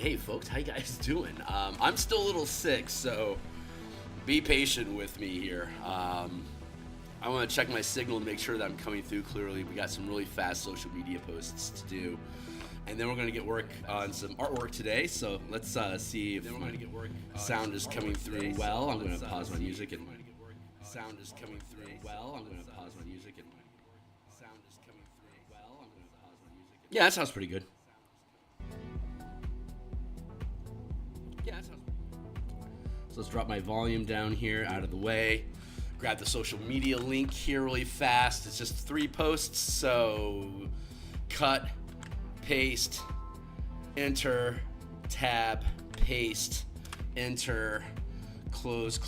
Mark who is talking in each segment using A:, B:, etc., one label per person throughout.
A: Hey folks, how you guys doing? I'm still a little sick, so be patient with me here. I want to check my signal to make sure that I'm coming through clearly. We got some really fast social media posts to do, and then we're going to get work on some artwork today. So let's see if my sound is coming through well. I'm going to pause my music and sound is coming through well. I'm going to pause my music and sound is coming through well. I'm going to pause my music. Yeah, that sounds pretty good. So let's drop my volume down here out of the way. Grab the social media link here really fast. It's just 3 posts, so cut, paste, enter, tab, paste, enter, close.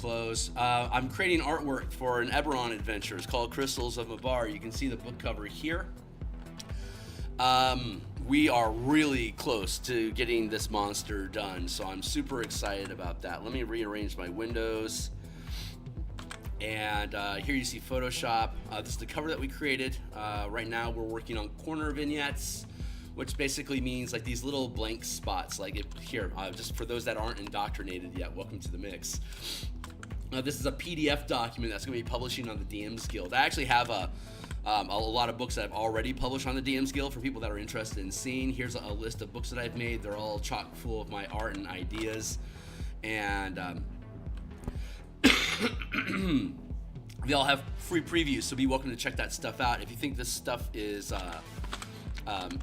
A: I'm creating artwork for an Eberron adventure. It's called Crystals of Mabar. You can see the book cover here. We are really close to getting this monster done, so I'm super excited about that. Let me rearrange my windows. And here you see Photoshop. This is the cover that we created. Right now we're working on corner vignettes, which basically means like these little blank spots. Like here, just for those that aren't indoctrinated yet, welcome to the mix. This is a PDF document that's going to be publishing on the DMsGuild. I actually have a lot of books that I've already published on the DMsGuild for people that are interested in seeing. Here's a list of books that I've made. They're all chock full of my art and ideas, and they all have free previews, so be welcome to check that stuff out. If you think this stuff is, hold on,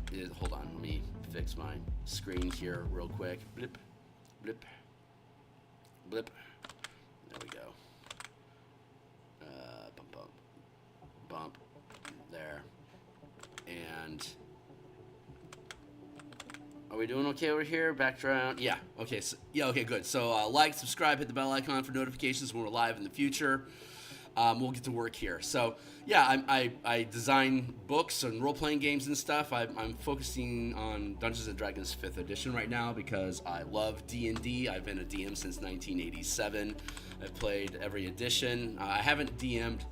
A: let me fix my screen here real quick. Blip, blip, blip. There we go. Bump. There. And are we doing okay over here? Background. Yeah. Okay. So, okay. Good. So like, subscribe, hit the bell icon for notifications when we're live in the future. We'll get to work here. So yeah, I design books and role-playing games and stuff. I'm focusing on Dungeons and Dragons 5th edition right now because I love D&D. I've been a DM since 1987. I've played every edition. I haven't DM'd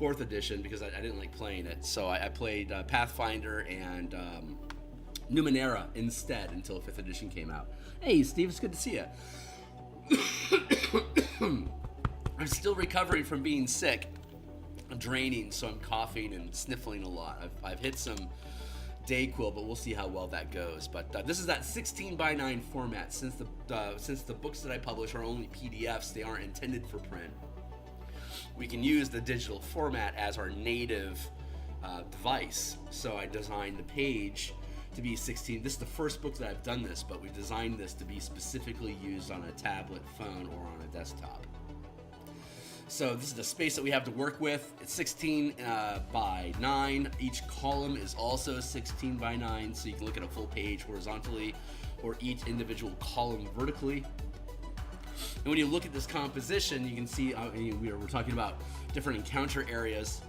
A: 4th edition because I didn't like playing it. So I played Pathfinder and Numenera instead until 5th edition came out. Hey Steve, it's good to see you. I'm still recovering from being sick. I'm draining, so I'm coughing and sniffling a lot. I've hit some Dayquil, but we'll see how well that goes. But this is that 16:9 format. Since the books that I publish are only PDFs, they aren't intended for print. We can use the digital format as our native device. So I designed the page to be 16. This is the first book that I've done this, but we designed this to be specifically used on a tablet, phone, or on a desktop. So this is the space that we have to work with. It's 16:9. Each column is also 16:9, so you can look at a full page horizontally or each individual column vertically. And when you look at this composition, you can see we're talking about different encounter areas.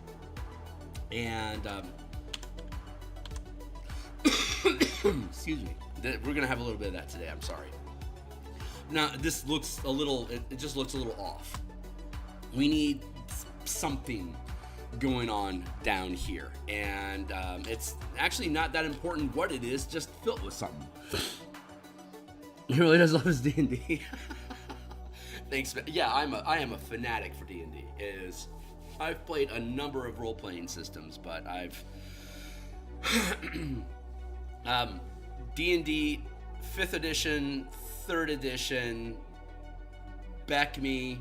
A: And excuse me, we're gonna have a little bit of that today. I'm sorry. Now this looks a little. It just looks a little off. We need something going on down here, and it's actually not that important what it is. Just fill it with something. He really does love his D&D. Thanks. Yeah, I am a fanatic for D&D. I've played a number of role-playing systems, but I've D&D 5th edition, 3rd edition, Beck-Me,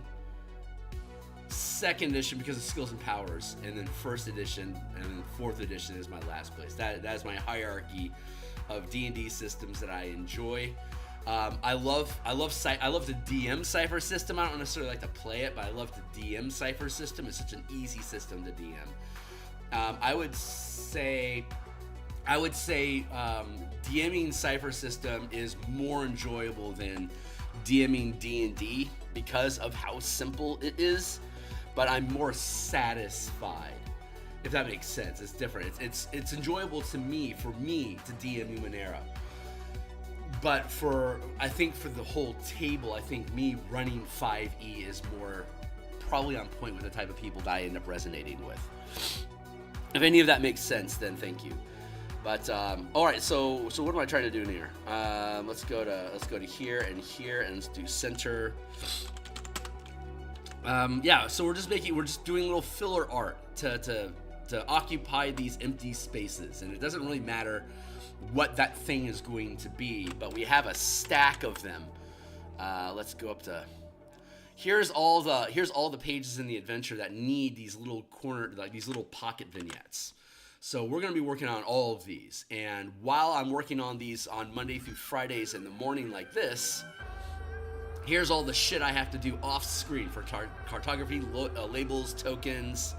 A: 2nd edition because of skills and powers, and then 1st edition, and then 4th edition is my last place. That is my hierarchy of D&D systems that I enjoy. I love the DM Cypher system. I don't necessarily like to play it, but I love the DM Cypher system. It's such an easy system to DM. I would say DMing Cypher system is more enjoyable than DMing D&D because of how simple it is, but I'm more satisfied, if that makes sense. It's different. It's enjoyable to me, for me, to DM Numenera. But I think for the whole table, I think me running 5e is more probably on point with the type of people that I end up resonating with. If any of that makes sense, then thank you. But all right, so what am I trying to do in here? Let's go to here, and let's do center. Yeah, so we're just doing little filler art to occupy these empty spaces, and it doesn't really matter what that thing is going to be, but we have a stack of them. Let's go up to. Here's all the pages in the adventure that need these little these little pocket vignettes. So we're going to be working on all of these, and while I'm working on these on Monday through Fridays in the morning like this, here's all the shit I have to do off screen for cartography, labels, tokens,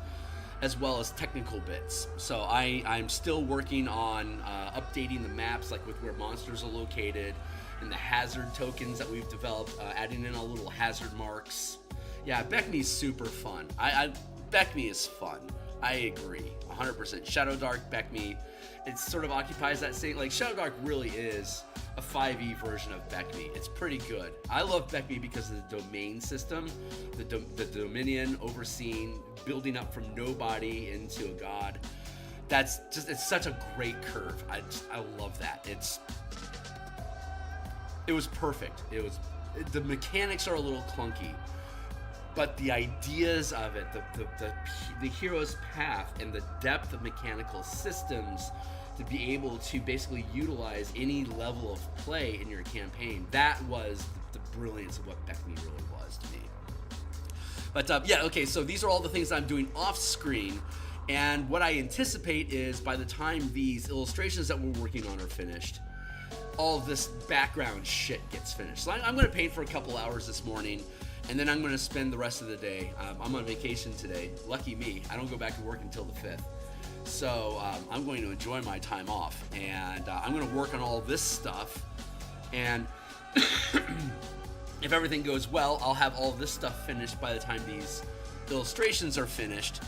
A: as well as technical bits. So I'm still working on updating the maps, like with where monsters are located, and the hazard tokens that we've developed, adding in all little hazard marks. Yeah, Beckme's super fun. Beckme is fun. I agree, 100%. Shadowdark, Beckme, it sort of occupies that same, like Shadowdark really is a 5e version of Beckme. It's pretty good. I love Beckme because of the domain system, the Dominion, overseeing, building up from nobody into a god. It's such a great curve. I love that. It was perfect. The mechanics are a little clunky, but the ideas of it, the hero's path, and the depth of mechanical systems to be able to basically utilize any level of play in your campaign, that was the brilliance of what Beckme really was to me. But yeah, okay, so these are all the things I'm doing off screen, and what I anticipate is by the time these illustrations that we're working on are finished, all of this background shit gets finished. So I'm going to paint for a couple hours this morning, and then I'm going to spend the rest of the day. I'm on vacation today. Lucky me. I don't go back to work until the 5th. So I'm going to enjoy my time off, and I'm going to work on all this stuff. And if everything goes well, I'll have all this stuff finished by the time these illustrations are finished.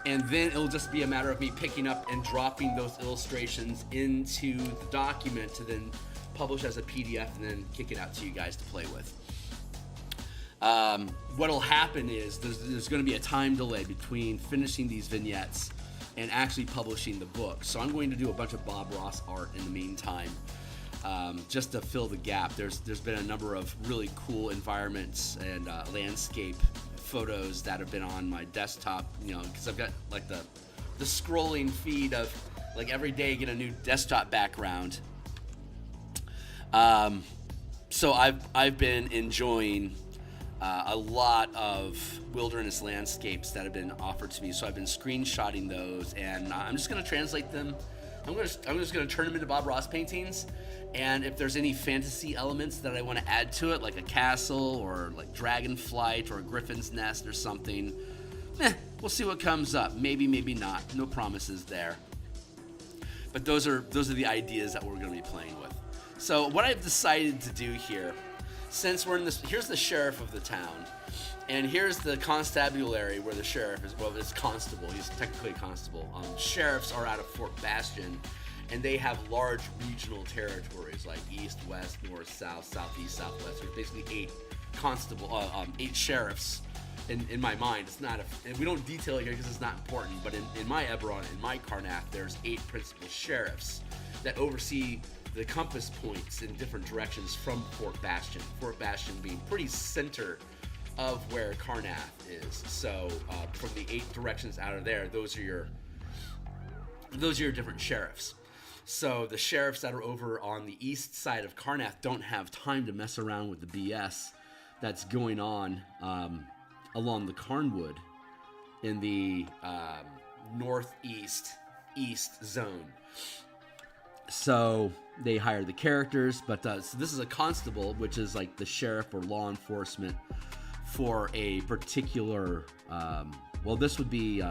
A: And then it'll just be a matter of me picking up and dropping those illustrations into the document to then publish as a PDF and then kick it out to you guys to play with. What'll happen is there's going to be a time delay between finishing these vignettes and actually publishing the book. So I'm going to do a bunch of Bob Ross art in the meantime, just to fill the gap. There's been a number of really cool environments and landscape photos that have been on my desktop, because I've got like the scrolling feed of like every day get a new desktop background. So I've been enjoying a lot of wilderness landscapes that have been offered to me. So I've been screenshotting those, and I'm just going to translate them. I'm just going to turn them into Bob Ross paintings. And if there's any fantasy elements that I want to add to it, like a castle or like dragon flight or a griffin's nest or something, we'll see what comes up. Maybe, maybe not. No promises there. But those are the ideas that we're going to be playing with. So what I've decided to do here, since we're in this, here's the sheriff of the town, and here's the constabulary where the sheriff is. Well, it's constable. He's technically a constable. Sheriffs are out of Fort Bastion, and they have large regional territories like east, west, north, south, southeast, southwest. There's basically 8 sheriffs. In my mind, it's not and we don't detail it here because it's not important. But in my Eberron, in my Karnath, there's 8 principal sheriffs that oversee the compass points in different directions from Fort Bastion. Fort Bastion being pretty center of where Karnath is. So from the 8 directions out of there, those are your different sheriffs. So the sheriffs that are over on the east side of Karnath don't have time to mess around with the BS that's going on along the Carnwood in the northeast east zone. So they hire the characters, but so this is a constable, which is like the sheriff or law enforcement for a particular, this would be,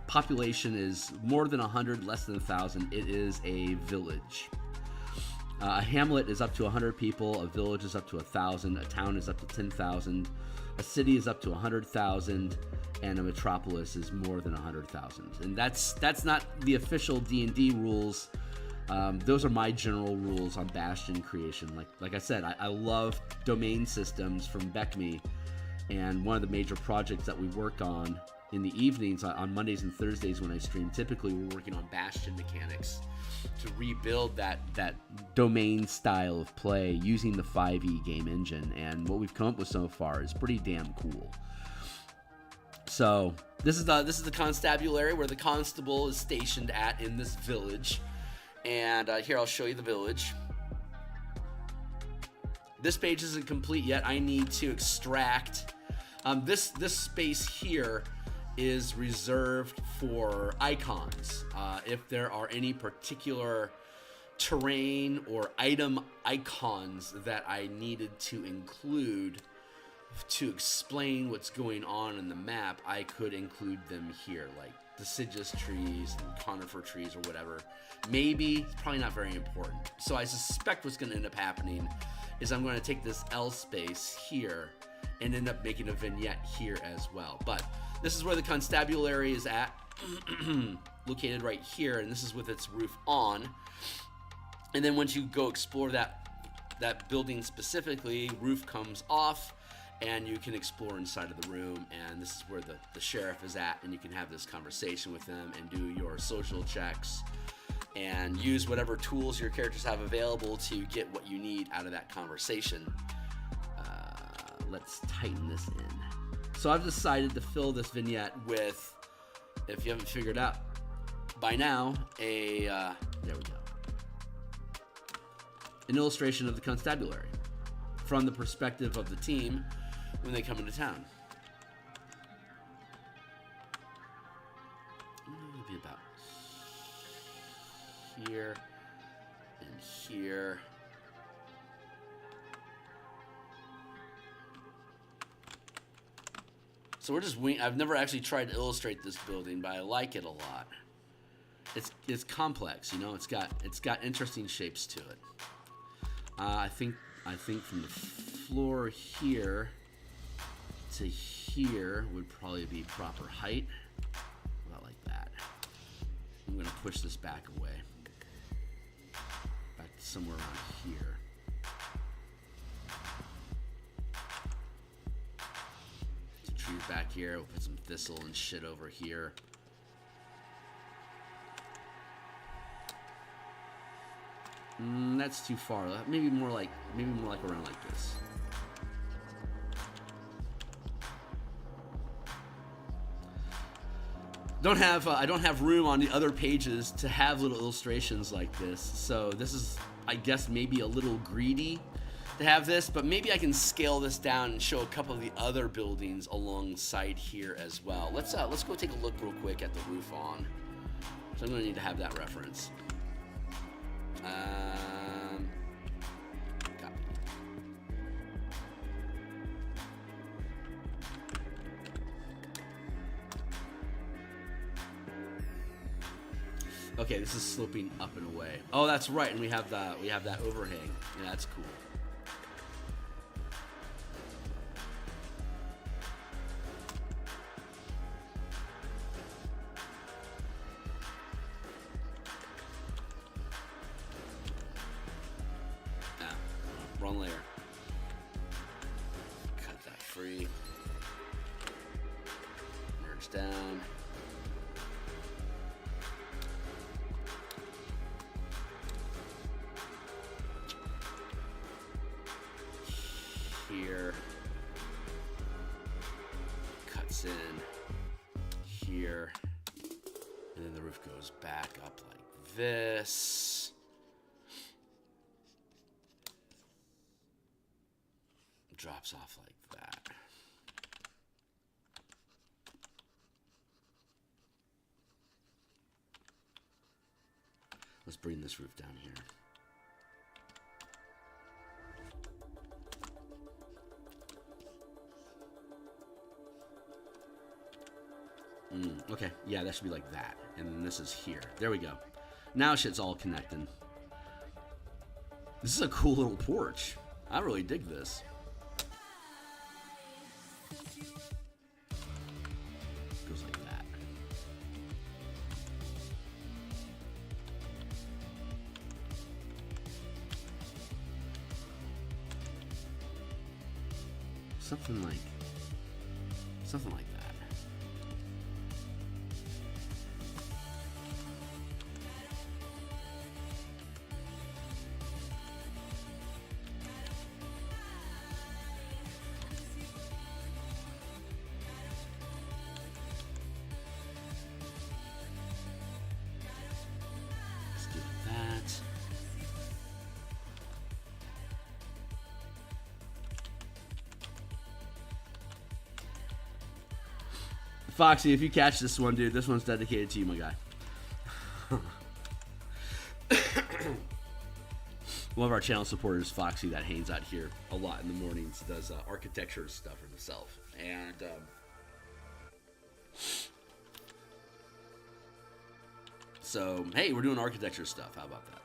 A: population is more than 100, less than 1,000. It is a village. A hamlet is up to 100 people, a village is up to 1,000, a town is up to 10,000, a city is up to 100,000, and a metropolis is more than 100,000. And that's not the official D&D rules. Those are my general rules on Bastion creation. Like I said, I love domain systems from Beckme, and one of the major projects that we work on in the evenings on Mondays and Thursdays when I stream, typically we're working on Bastion mechanics to rebuild that domain style of play using the 5e game engine. And what we've come up with so far is pretty damn cool. So this is the constabulary where the constable is stationed at in this village. And here I'll show you the village. This page isn't complete yet. I need to extract. This space here is reserved for icons. If there are any particular terrain or item icons that I needed to include to explain what's going on in the map, I could include them here, like deciduous trees and conifer trees or whatever. Maybe, it's probably not very important. So I suspect what's going to end up happening is I'm going to take this L space here and end up making a vignette here as well. But this is where the constabulary is at, located right here, and this is with its roof on. And then once you go explore that building specifically, roof comes off, and you can explore inside of the room, and this is where the sheriff is at, and you can have this conversation with them and do your social checks and use whatever tools your characters have available to get what you need out of that conversation. Let's tighten this in. So I've decided to fill this vignette with, if you haven't figured out by now, there we go, an illustration of the constabulary from the perspective of the team when they come into town. Maybe about here and here. So we're just I've never actually tried to illustrate this building, but I like it a lot. It's complex, you know. It's got interesting shapes to it. I think from the floor here to here would probably be proper height. About like that. I'm gonna push this back away, back to somewhere around here. Trees back here. We'll put some thistle and shit over here. That's too far. Maybe more like around like this. I don't have room on the other pages to have little illustrations like this. So this is, I guess, maybe a little greedy to have this, but maybe I can scale this down and show a couple of the other buildings alongside here as well. Let's go take a look real quick at the roof on. So I'm gonna need to have that reference. Copy. Okay, this is sloping up and away. Oh, that's right, and we have that overhang. Yeah, that's cool. Wrong layer. Cut that free. Merge down. Here. Cuts in. Here. And then the roof goes back up like this. Drops off like that. Let's bring this roof down here. Okay, yeah, that should be like that. And then this is here. There we go. Now shit's all connecting. This is a cool little porch. I really dig this. Goes like that. Something like that. Foxy, if you catch this one, dude, this one's dedicated to you, my guy. One of our channel supporters, Foxy, that hangs out here a lot in the mornings, does architecture stuff for himself. And so, hey, we're doing architecture stuff. How about that?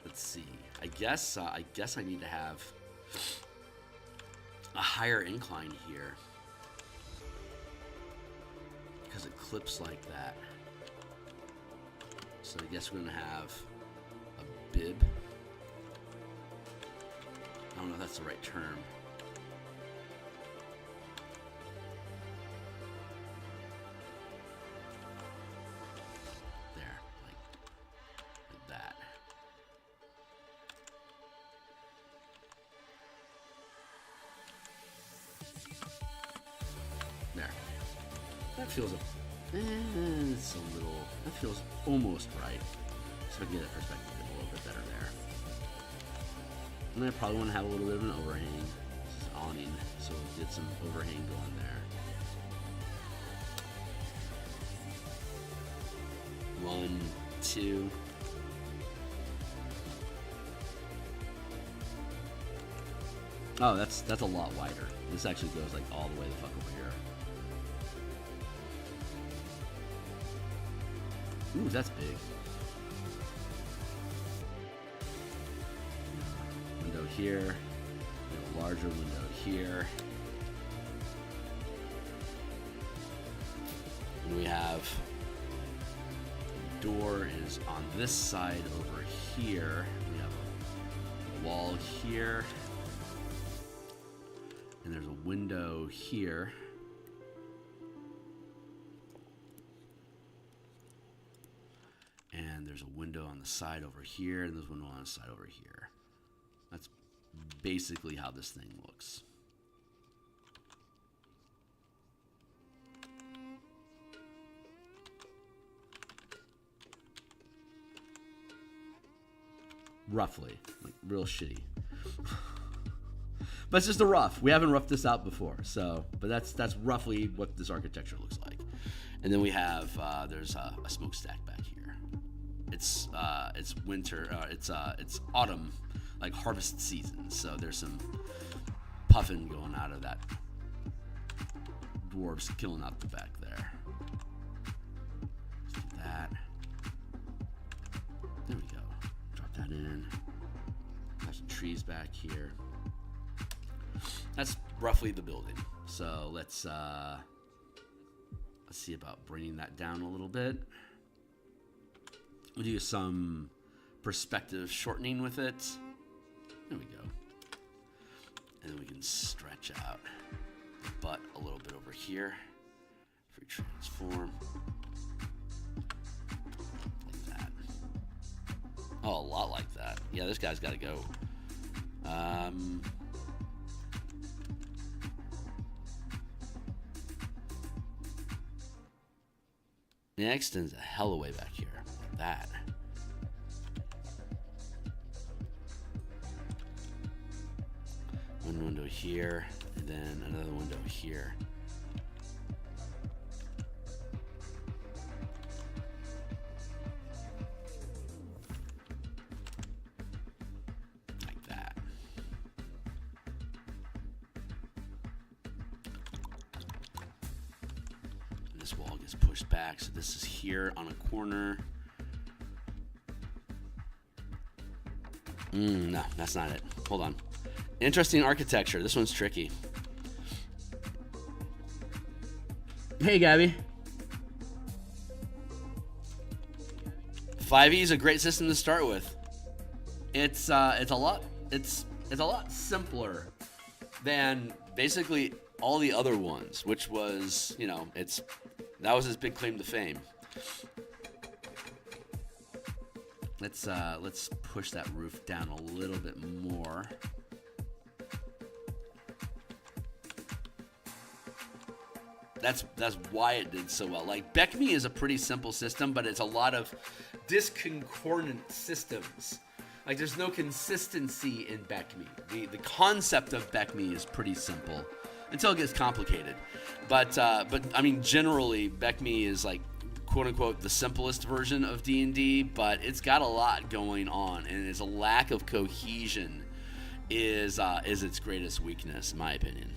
A: Let's see. I guess I need to have a higher incline here because it clips like that. So I guess we're gonna have a bib. I don't know if that's the right term. There, like that. There. That feels it's a little. That feels almost right. So I can get that perspective a little bit better there. And I probably want to have a little bit of an overhang. This is awning, so we'll get some overhang going there. 1, 2. Oh, that's a lot wider. This actually goes like all the way the fuck over here. Ooh, that's big. Window here. We have a larger window here. And we have the door is on this side over here. We have a wall here. And there's a window here. And there's a window on the side over here, and there's a window on the side over here. That's basically how this thing looks. Roughly, like real shitty. But it's just a rough. We haven't roughed this out before, so. But that's roughly what this architecture looks like. And then we have there's a smokestack back here. It's winter. It's autumn, like harvest season. So there's some puffing going out of that. Dwarves killing out the back there. Let's do that. There we go. Drop that in. Got some trees back here. That's roughly the building. So let's see about bringing that down a little bit. We'll do some perspective shortening with it. There we go. And then we can stretch out the butt a little bit over here. Free transform. Like that. Oh, a lot like that. Yeah, this guy's got to go. Yeah, extends a hell of a way back here. Like that. One window here, and then another window here. Like that. And this wall gets pushed back, so this is here on a corner. No, that's not it. Hold on. Interesting architecture. This one's tricky. Hey, Gabby. 5e is a great system to start with. It's a lot simpler than basically all the other ones, which was, you know, that was his big claim to fame. Let's push that roof down a little bit more. That's why it did so well. Like, BECME is a pretty simple system, but it's a lot of discordant systems. Like, there's no consistency in BECME. The concept of BECME is pretty simple. until it gets complicated. But I mean, generally, BECME is like, quote unquote, the simplest version of D&D, but it's got a lot going on, and its a lack of cohesion is its greatest weakness, in my opinion.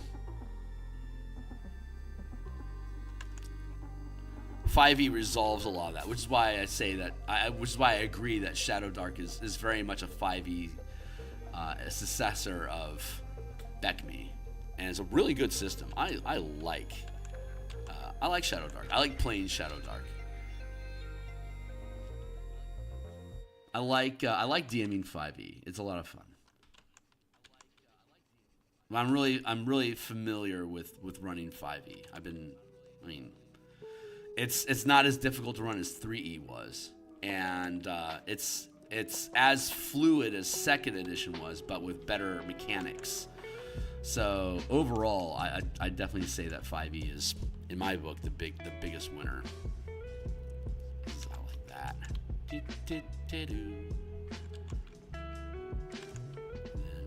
A: 5e resolves a lot of that, which is why I say that. Which is why I agree that Shadow Dark is very much a 5e successor of BECME, and it's a really good system. I like Shadow Dark. I like playing Shadow Dark. I like DMing 5e. It's a lot of fun. I'm really familiar with running 5e. It's not as difficult to run as 3e was, and it's as fluid as 2nd edition was, but with better mechanics. So overall, I definitely say that 5e is, in my book, the biggest winner. I like that. And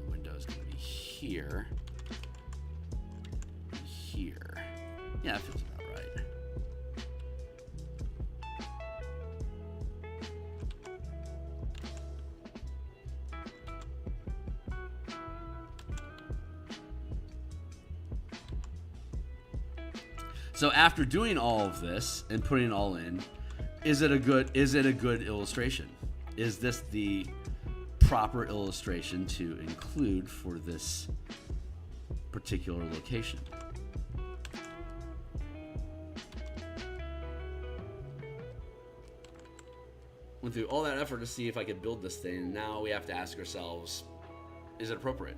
A: Windows gonna be here. Here. Yeah, that feels about right. So after doing all of this and putting it all in, is it a good illustration? Is this the proper illustration to include for this particular location? Went through all that effort to see if I could build this thing, and now we have to ask ourselves, is it appropriate?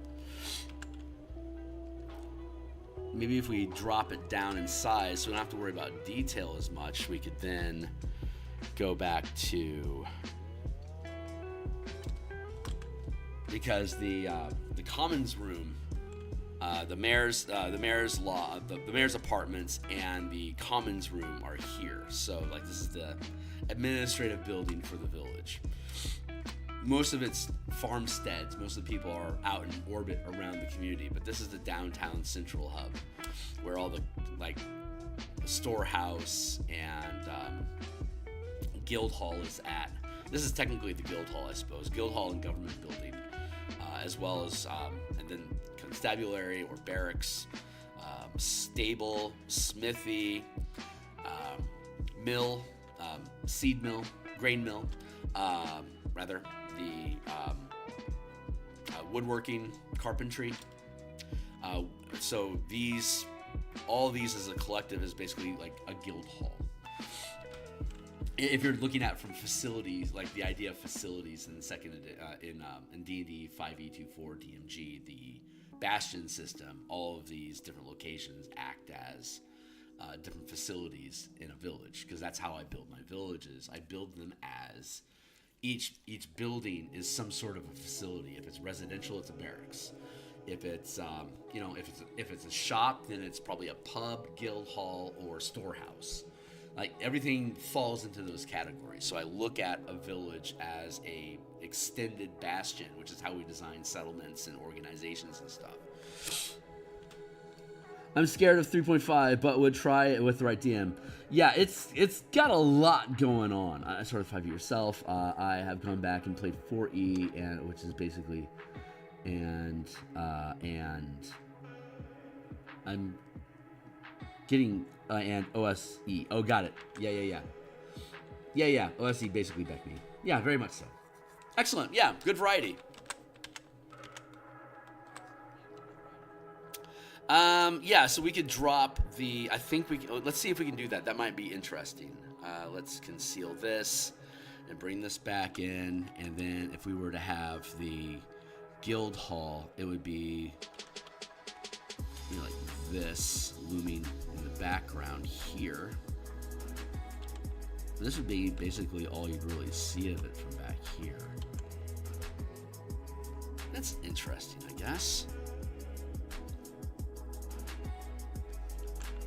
A: Maybe if we drop it down in size so we don't have to worry about detail as much, we could then go back to, because the commons room, the mayor's apartments and the commons room are here. So like this is the administrative building for the village. Most of it's farmsteads. Most of the people are out in orbit around the community, but this is the downtown central hub where all the storehouse and guild hall is at. This is technically the guild hall, I suppose. Guild hall and government building, as well as and then constabulary or barracks, stable, smithy, mill, seed mill, grain mill, rather, the woodworking, carpentry. So all these as a collective is basically like a guild hall. If you're looking at from facilities, like the idea of facilities in in D&D 5e24 DMG, the bastion system, all of these different locations act as different facilities in a village, because that's how I build my villages. I build them as each building is some sort of a facility. If it's residential, it's a barracks. If it's if it's a shop, then it's probably a pub, guild hall, or storehouse. Like everything falls into those categories. So I look at a village as a extended bastion, which is how we design settlements and organizations and stuff. I'm scared of 3.5, but would try it with the right DM. Yeah, it's got a lot going on. I started 5e yourself. I have gone back and played 4e, and which is basically, and I'm getting and OSE. Oh, got it. Yeah. OSE basically BECME. Yeah, very much so. Excellent. Yeah, good variety. So we could drop the, I think we can, let's see if we can do that. That might be interesting. Let's conceal this and bring this back in. And then if we were to have the guild hall, it would be like this looming in the background here. This would be basically all you'd really see of it from back here. That's interesting, I guess.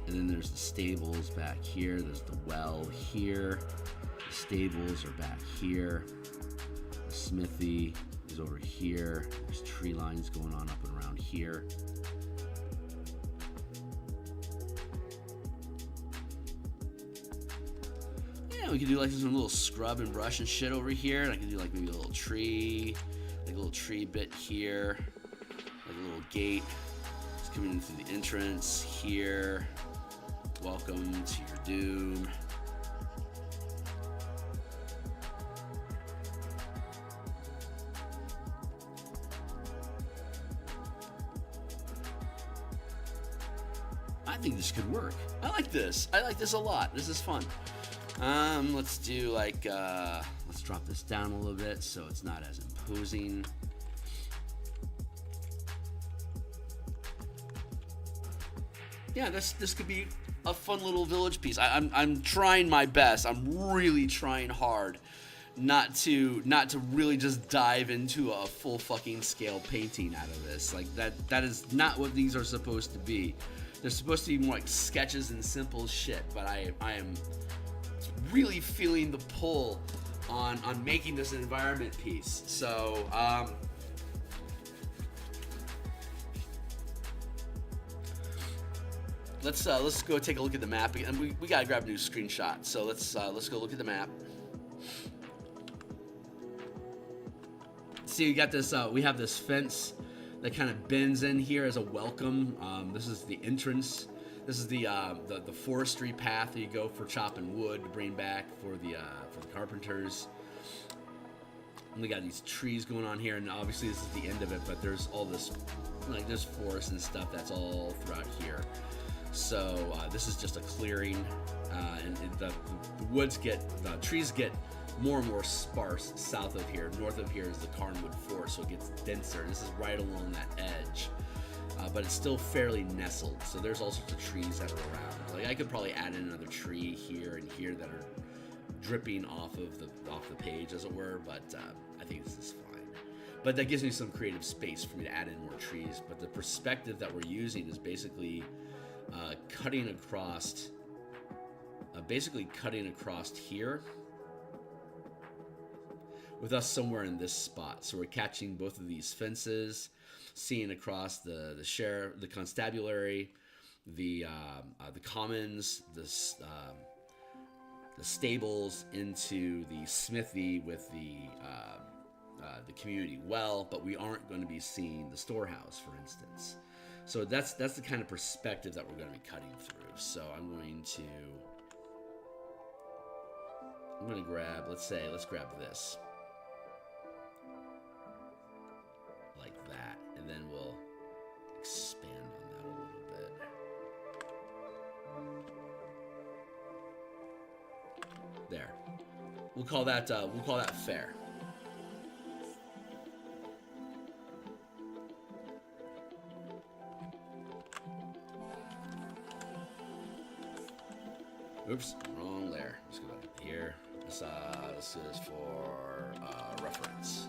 A: And then there's the stables back here. There's the well here. The stables are back here. The smithy is over here. There's tree lines going on up and around here. Yeah, we could do like some little scrub and brush and shit over here. And I could do like maybe a little tree, like a little tree bit here, like a little gate. It's coming in through the entrance here. Welcome to your doom. I think this could work. I like this. I like this a lot. This is fun. Let's do like, let's drop this down a little bit so it's not as imposing. Yeah, this could be a fun little village piece. I'm trying my best. I'm really trying hard not to really just dive into a full fucking scale painting out of this. Like that is not what these are supposed to be. They're supposed to be more like sketches and simple shit, but I am really feeling the pull on making this an environment piece. So let's go take a look at the map again. We gotta grab a new screenshot. So let's go look at the map. See, we got this. We have this fence that kind of bends in here as a welcome. This is the entrance. This is the forestry path that you go for chopping wood to bring back for the carpenters. And we got these trees going on here, and obviously this is the end of it. But there's all this, like there's forest and stuff that's all throughout here. So this is just a clearing, and the trees get more and more sparse south of here. North of here is the Carnwood Forest, so it gets denser. This is right along that edge, but it's still fairly nestled. So there's all sorts of trees that are around. Like I could probably add in another tree here and here that are dripping off the page, as it were. But I think this is fine. But that gives me some creative space for me to add in more trees. But the perspective that we're using is basically cutting across here, with us somewhere in this spot. So we're catching both of these fences, seeing across the constabulary, the commons, the stables, into the smithy with the community well, but we aren't going to be seeing the storehouse, for instance. So that's the kind of perspective that we're going to be cutting through. So I'm going to grab, let's grab this. Like that, and then we'll expand on that a little bit. There. We'll call that fair. Oops, wrong layer. Let's go back here. This is for reference.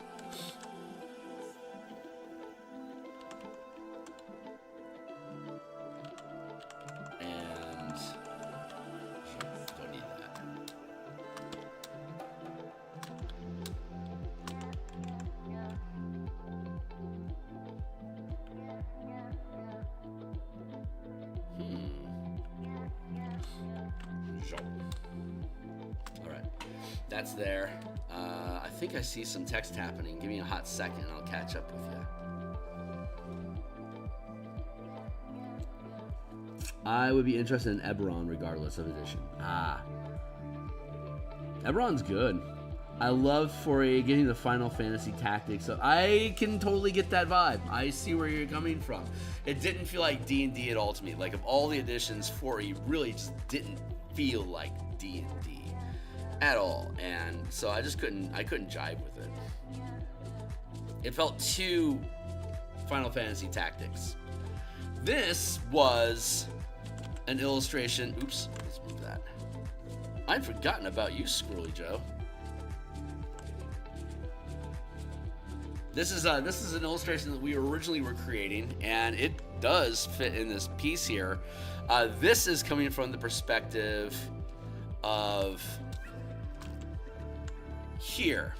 A: Alright, that's there. I think I see some text happening. Give me a hot second and I'll catch up with you. I would be interested in Eberron regardless of edition. Eberron's good. I love for getting the Final Fantasy tactics. So I can totally get that vibe. I see where you're coming from. It didn't feel like D&D at all to me. Like of all the editions, 4E really just didn't feel like D&D at all. And so I couldn't jive with it. It felt too Final Fantasy tactics. This was an illustration. Oops, let's move that. I'd forgotten about you, Squirrely Joe. This is an illustration that we originally were creating, and it does fit in this piece here. This is coming from the perspective of here.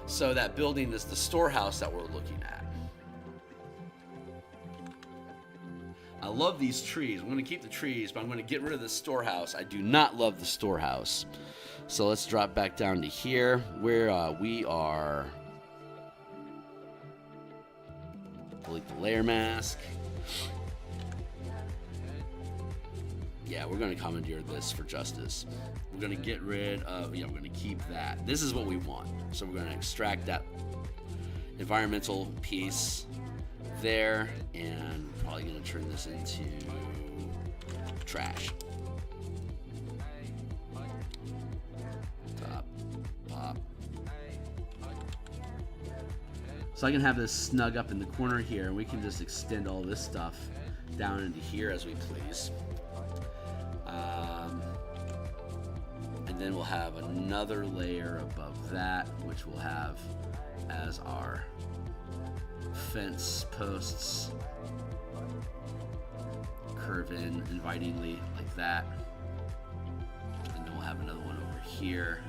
A: So that building is the storehouse that we're looking at. I love these trees. I'm going to keep the trees, but I'm going to get rid of the storehouse. I do not love the storehouse. So let's drop back down to here where we are. Delete the layer mask. Yeah, we're going to commandeer this for justice. We're going to get rid of, we're going to keep that. This is what we want. So we're going to extract that environmental piece there, and we're probably going to turn this into trash. Top, pop. So I can have this snug up in the corner here, and we can just extend all this stuff down into here as we please. And then we'll have another layer above that, which we'll have as our fence posts. Curve in invitingly like that. And then we'll have another one over here.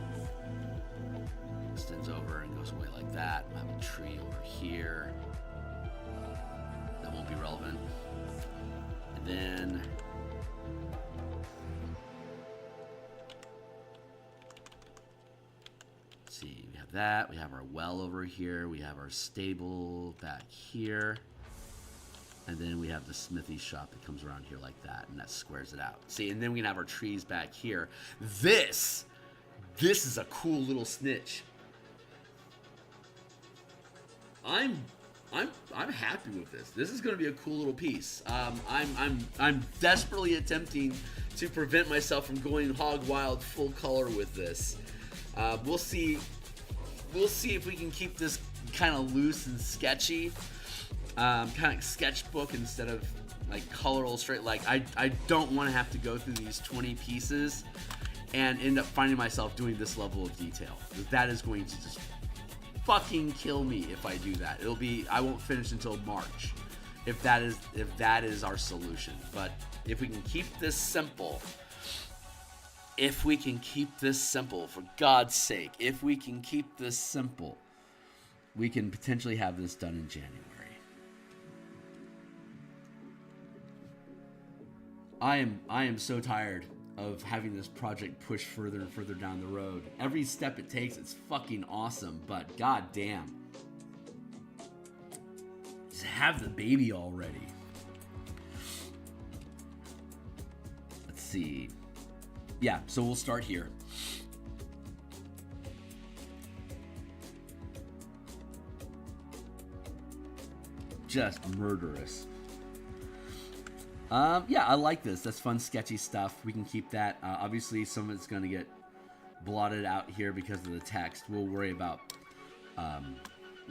A: Extends over and goes away like that. We'll have a tree over here. That won't be relevant. And then see, we have that, we have our well over here, we have our stable back here, and then we have the smithy shop that comes around here like that, and that squares it out. See, and then we can have our trees back here. This is a cool little snitch. I'm happy with this. This is going to be a cool little piece. I'm desperately attempting to prevent myself from going hog wild full color with this. We'll see if we can keep this kind of loose and sketchy, kind of sketchbook instead of like colorful straight. Like I don't want to have to go through these 20 pieces and end up finding myself doing this level of detail. That is going to just fucking kill me if I do that. I won't finish until March if that is our solution. But if we can keep this simple. If we can keep this simple, for God's sake, if we can keep this simple, we can potentially have this done in January. I am so tired of having this project push further and further down the road. Every step it takes, it's fucking awesome, but goddamn, just have the baby already. Let's see. Yeah, so we'll start here. Just murderous. Yeah, I like this. That's fun, sketchy stuff. We can keep that. Obviously, some of it's going to get blotted out here because of the text. We'll worry about...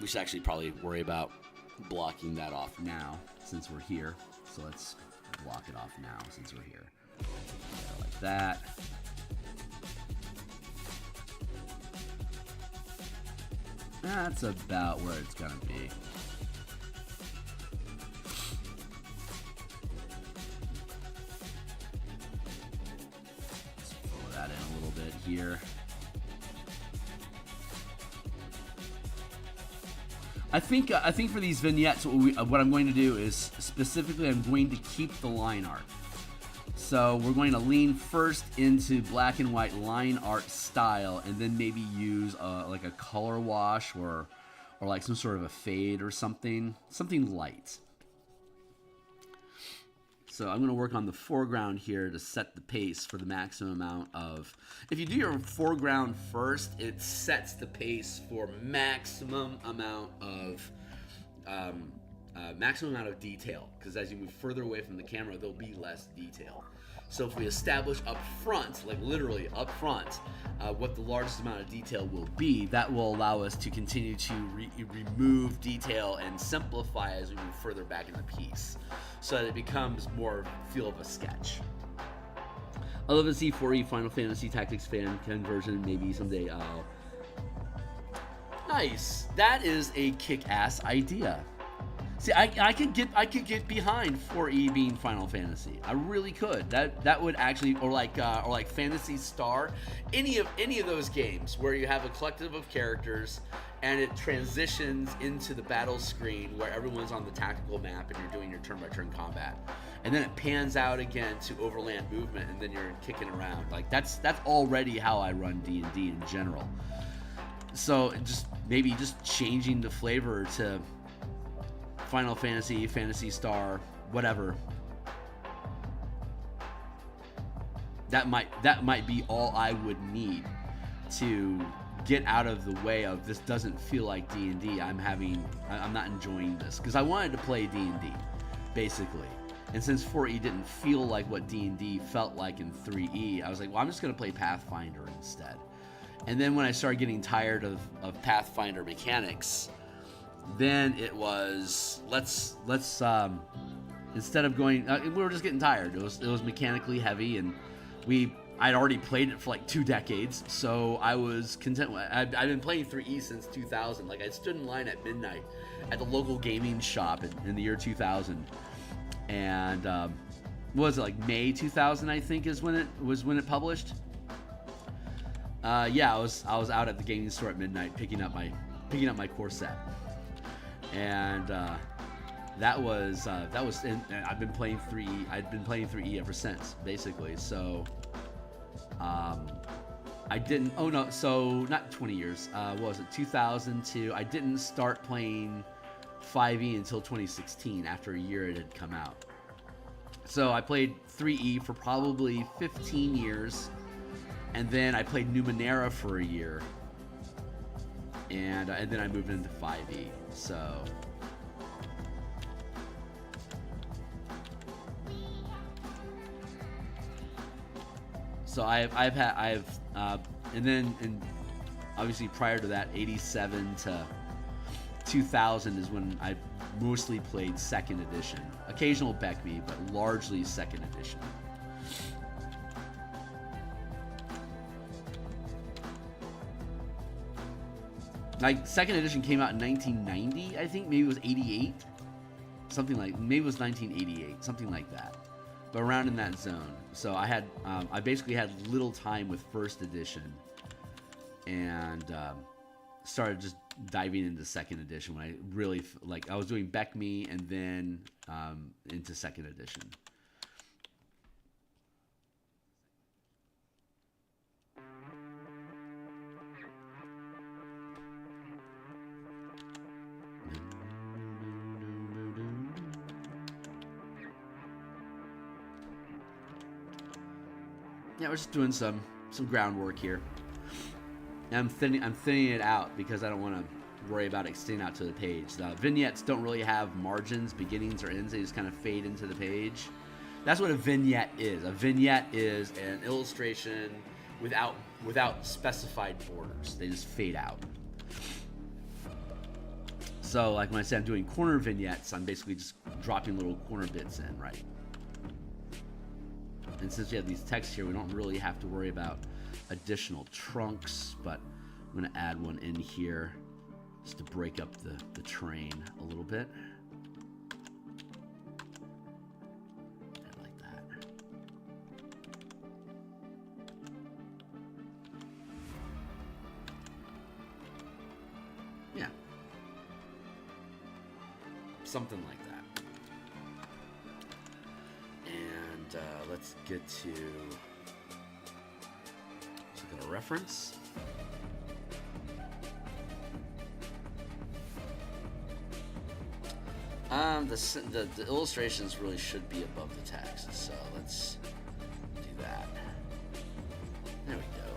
A: we should actually probably worry about blocking that off now since we're here. So let's block it off now since we're here. Like that. That's about where it's going to be. Here. I think for these vignettes, what I'm going to do is specifically I'm going to keep the line art. So we're going to lean first into black and white line art style, and then maybe use like a color wash or like some sort of a fade or something light. So I'm going to work on the foreground here to set the pace for the maximum amount of... If you do your foreground first, it sets the pace for maximum amount of detail. Because as you move further away from the camera, there'll be less detail. So if we establish up front, like literally up front, what the largest amount of detail will be, that will allow us to continue to remove detail and simplify as we move further back in the piece, so that it becomes more feel of a sketch. I love the C4E Final Fantasy Tactics fan conversion. Maybe someday I'll... Nice. That is a kick-ass idea. See, I could get behind 4E being Final Fantasy. I really could. That would actually, or like Phantasy Star, any of those games where you have a collective of characters and it transitions into the battle screen where everyone's on the tactical map and you're doing your turn-by-turn combat, and then it pans out again to overland movement, and then you're kicking around. Like that's already how I run D&D in general. So maybe just changing the flavor to Final Fantasy, Phantasy Star, whatever. That might be all I would need to get out of the way of this doesn't feel like D&D. I'm not enjoying this, because I wanted to play D&D basically. And since 4E didn't feel like what D&D felt like in 3E, I was like, well, I'm just going to play Pathfinder instead. And then when I started getting tired of Pathfinder mechanics, then it was let's instead of going, we were just getting tired. It was mechanically heavy, and I'd already played it for like 2 decades, so I was content. I've been playing 3E since 2000. Like, I stood in line at midnight at the local gaming shop in the year 2000, and what was it, like May 2000? I think is when it published. Yeah, I was out at the gaming store at midnight picking up my core set. And that was and I've been playing 3E. I'd been playing 3E ever since, basically. So I didn't. Oh no, so not 20 years. What was it? 2002. I didn't start playing 5E until 2016, after a year it had come out. So I played 3E for probably 15 years, and then I played Numenera for a year, and then I moved into 5E. So I've and then obviously prior to that, 87 to 2000 is when I mostly played second edition. Occasional Beckme, but largely second edition. Like, second edition came out in 1990, I think. Maybe it was 88. Maybe it was 1988, something like that. But around in that zone. So I basically had little time with first edition, and started just diving into second edition when I really, I was doing Beckme and then into second edition. Yeah, we're just doing some groundwork here. And I'm thinning it out because I don't want to worry about extending out to the page. The vignettes don't really have margins, beginnings, or ends. They just kind of fade into the page. That's what a vignette is. A vignette is an illustration without specified borders. They just fade out. So, like when I say I'm doing corner vignettes, I'm basically just dropping little corner bits in, right? And since we have these texts here, we don't really have to worry about additional trunks, but I'm going to add one in here just to break up the terrain a little bit. Like that. Yeah. Something like that. Let's get to look at a reference. The illustrations really should be above the text, so let's do that. There we go.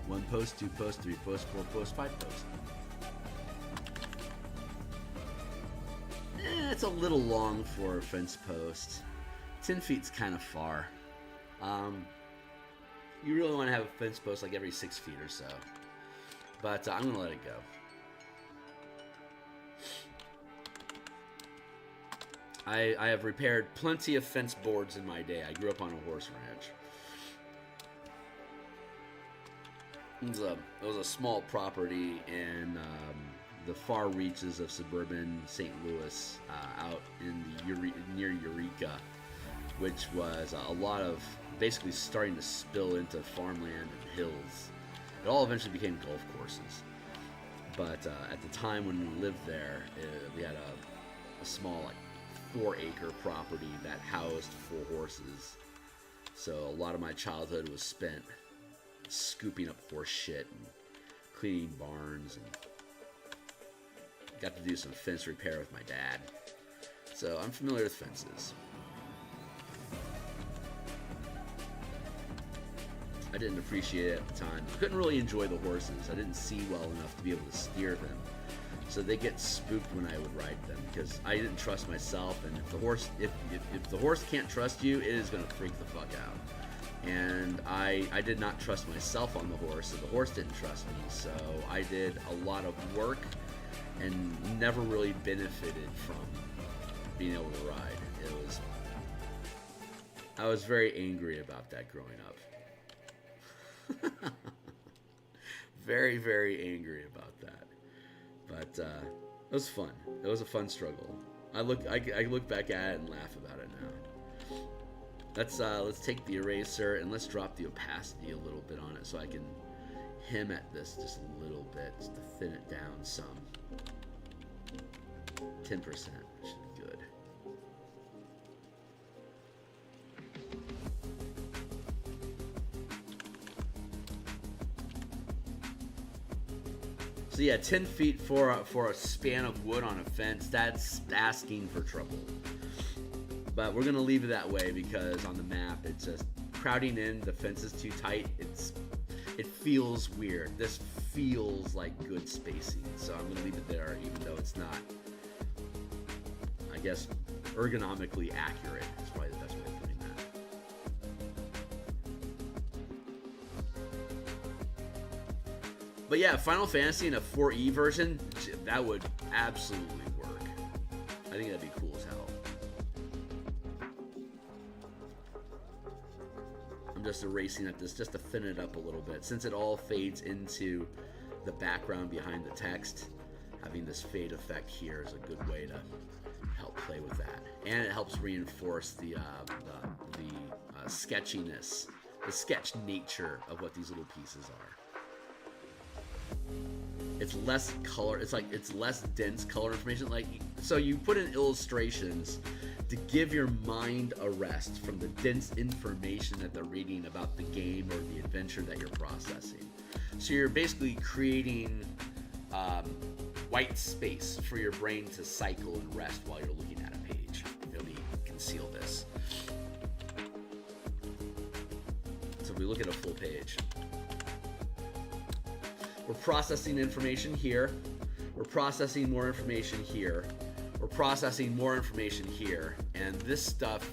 A: One post, 2 posts, 3 posts, 4 posts, 5 posts. It's a little long for a fence post. 10 feet's kind of far. You really want to have a fence post like every 6 feet or so. But I'm going to let it go. I have repaired plenty of fence boards in my day. I grew up on a horse ranch. It was a small property in the far reaches of suburban St. Louis, out in the near Eureka, which was a lot of basically starting to spill into farmland and hills. It all eventually became golf courses. But at the time when we lived there, we had a small, like, 4-acre property that housed 4 horses. So a lot of my childhood was spent scooping up horse shit and cleaning barns, and got to do some fence repair with my dad. So I'm familiar with fences. I didn't appreciate it at the time. I couldn't really enjoy the horses. I didn't see well enough to be able to steer them. So they get spooked when I would ride them because I didn't trust myself. And if the horse can't trust you, it is going to freak the fuck out. And I did not trust myself on the horse, so the horse didn't trust me. So I did a lot of work and never really benefited from being able to ride. I was very angry about that growing up. Very, very angry about that. But it was fun. It was a fun struggle. I look back at it and laugh about it now. Let's take the eraser and let's drop the opacity a little bit on it so I can hem at this just a little bit just to thin it down some. 10% should be good. So yeah, 10 feet for a span of wood on a fence, that's asking for trouble. But we're going to leave it that way because on the map it's just crowding in, the fence is too tight, it feels weird. This feels like good spacing, so I'm going to leave it there even though it's not, I guess, ergonomically accurate. It's probably the best way of putting that. But yeah, Final Fantasy in a 4E version, that would absolutely work. I think that'd be cool as hell. I'm just erasing at this just to thin it up a little bit. Since it all fades into the background behind the text, having this fade effect here is a good way to help play with that. And it helps reinforce the sketchiness, the sketch nature of what these little pieces are. It's less color, it's less dense color information. So you put in illustrations to give your mind a rest from the dense information that they're reading about the game or the adventure that you're processing. So you're basically creating white space for your brain to cycle and rest while you're looking at a page. Let me conceal this. So if we look at a full page, we're processing information here, we're processing more information here, we're processing more information here, and this stuff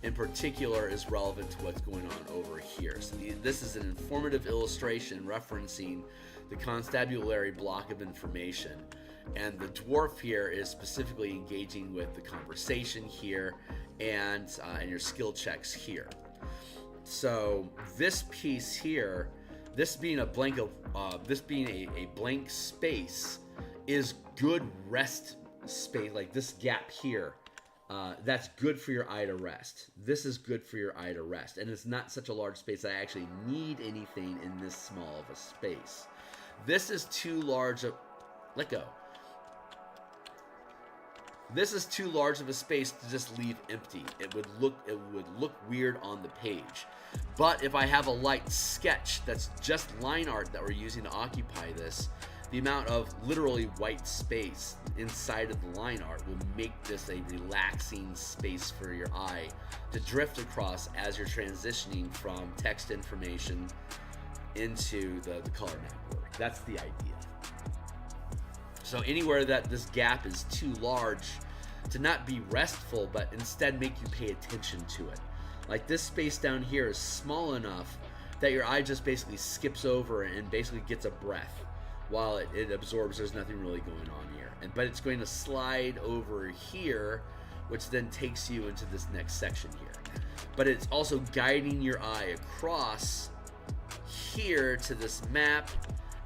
A: in particular is relevant to what's going on over here. So this is an informative illustration referencing the constabulary block of information, and the dwarf here is specifically engaging with the conversation here and your skill checks here. So this piece here, this being a blank space, is good rest space. Like this gap here, that's good for your eye to rest. This is good for your eye to rest, and it's not such a large space that I actually need anything in this small of a space. This is too large of, let go. This is too large of a space to just leave empty. It would look weird on the page. But if I have a light sketch that's just line art that we're using to occupy this, the amount of literally white space inside of the line art will make this a relaxing space for your eye to drift across as you're transitioning from text information into the color map work. That's the idea. So anywhere that this gap is too large to not be restful, but instead make you pay attention to it. Like this space down here is small enough that your eye just basically skips over and basically gets a breath while it absorbs. There's nothing really going on here. But it's going to slide over here, which then takes you into this next section here. But it's also guiding your eye across here to this map,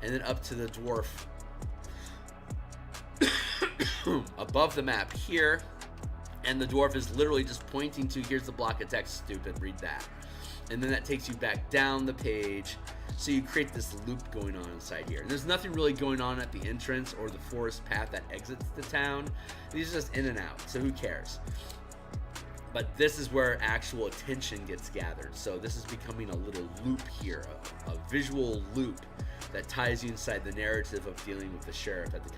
A: and then up to the dwarf above the map here. And the dwarf is literally just pointing to, here's the block of text, stupid, read that. And then that takes you back down the page. So you create this loop going on inside here. And there's nothing really going on at the entrance or the forest path that exits the town. These are just in and out, so who cares? But this is where actual attention gets gathered. So this is becoming a little loop here, a visual loop that ties you inside the narrative of dealing with the sheriff at the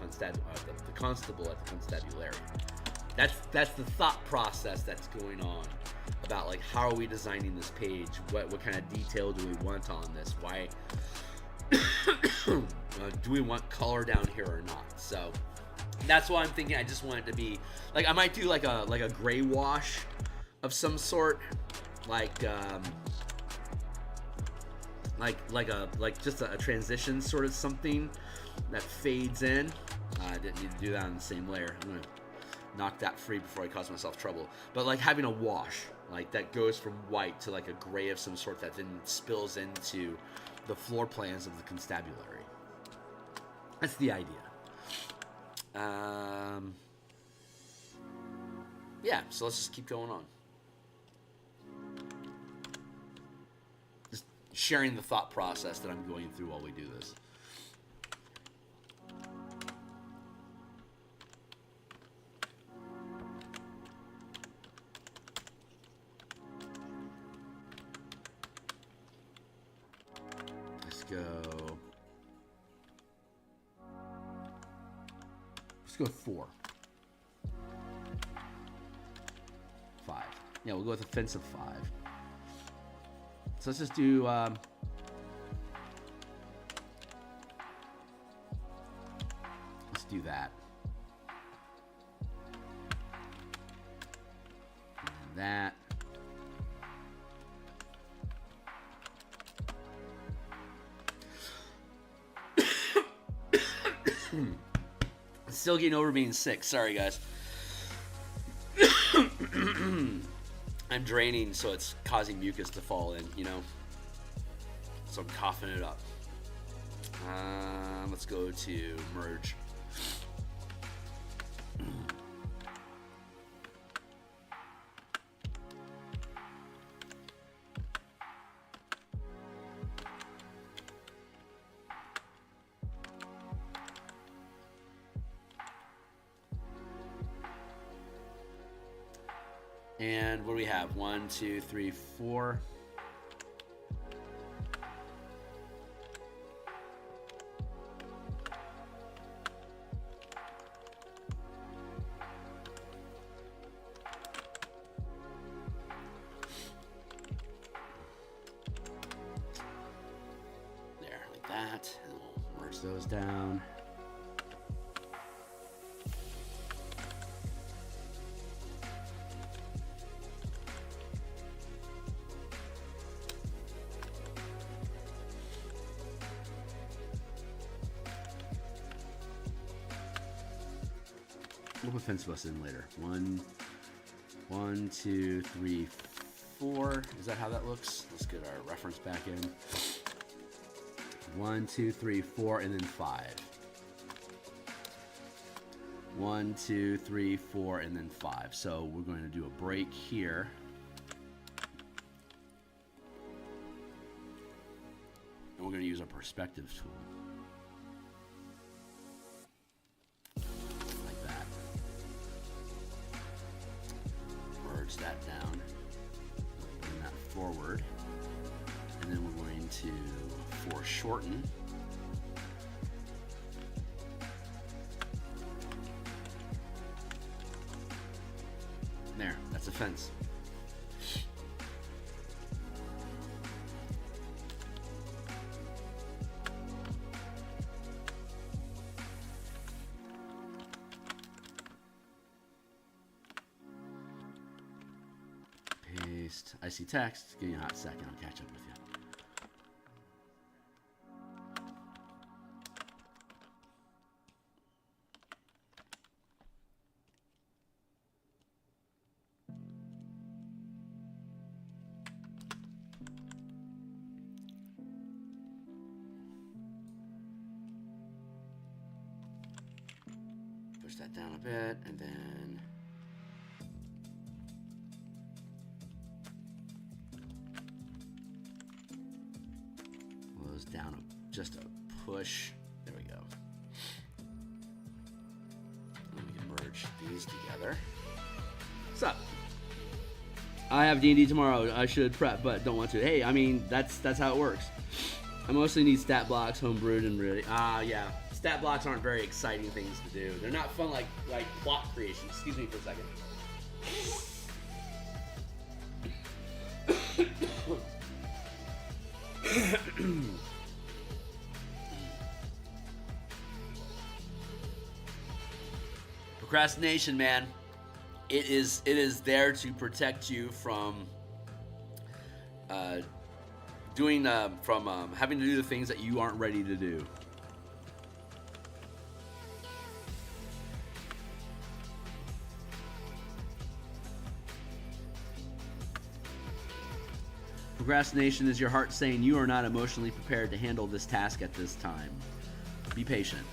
A: constable at the constabulary. That's the thought process that's going on about, like, how are we designing this page? What kind of detail do we want on this? Why do we want color down here or not? So that's why I'm thinking I just want it to be like, I might do like a gray wash of some sort, like just a transition sort of something that fades in. I didn't need to do that on the same layer. I'm gonna knock that free before I cause myself trouble. But like having a wash, like that goes from white to like a gray of some sort that then spills into the floor plans of the constabulary. That's the idea. Yeah, so let's just keep going on. Just sharing the thought process that I'm going through while we do this. Let's go 4. 5. Yeah, we'll go with offensive 5. So let's just do let's do that. And that. Still getting over being sick. Sorry, guys. I'm draining, so it's causing mucus to fall in, you know? So I'm coughing it up. Let's go to merge. And what do we have? 1, 2, 3, 4. There, like that. And we'll merge those down. We'll put fence bus in later. 1, 2, 3, 4. Is that how that looks? Let's get our reference back in. 1, 2, 3, 4, and then 5. 1, 2, 3, 4, and then 5. So we're going to do a break here. And we're going to use our perspective tool. That down, bring that forward, and then we're going to foreshorten. There, that's a fence. I see text. Give me a hot second. I'll catch up with you. push that down a bit, and then close down just a push. There we go. And we can merge these together. What's up? I have D&D tomorrow. I should prep, but don't want to. Hey, I mean, that's how it works. I mostly need stat blocks, homebrewed, and really. Yeah. Stat blocks aren't very exciting things to do. They're not fun like plot creation. Excuse me for a second. Procrastination, man. It is there to protect you from having to do the things that you aren't ready to do. Procrastination is your heart saying you are not emotionally prepared to handle this task at this time. Be patient.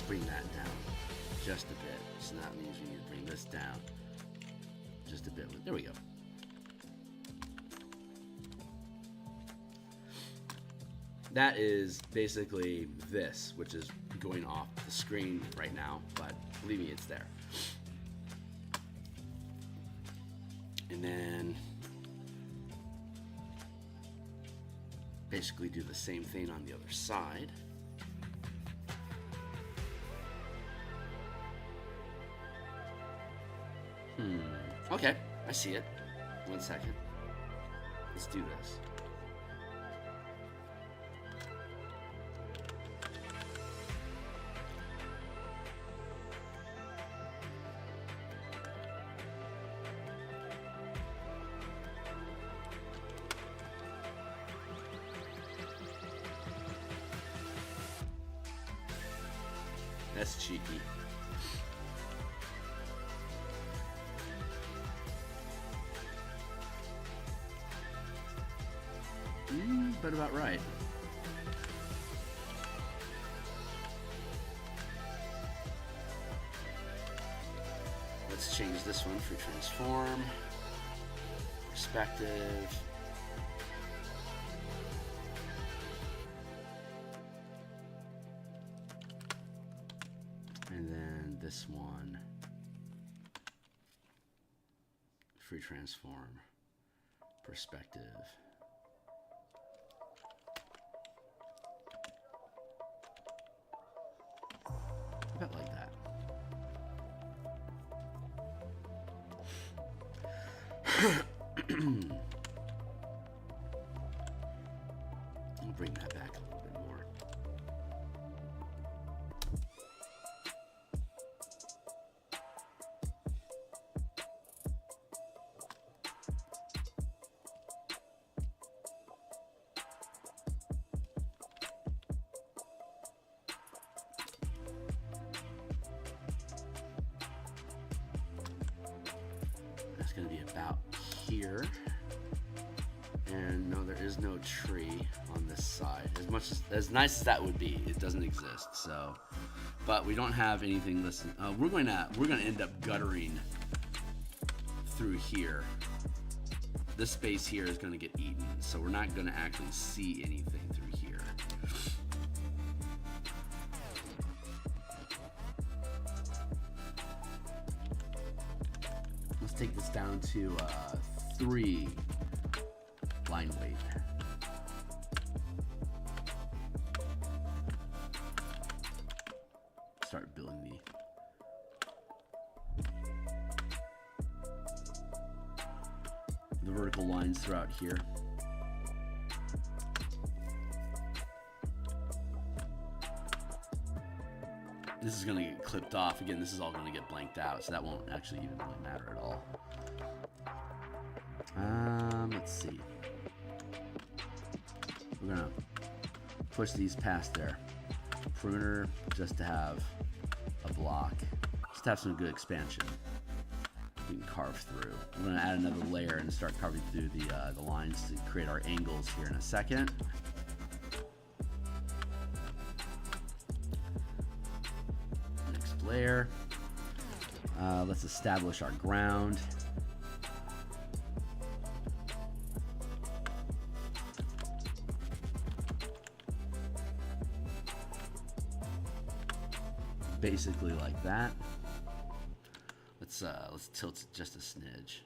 A: Bring that down just a bit. So that means we need to bring this down just a bit. There we go. That is basically this, which is going off the screen right now, but believe me, it's there. And then basically do the same thing on the other side. Okay, I see it. 1 second. Let's do this. That's cheeky. But about right. Let's change this one for transform, perspective. And then this one, free transform, perspective. About like that. I'll bring that back a little bit more. Going to be about here, and no, there is no tree on this side. As nice as that would be, it doesn't exist. So, but we don't have anything listed. We're going to end up guttering through here. This space here is going to get eaten, so we're not going to actually see anything through here. Take this down to 3 line weight. Start building the vertical lines throughout here. This is going to get clipped off. Again, this is all going to get blanked out, so that won't actually even really matter at all. Let's see. We're going to push these past there. Perimeter, just to have a block. Just to have some good expansion. We can carve through. We're going to add another layer and start carving through the lines to create our angles here in a second. Next layer. Let's establish our ground. Basically like that. Let's tilt it just a smidge.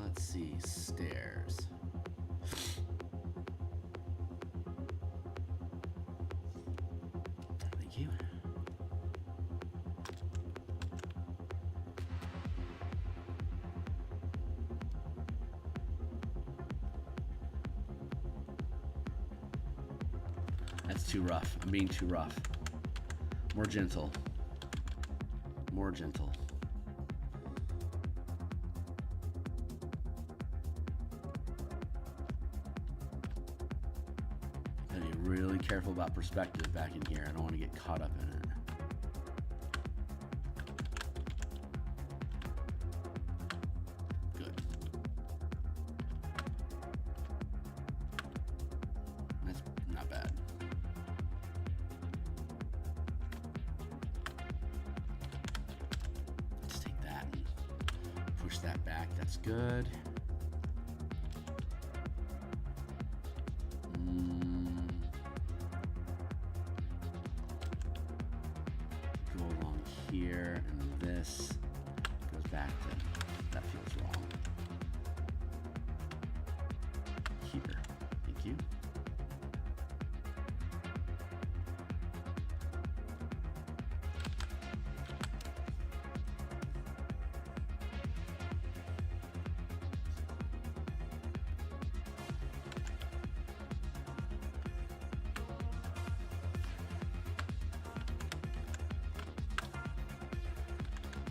A: Let's see, stairs. Thank you. That's too rough. I'm being too rough. More gentle. More gentle. Gotta be really careful about perspective back in here. I don't want to get caught up in it. Good. That's not bad. Let's take that and push that back. That's good. Go along here, and this goes back to, that feels wrong. Here. Thank you.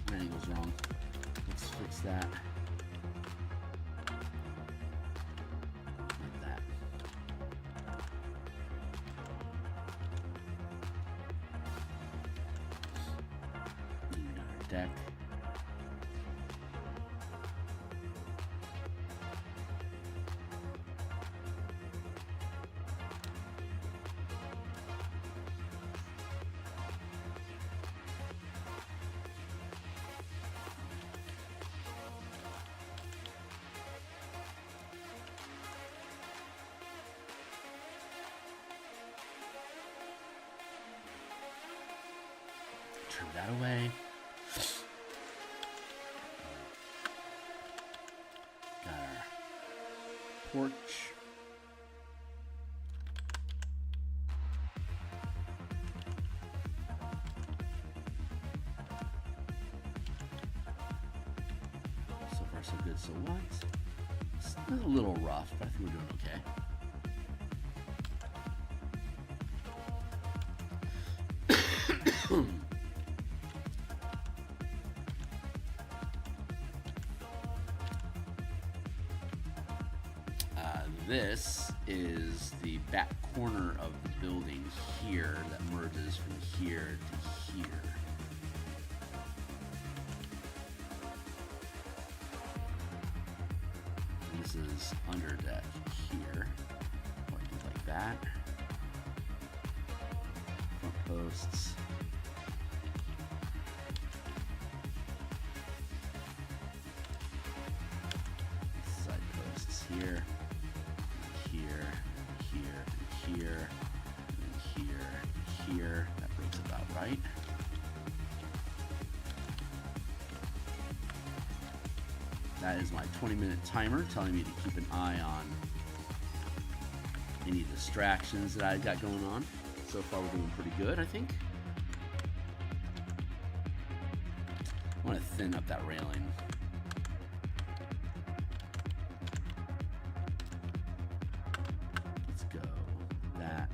A: My angle's wrong. Let's fix that. Like that. Another deck. Turn that away. Got our porch. So far so good. So what? It's a little rough, but I think we're doing okay. This is the back corner of the building here that merges from here to here. And this is under deck here. Or do like that. Front posts. Side posts here. Here, and here, and here. That brings about right. That is my 20-minute timer telling me to keep an eye on any distractions that I got going on. So far, we're doing pretty good, I think. I want to thin up that railing. Let's go that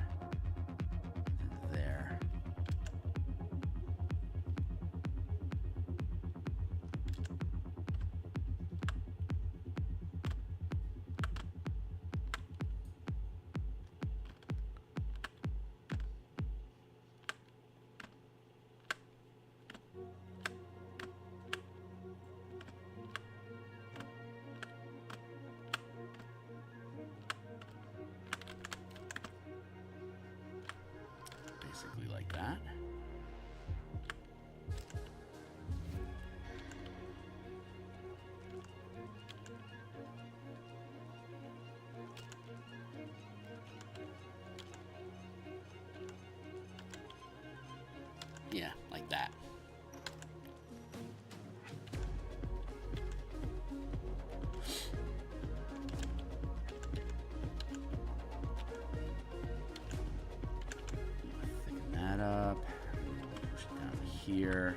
A: and there. Basically like that. Yeah, like that. Up, push it down here.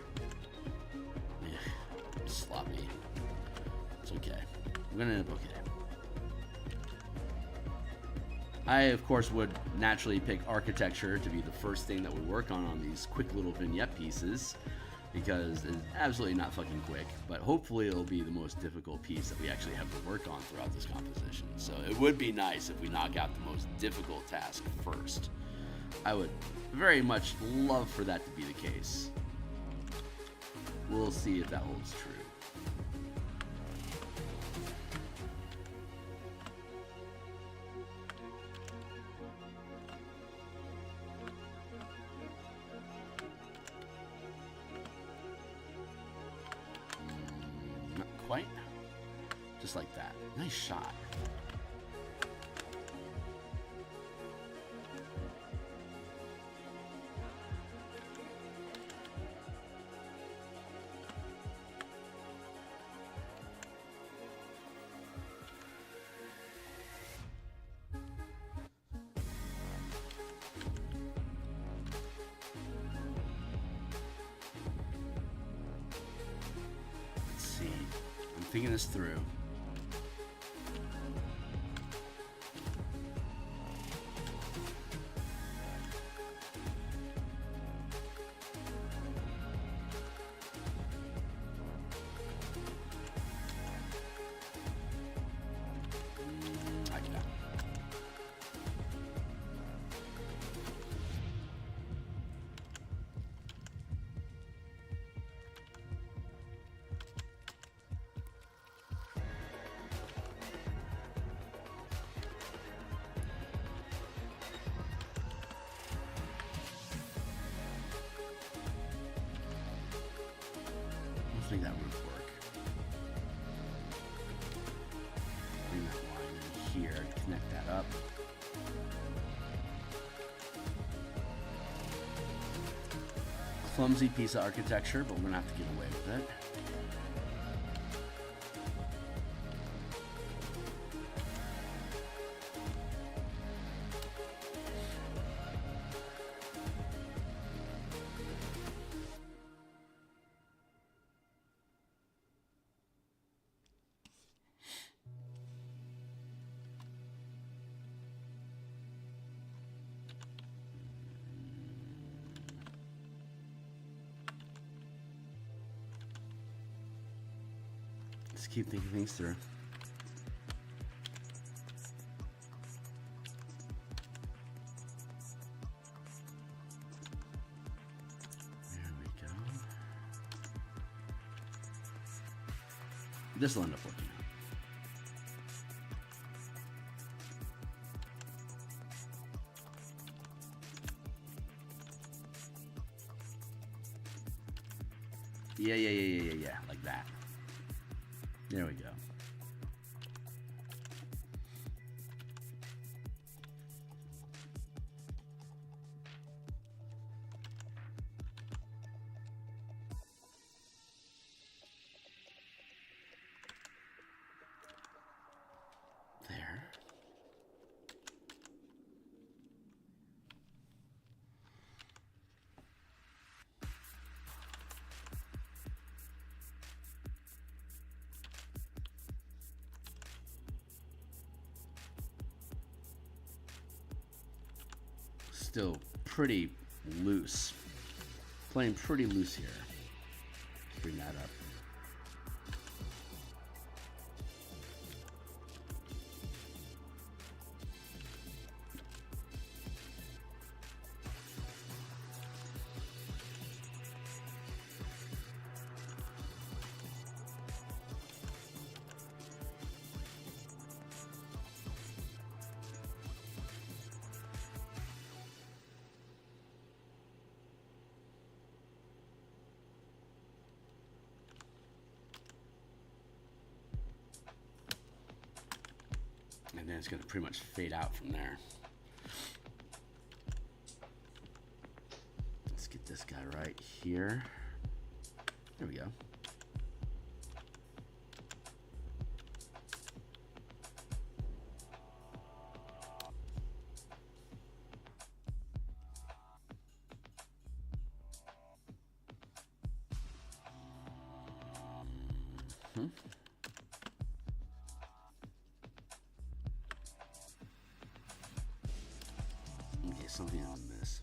A: Sloppy. It's okay. I'm gonna end up okay. I, of course, would naturally pick architecture to be the first thing that we work on these quick little vignette pieces, because it's absolutely not fucking quick, but hopefully it'll be the most difficult piece that we actually have to work on throughout this composition. So it would be nice if we knock out the most difficult task first. I would very much love for that to be the case. We'll see if that holds true. Not quite. Just like that. Nice shot. Thinking this through. Like that. Make that roof work. Bring that line in here, connect that up. Clumsy piece of architecture, but we're gonna have to get away with it. Just keep thinking things through. There we go. This will end up working out. Yeah, like that. There we go. There. still pretty loose. Playing pretty loose here. Let's bring that up. And then it's going to pretty much fade out from there. Let's get this guy right here. There we go. Okay, something on this.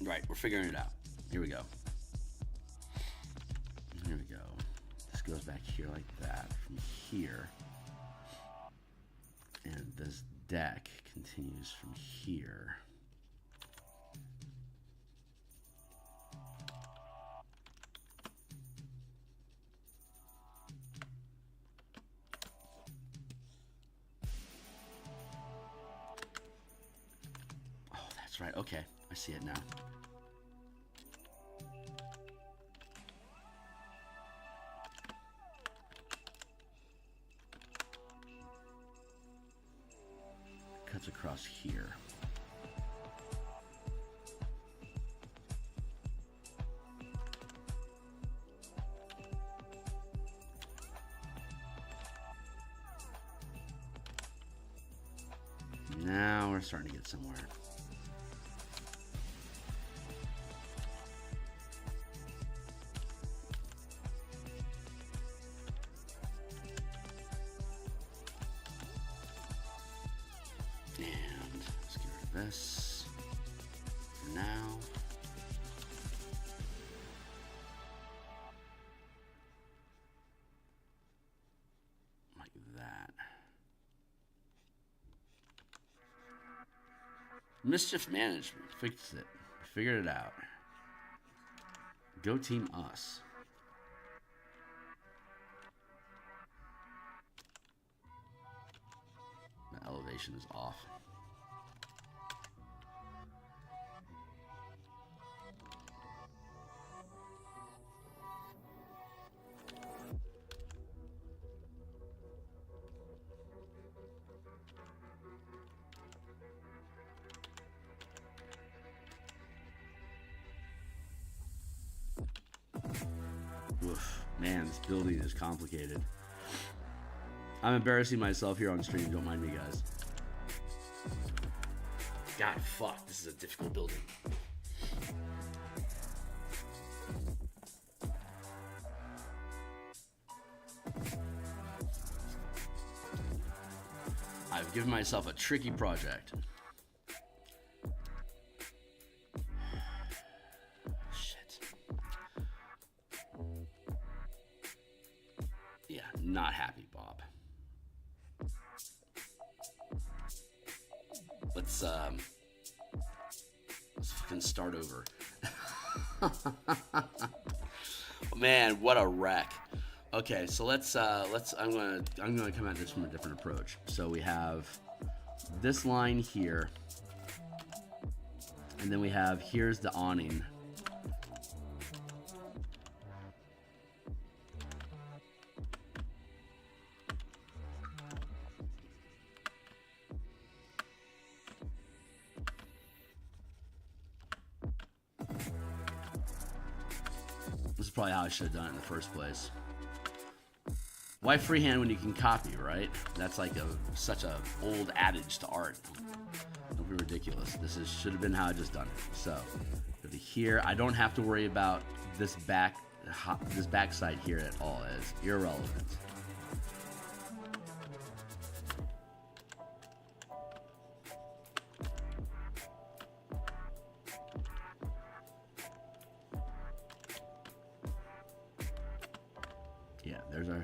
A: Right, we're figuring it out. Here we go. Here we go. This goes back here like that from here. And this deck continues from here. Right, okay, I see it now. Cuts across here. Now we're starting to get somewhere. This for now. Like that. Mischief management. Fixed it. Figured it out. Go team us. The elevation is off. Oof, man, this building is complicated. I'm embarrassing myself here on stream. Don't mind me, guys. God, fuck. This is a difficult building. I've given myself a tricky project. Not happy, Bob. Let's fucking start over. Man, what a wreck. Okay, so let's I'm gonna come at this from a different approach. So we have this line here, and then we have here's the awning. This is probably how I should have done it in the first place. Why freehand when you can copy, right? That's like such a old adage to art. Don't be ridiculous. Should have been how I just done it. So, go to here. I don't have to worry about this back this backside here at all is irrelevant. Yeah, there's our...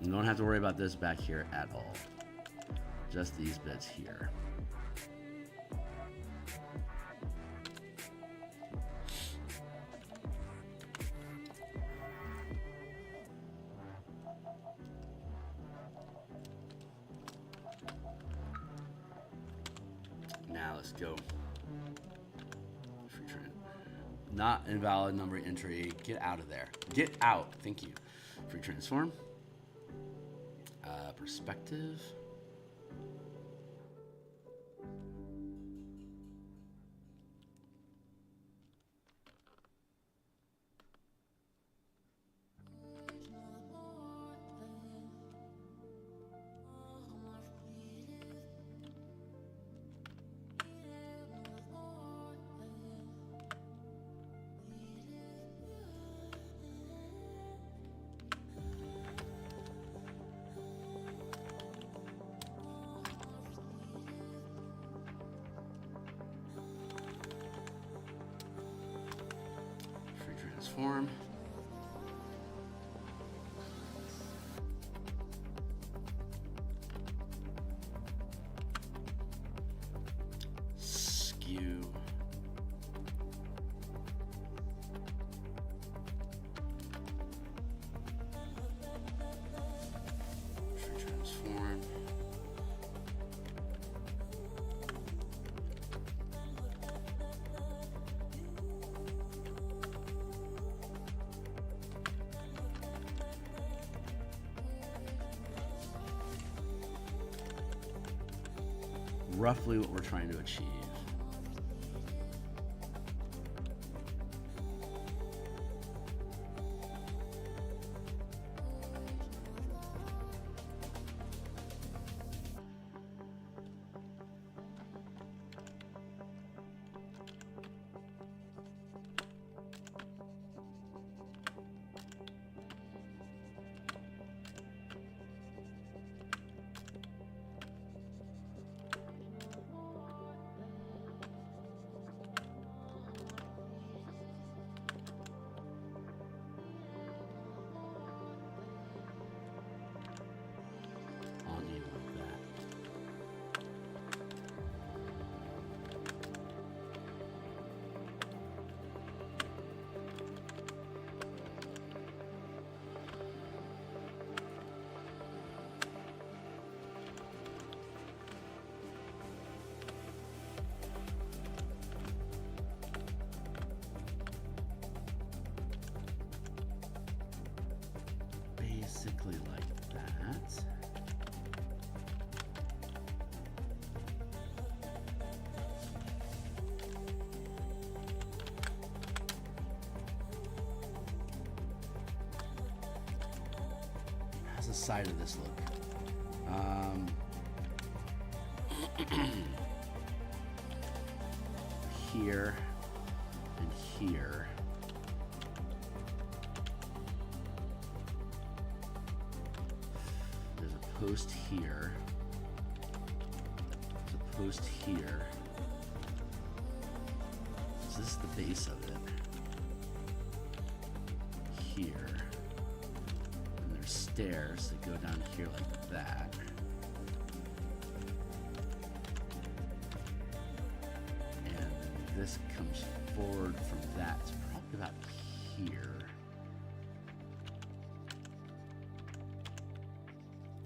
A: You don't have to worry about this back here at all. Just these bits here. Now let's go. Not invalid number entry. Get out of there. Get out. Thank you. Free transform. Perspective. Transform. Skew. Transform. Roughly what we're trying to achieve. Basically like that. How's the side of this look? Here and here. There's a post here. There's a post here. So this is the base of it. Here. And there's stairs that go down here like that. This comes forward from that. It's probably about here.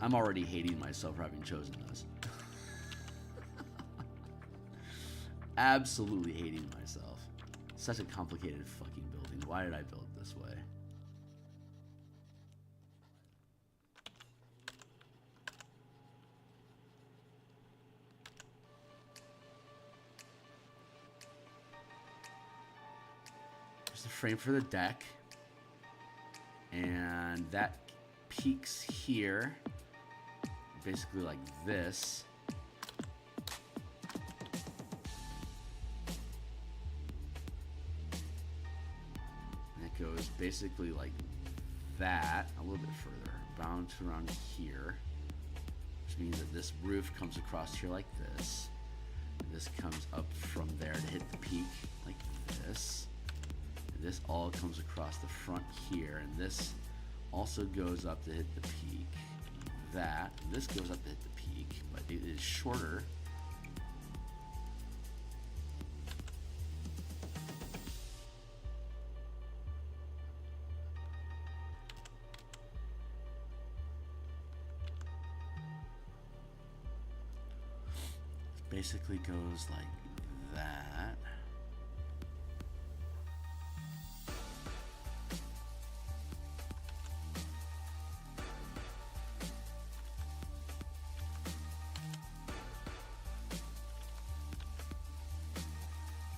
A: I'm already hating myself for having chosen this. Absolutely hating myself. Such a complicated fucking building. Why did I build it this way? The frame for the deck, and that peaks here, basically like this. And it goes basically like that, a little bit further, bound to around here, which means that this roof comes across here like this. And this comes up from there to hit the peak like this. And this all comes across the front here, and this also goes up to hit the peak. That, and this goes up to hit the peak, but it is shorter. Basically goes like that.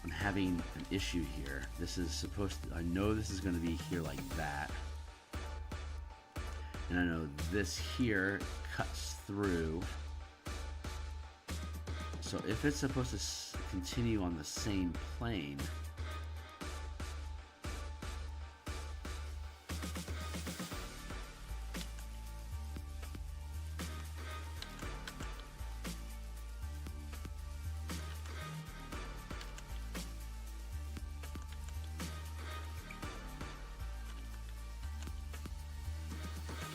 A: I'm having an issue here. This is supposed to, I know this is going to be here like that. And I know this here cuts through. So if it's supposed to continue on the same plane,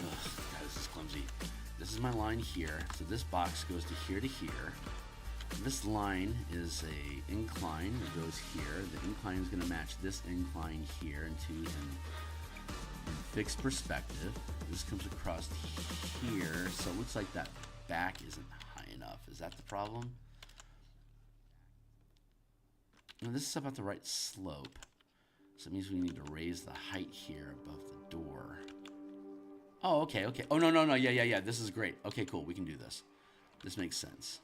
A: God, this is clumsy. This is my line here, so this box goes to here to here. This line is a incline that goes here. The incline is going to match this incline here in fixed perspective. This comes across here, so it looks like that back isn't high enough. Is that the problem? Now this is about the right slope, so it means we need to raise the height here above the door. Oh, okay. Oh, no. Yeah. This is great. Okay, cool. We can do this. This makes sense.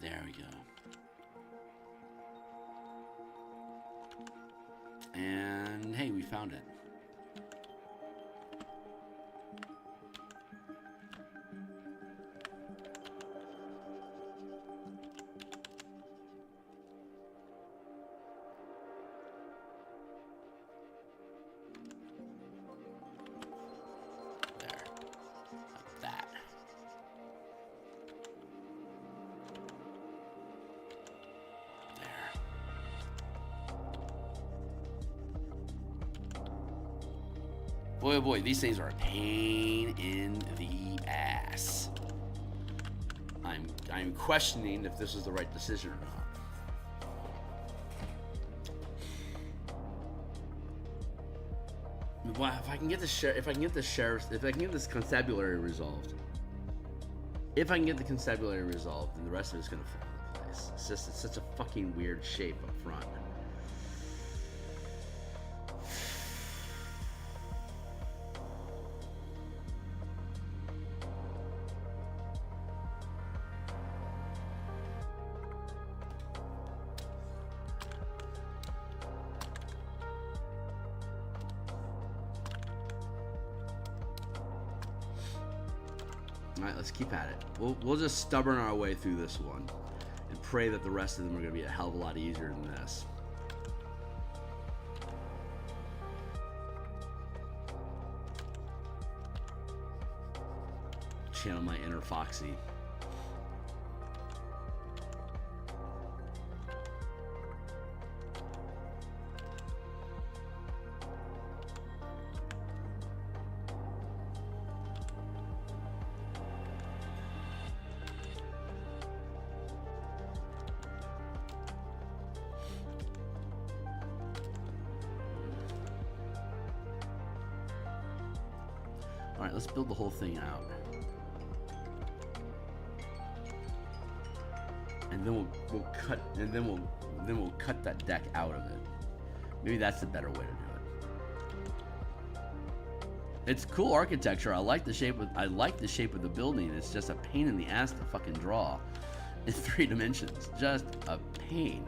A: There we go. And hey, we found it. Boy, oh boy, these things are a pain in the ass. I'm questioning if this is the right decision or not. Well, if I can get this constabulary resolved, then the rest of it's gonna fall into place. It's such a fucking weird shape up front. Alright, let's keep at it. We'll just stubborn our way through this one and pray that the rest of them are going to be a hell of a lot easier than this. Channel my inner Foxy. All right, let's build the whole thing out, and then we'll cut that deck out of it. Maybe that's the better way to do it. It's cool architecture. I like the shape of the building. It's just a pain in the ass to fucking draw in 3 dimensions. Just a pain.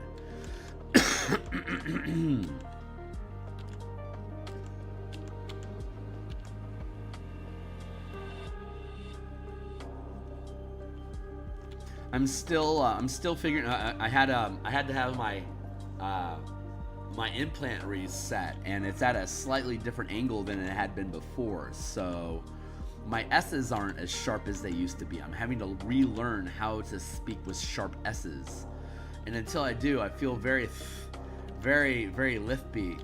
A: I'm still figuring. I had to have my my implant reset, and it's at a slightly different angle than it had been before. So my S's aren't as sharp as they used to be. I'm having to relearn how to speak with sharp S's, and until I do, I feel very, very, very lispy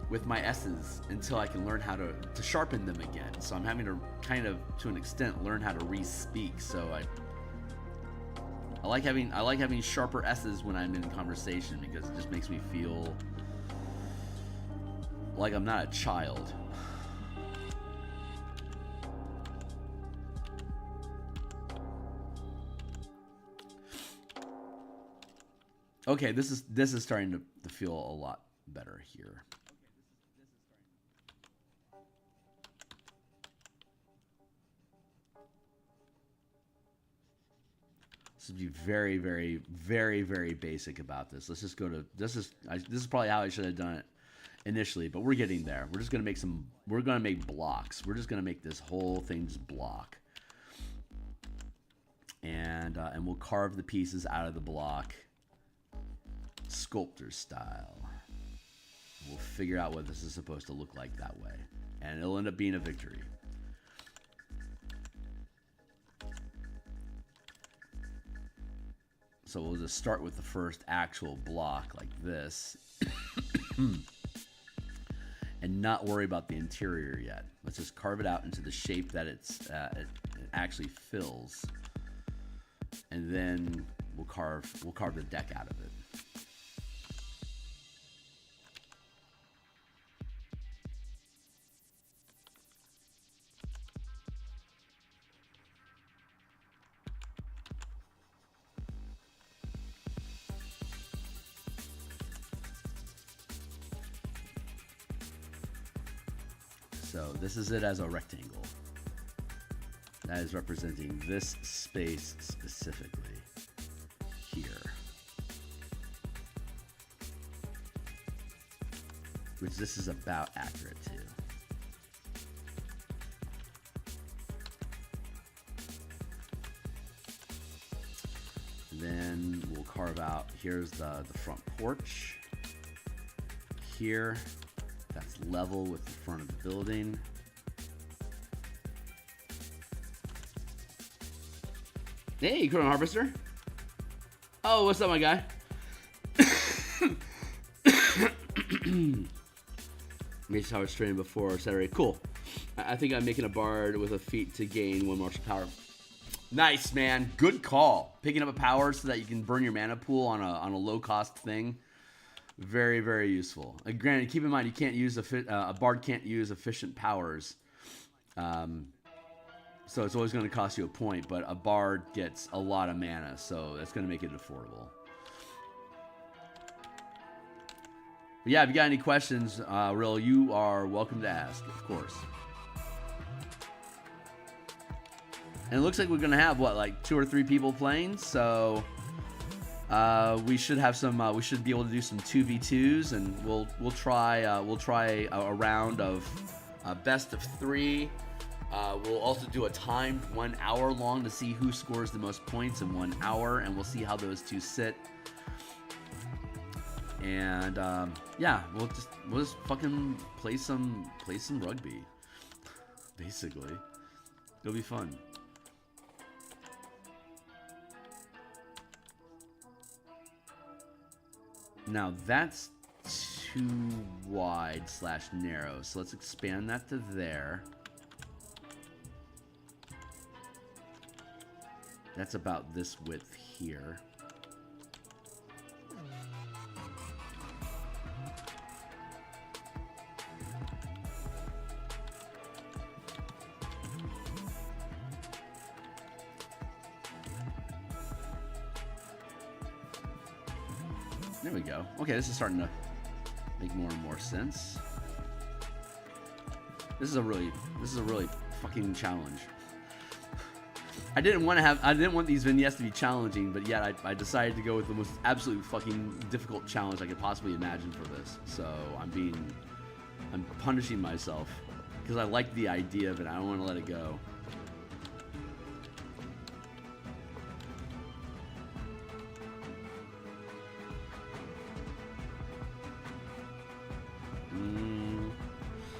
A: with my S's until I can learn how to sharpen them again. So I'm having to kind of, to an extent, learn how to re-speak. So I like having sharper S's when I'm in conversation, because it just makes me feel like I'm not a child. Okay, this is starting to feel a lot better here. This would be very, very, very, very basic about this. Let's just go to this is probably how I should have done it initially, but we're getting there. We're just gonna make blocks. We're just gonna make this whole thing just block, and we'll carve the pieces out of the block, sculptor style. We'll figure out what this is supposed to look like that way, and it'll end up being a victory. So we'll just start with the first actual block like this and not worry about the interior yet. Let's just carve it out into the shape that it actually fills, and then we'll carve the deck out of it. So this is it as a rectangle. That is representing this space specifically here. Which this is about accurate too. Then we'll carve out, here's the front porch. Here. That's level with the front of the building. Hey, Chrono Harvester. Oh, what's up, my guy? Mage Tower training before Saturday. Cool. I think I'm making a bard with a feat to gain 1 martial power. Nice, man. Good call. Picking up a power so that you can burn your mana pool on a low cost thing. Very, very useful. Granted, keep in mind you can't use a bard can't use efficient powers, so it's always going to cost you a point. But a bard gets a lot of mana, so that's going to make it affordable. But yeah, if you got any questions, Real, you are welcome to ask, of course. And it looks like we're going to have what, like 2 or 3 people playing, so. We should have some. We should be able to do some 2v2s, and we'll try a round of best of 3. We'll also do a timed 1 hour long to see who scores the most points in 1 hour, and we'll see how those two sit. And yeah, we'll just fucking play some rugby. Basically, it'll be fun. Now that's too wide / narrow, so let's expand that to there. That's about this width here. There we go. Okay, this is starting to make more and more sense. This is a really fucking challenge. I didn't want these vignettes to be challenging, but yet I decided to go with the most absolute fucking difficult challenge I could possibly imagine for this. So I'm punishing myself because I like the idea of it. I don't want to let it go.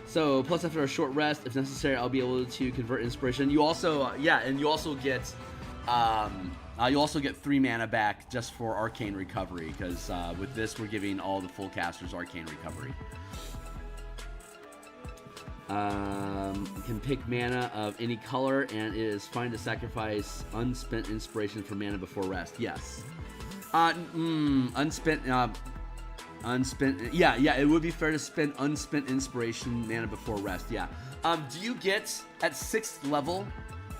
A: So plus after a short rest, if necessary, I'll be able to convert inspiration. You also, and you also get 3 mana back just for arcane recovery, because with this we're giving all the full casters arcane recovery. You can pick mana of any color, and it is fine to sacrifice unspent inspiration for mana before rest. Yes. Unspent, yeah, it would be fair to spend unspent inspiration mana before rest, yeah. Do you get, at 6th level,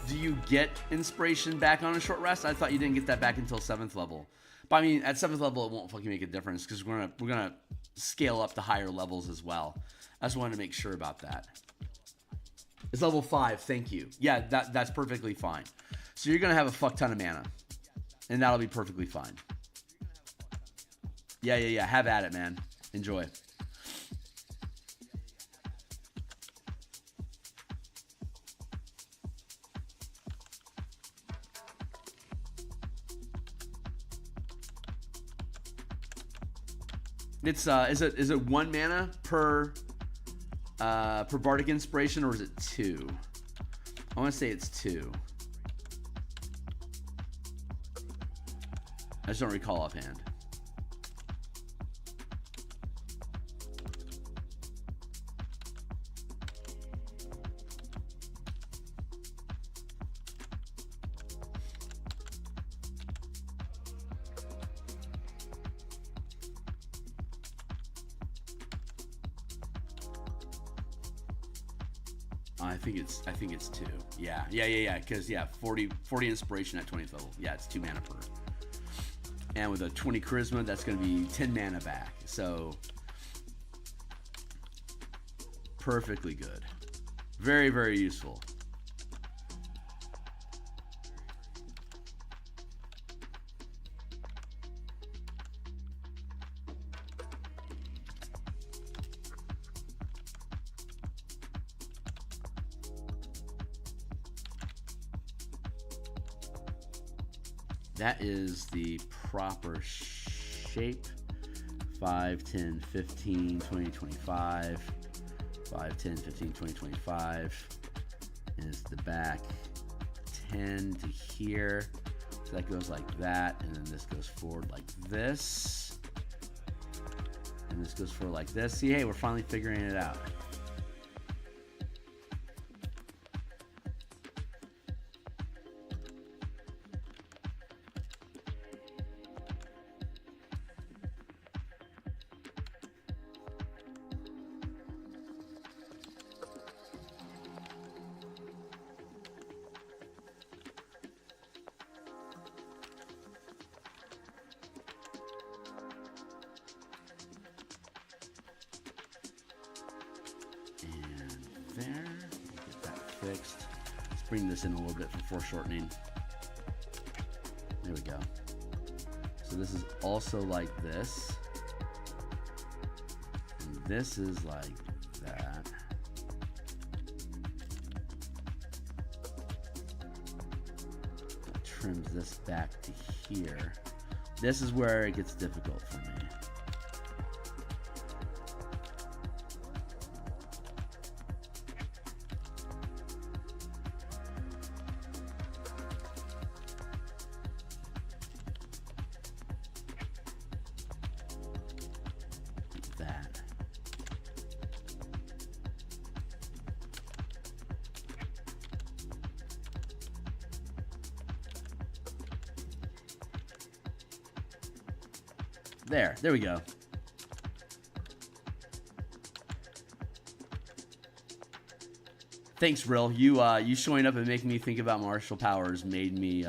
A: do you get inspiration back on a short rest? I thought you didn't get that back until 7th level. But I mean, at 7th level, it won't fucking make a difference, because we're gonna scale up to higher levels as well. I just wanted to make sure about that. It's level 5, thank you. Yeah, that's perfectly fine. So you're gonna have a fuck ton of mana, and that'll be perfectly fine. Yeah. Have at it, man. Enjoy. It's is it 1 mana per bardic inspiration, or is it 2? I want to say it's 2. I just don't recall offhand. I think it's 2. Yeah. Because 40 inspiration at 20th level. Yeah, it's 2 mana per. And with a 20 charisma, that's going to be 10 mana back. So perfectly good. Very, very useful. That is the proper shape. 5, 10, 15, 20, 25. 5, 10, 15, 20, 25 is the back 10 to here. So that goes like that, and then this goes forward like this. And this goes forward like this. See, hey, we're finally figuring it out. Bring this in a little bit for foreshortening. There we go. So this is also like this. And this is like that. That trims this back to here. This is where it gets difficult for me. There we go. Thanks, Rill. You showing up and making me think about martial powers made me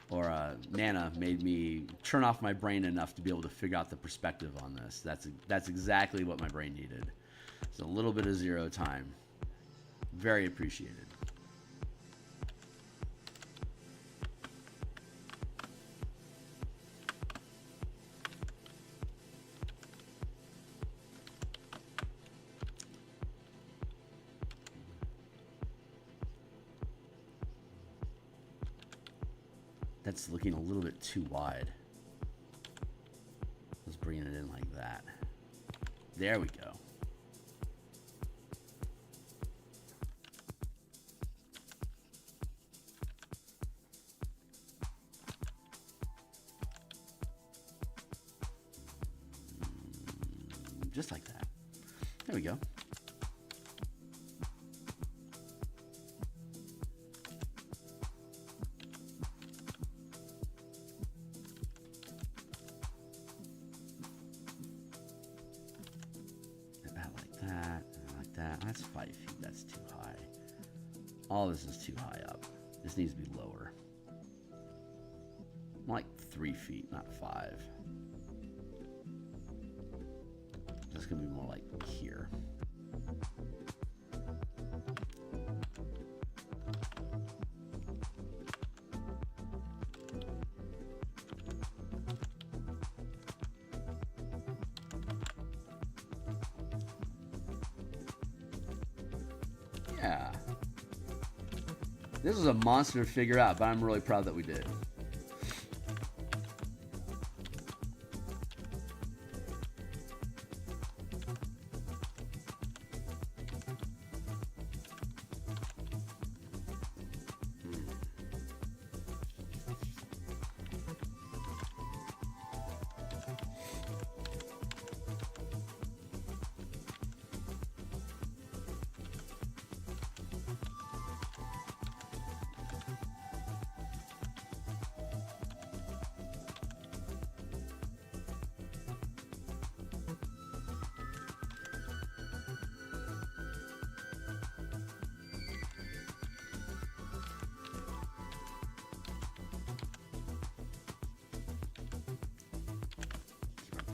B: or mana made me turn off my brain enough to be able to figure out the perspective on this. That's exactly what my brain needed. It's a little bit of zero time. Very appreciated. That's looking a little bit too wide. Let's bring it in like that. There we go. Just like that. There we go. That's 5 feet. That's too high. All this is too high up. This needs to be lower. Like 3 feet, not 5. This is going to be more like here. Yeah. This was a monster to figure out, but I'm really proud that we did.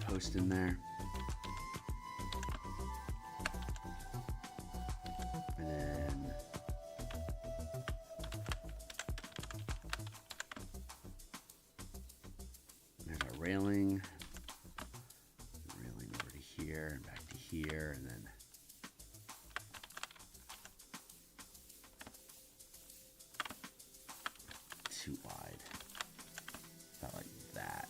B: Post in there. And then there's our railing. Railing over to here and back to here, and then too wide. About like that.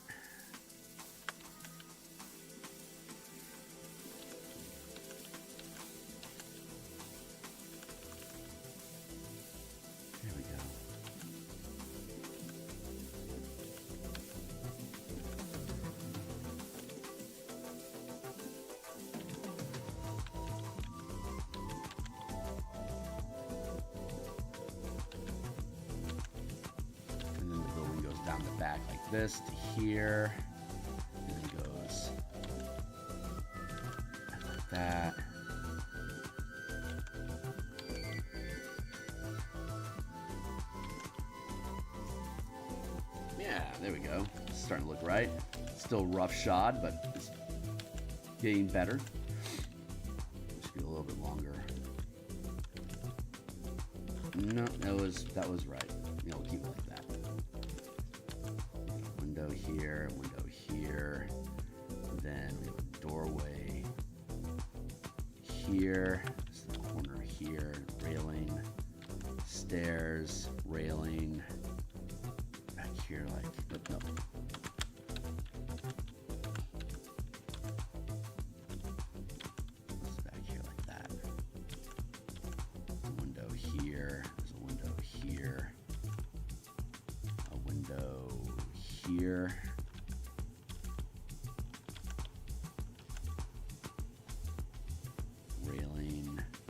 B: Back like this to here, and then goes like that. Yeah, there we go. It's starting to look right. Still rough shod, but it's getting better. Just be a little bit longer. No, that was right. Yeah, we'll keep it like that. Window here, then we have a doorway here, this is the corner here, railing, stairs, railing, back here like, no. This is back here like that. A window here, there's a window here, a window here.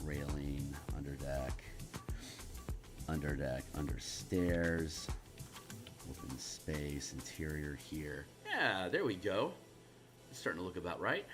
B: Railing, underdeck, under stairs, open space, interior here. Yeah, there we go. It's starting to look about right.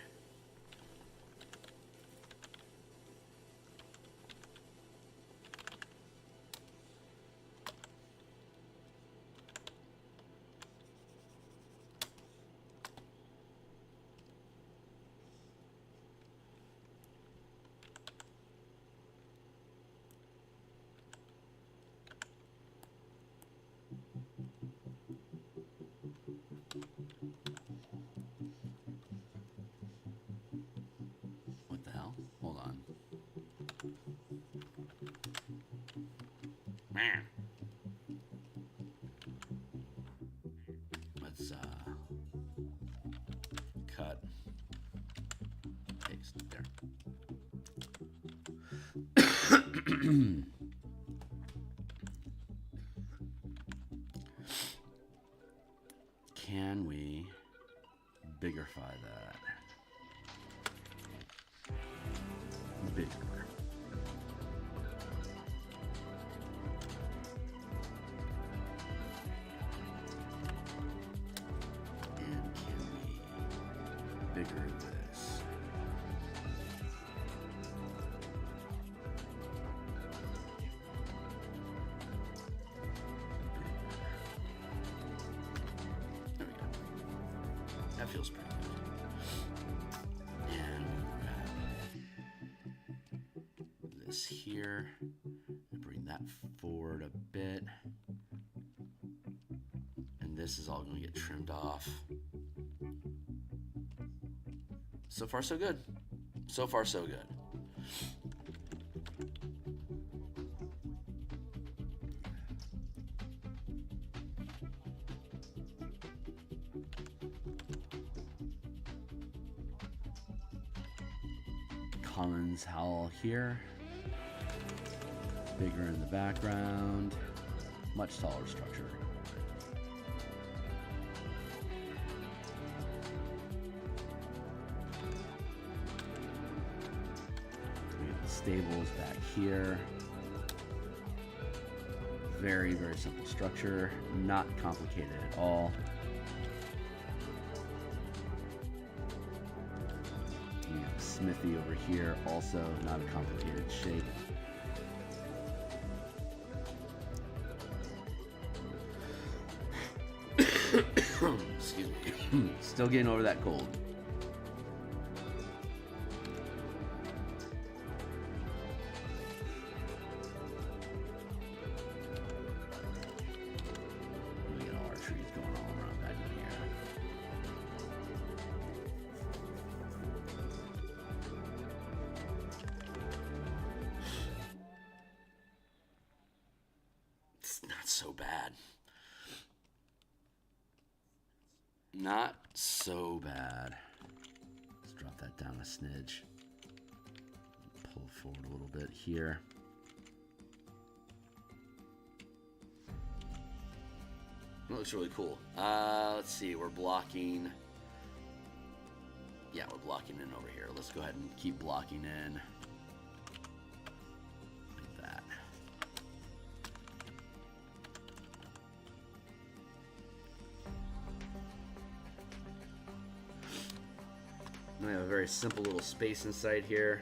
A: Let's cut, paste there. Can we biggerfy that? Bigger. And can we bigger this? There we go. That feels pretty good. And grab this here. Bring that forward a bit. And this is all going to get trimmed off. So far, so good. So far, so good. Commons howl here. Bigger in the background. Much taller structure. We have the stables back here. Very, very simple structure. Not complicated at all. We have a smithy over here, also not a complicated shape. Excuse me. Still getting over that cold. We got all our trees going all around back in here. It's not so bad. Not so bad. Let's drop that down a smidge. Pull forward a little bit here. That looks really cool. Let's see, we're blocking. Yeah, we're blocking in over here. Let's go ahead and keep blocking in. Like that. We have a very simple little space inside here.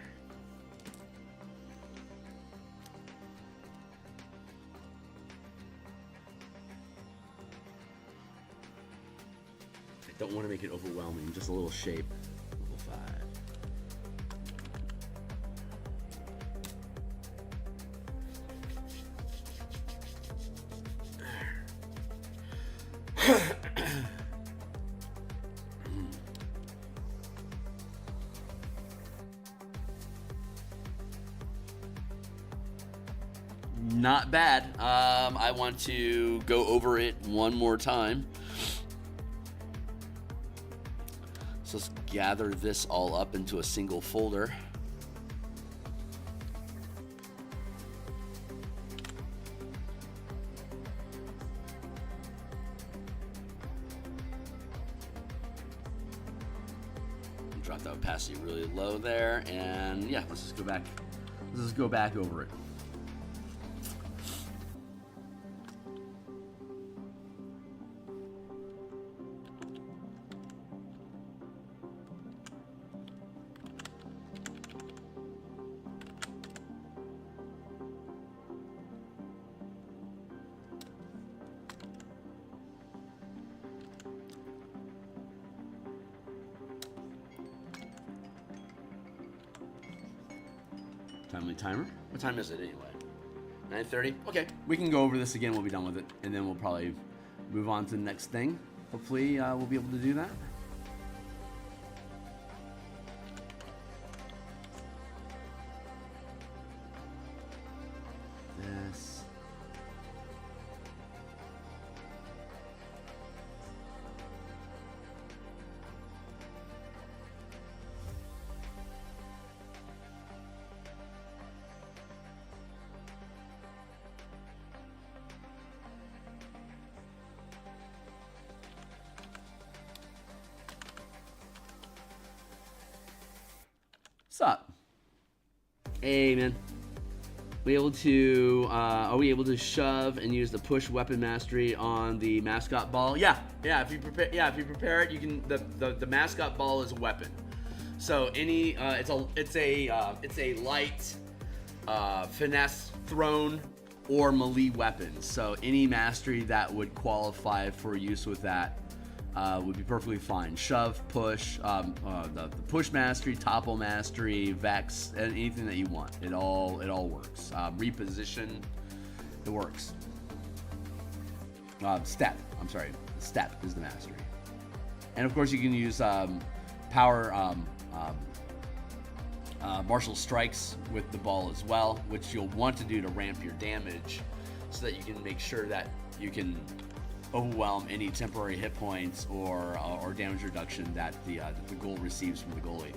A: I don't want to make it overwhelming, just a little shape. Level 5. Not bad. I want to go over it one more time. So let's gather this all up into a single folder. Drop that opacity really low there, and yeah, let's just go back. Let's just go back over it. Timely timer. What time is it anyway? 9:30? Okay, we can go over this again. We'll be done with it, and then we'll probably move on to the next thing. Hopefully, we'll be able to do that. This.
B: Hey, man. Are we able to shove and use the push weapon mastery on the mascot ball? Yeah. If you prepare it, you can. The mascot ball is a weapon. So it's a light finesse thrown or melee weapon. So any mastery that would qualify for use with that would be perfectly fine. Shove, push, the push mastery, topple mastery, vex, anything that you want. It all works. Reposition, it works. Step is the mastery, and of course you can use power martial strikes with the ball as well, which you'll want to do to ramp your damage, so that you can make sure that you can overwhelm any temporary hit points or damage reduction that the goal receives from the goalie.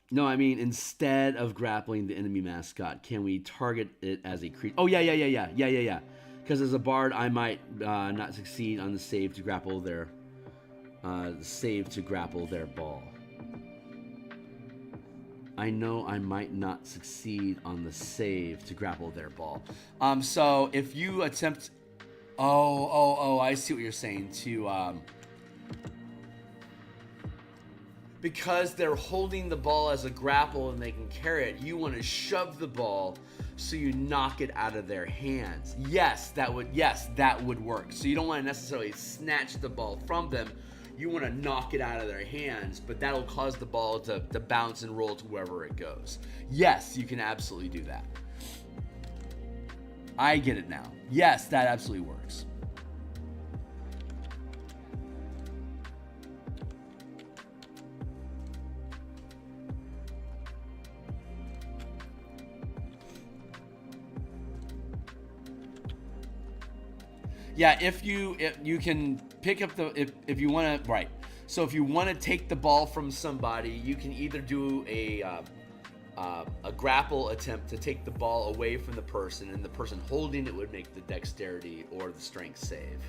B: No, I mean, instead of grappling the enemy mascot, can we target it as a creature? Oh, yeah. Because as a bard, I might not succeed on the save to grapple their ball. I know I might not succeed on the save to grapple their ball. So if you attempt, I see what you're saying. Because they're holding the ball as a grapple and they can carry it, you want to shove the ball so you knock it out of their hands. Yes, that would work. So you don't want to necessarily snatch the ball from them. You want to knock it out of their hands, but that'll cause the ball to bounce and roll to wherever it goes. Yes, you can absolutely do that. I get it now. Yes, that absolutely works. Yeah, if you can pick up if you want to, right. So if you want to take the ball from somebody, you can either do a grapple attempt to take the ball away from the person, and the person holding it would make the dexterity or the strength save.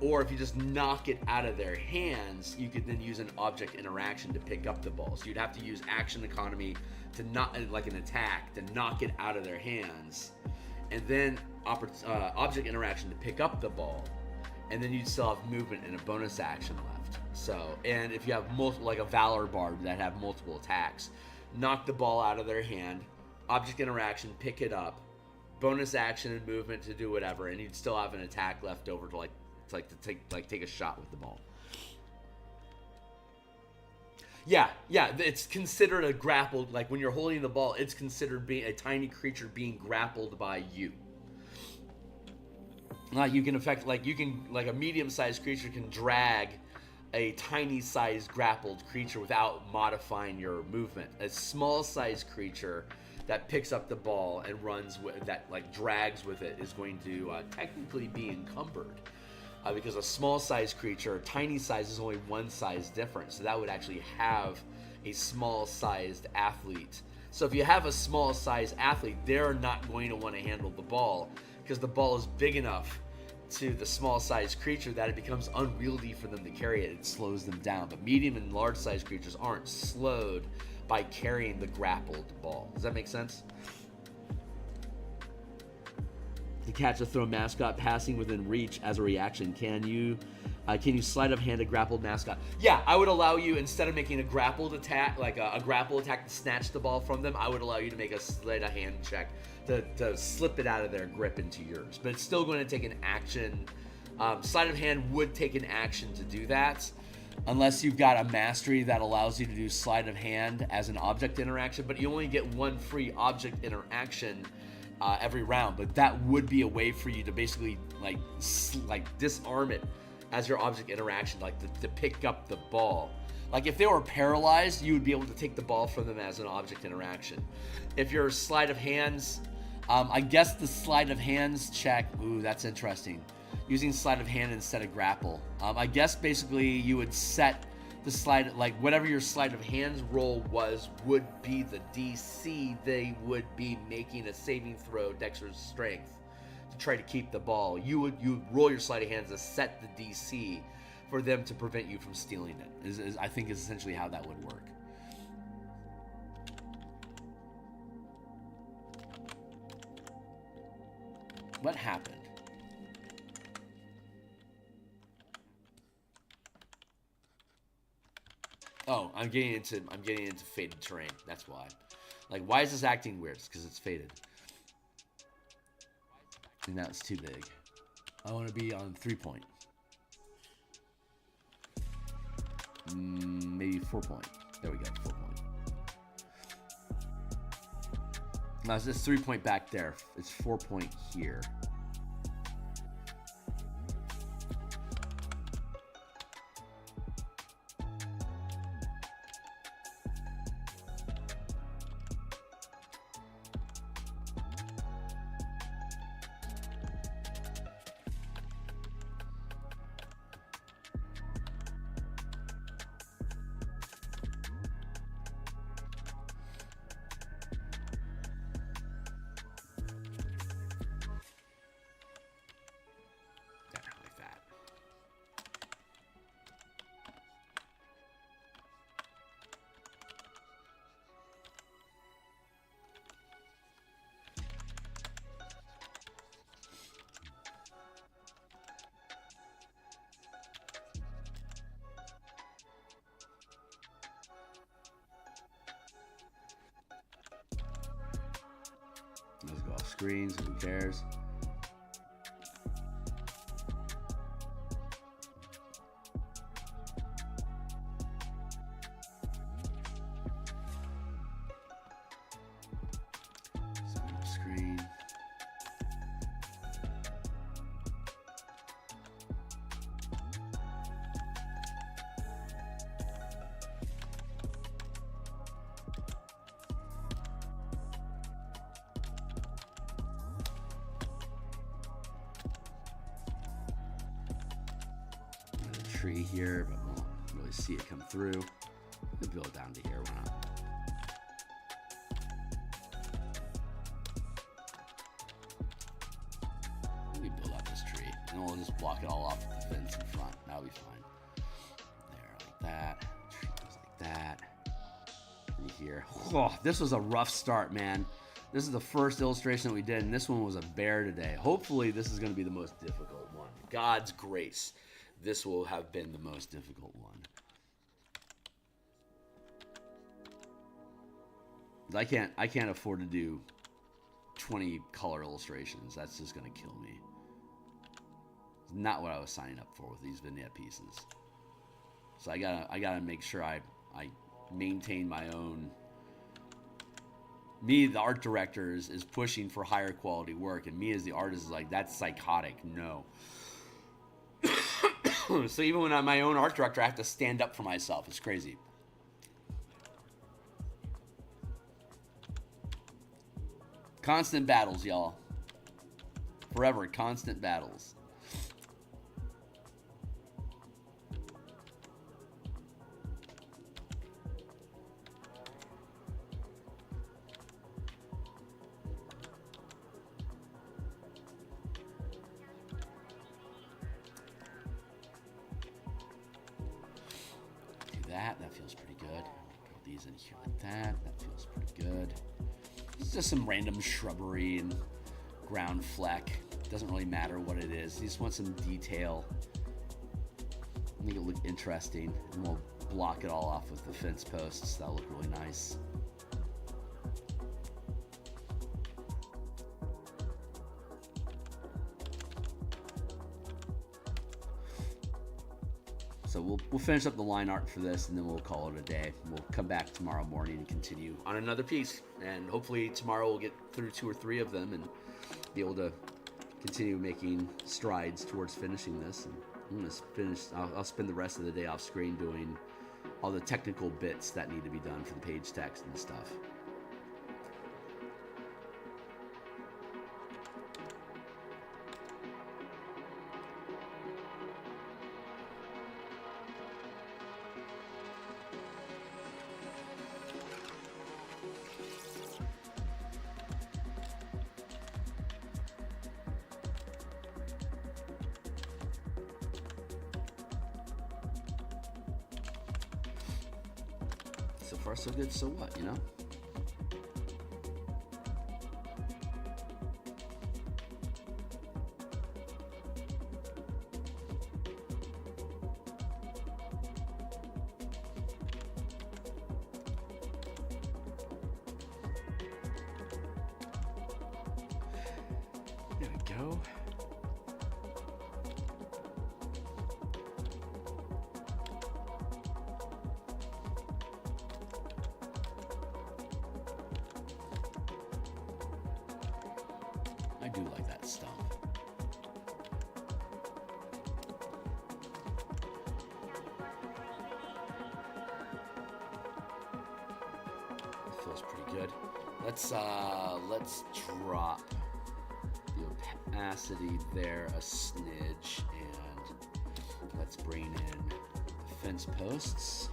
B: Or if you just knock it out of their hands, you could then use an object interaction to pick up the ball. So you'd have to use action economy to not, like an attack, to knock it out of their hands, and then object interaction to pick up the ball, and then you'd still have movement and a bonus action left. So, and if you have multiple, like a Valor Bard that have multiple attacks, knock the ball out of their hand, object interaction, pick it up, bonus action and movement to do whatever, and you'd still have an attack left over to take a shot with the ball. Yeah, it's considered a grappled, like when you're holding the ball, it's considered being a tiny creature being grappled by you. Like you can like a medium-sized creature can drag a tiny-sized grappled creature without modifying your movement. A small-sized creature that picks up the ball and runs with that, like drags with it, is going to technically be encumbered. Because a small-sized creature, tiny size is only one size difference. So that would actually have a small-sized athlete. So if you have a small-sized athlete, they're not going to want to handle the ball because the ball is big enough to the small-sized creature that it becomes unwieldy for them to carry it. It slows them down. But medium and large-sized creatures aren't slowed by carrying the grappled ball. Does that make sense? To catch a thrown mascot passing within reach as a reaction, can you sleight of hand a grappled mascot? Yeah, I would allow you, instead of making a grappled attack, like a grapple attack to snatch the ball from them, I would allow you to make a sleight of hand check to slip it out of their grip into yours. But it's still going to take an action. Sleight of hand would take an action to do that, unless you've got a mastery that allows you to do sleight of hand as an object interaction. But you only get one free object interaction every round, but that would be a way for you to basically like disarm it as your object interaction, like to pick up the ball. Like if they were paralyzed, you would be able to take the ball from them as an object interaction. If your sleight of hands, I guess the sleight of hands check, ooh, that's interesting. Using sleight of hand instead of grapple. I guess basically you would set the slide, like whatever your sleight of hands roll was, would be the DC. They would be making a saving throw, Dexter's strength, to try to keep the ball. You would roll your sleight of hands to set the DC for them to prevent you from stealing it. I think is essentially how that would work. What happened? Oh, I'm getting into faded terrain. That's why. Like, why is this acting weird? It's because it's faded. And that's too big. I want to be on 3-point. Maybe 4-point. There we go, 4-point. Now it's just 3-point back there. It's 4-point here. Let's go off screens, who cares? So off screen. Tree here, but won't really see it come through. We'll build down to here. Why not? Let me build up this tree, and we'll just block it all off with the fence in front. That'll be fine. There, like that. Tree goes like that. And here. Oh, this was a rough start, man. This is the first illustration that we did, and this one was a bear today. Hopefully, this is going to be the most difficult one. God's grace. This will have been the most difficult one. I can't afford to do 20 color illustrations. That's just gonna kill me. It's not what I was signing up for with these vignette pieces. So I gotta make sure I maintain my own. Me, the art director, is pushing for higher quality work, and me as the artist is like, that's psychotic. No. So even when I'm my own art director, I have to stand up for myself. It's crazy. Constant battles, y'all. Forever, constant battles. That feels pretty good. Put these in here like that. That feels pretty good. It's just some random shrubbery and ground fleck. Doesn't really matter what it is. You just want some detail. Make it look interesting. And we'll block it all off with the fence posts. That'll look really nice. So we'll finish up the line art for this, and then we'll call it a day. We'll come back tomorrow morning and continue on another piece. And hopefully tomorrow we'll get through 2 or 3 of them and be able to continue making strides towards finishing this. And I'm gonna finish. I'll spend the rest of the day off screen doing all the technical bits that need to be done for the page text and stuff. far so good, so what, you know? There we go. I do like that stump. It feels pretty good. Let's drop the opacity there a smidge, and let's bring in the fence posts.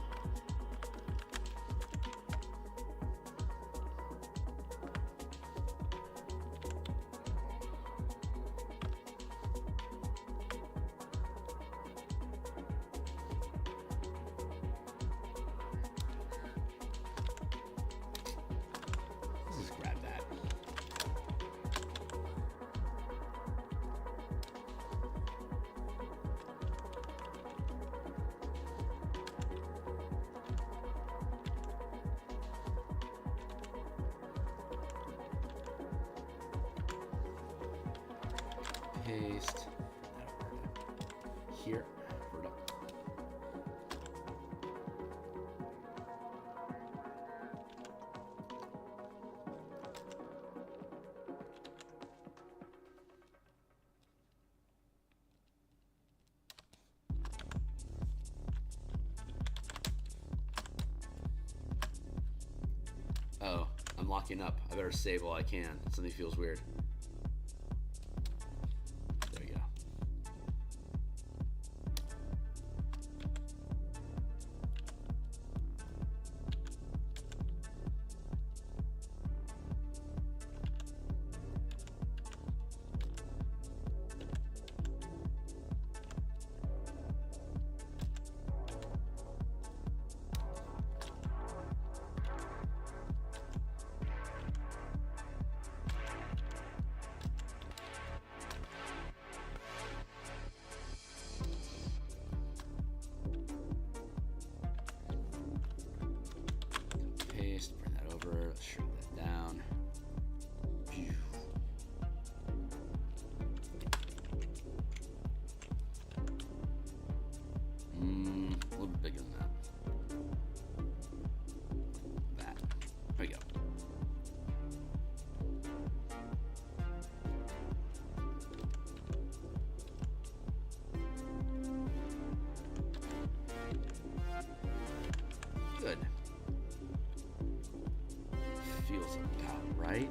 B: Paste here. Oh, I'm locking up. I better save while I can. Something feels weird. Bring that over, shrink that down. A little bit bigger than that. That. There we go. Good. Feels about right.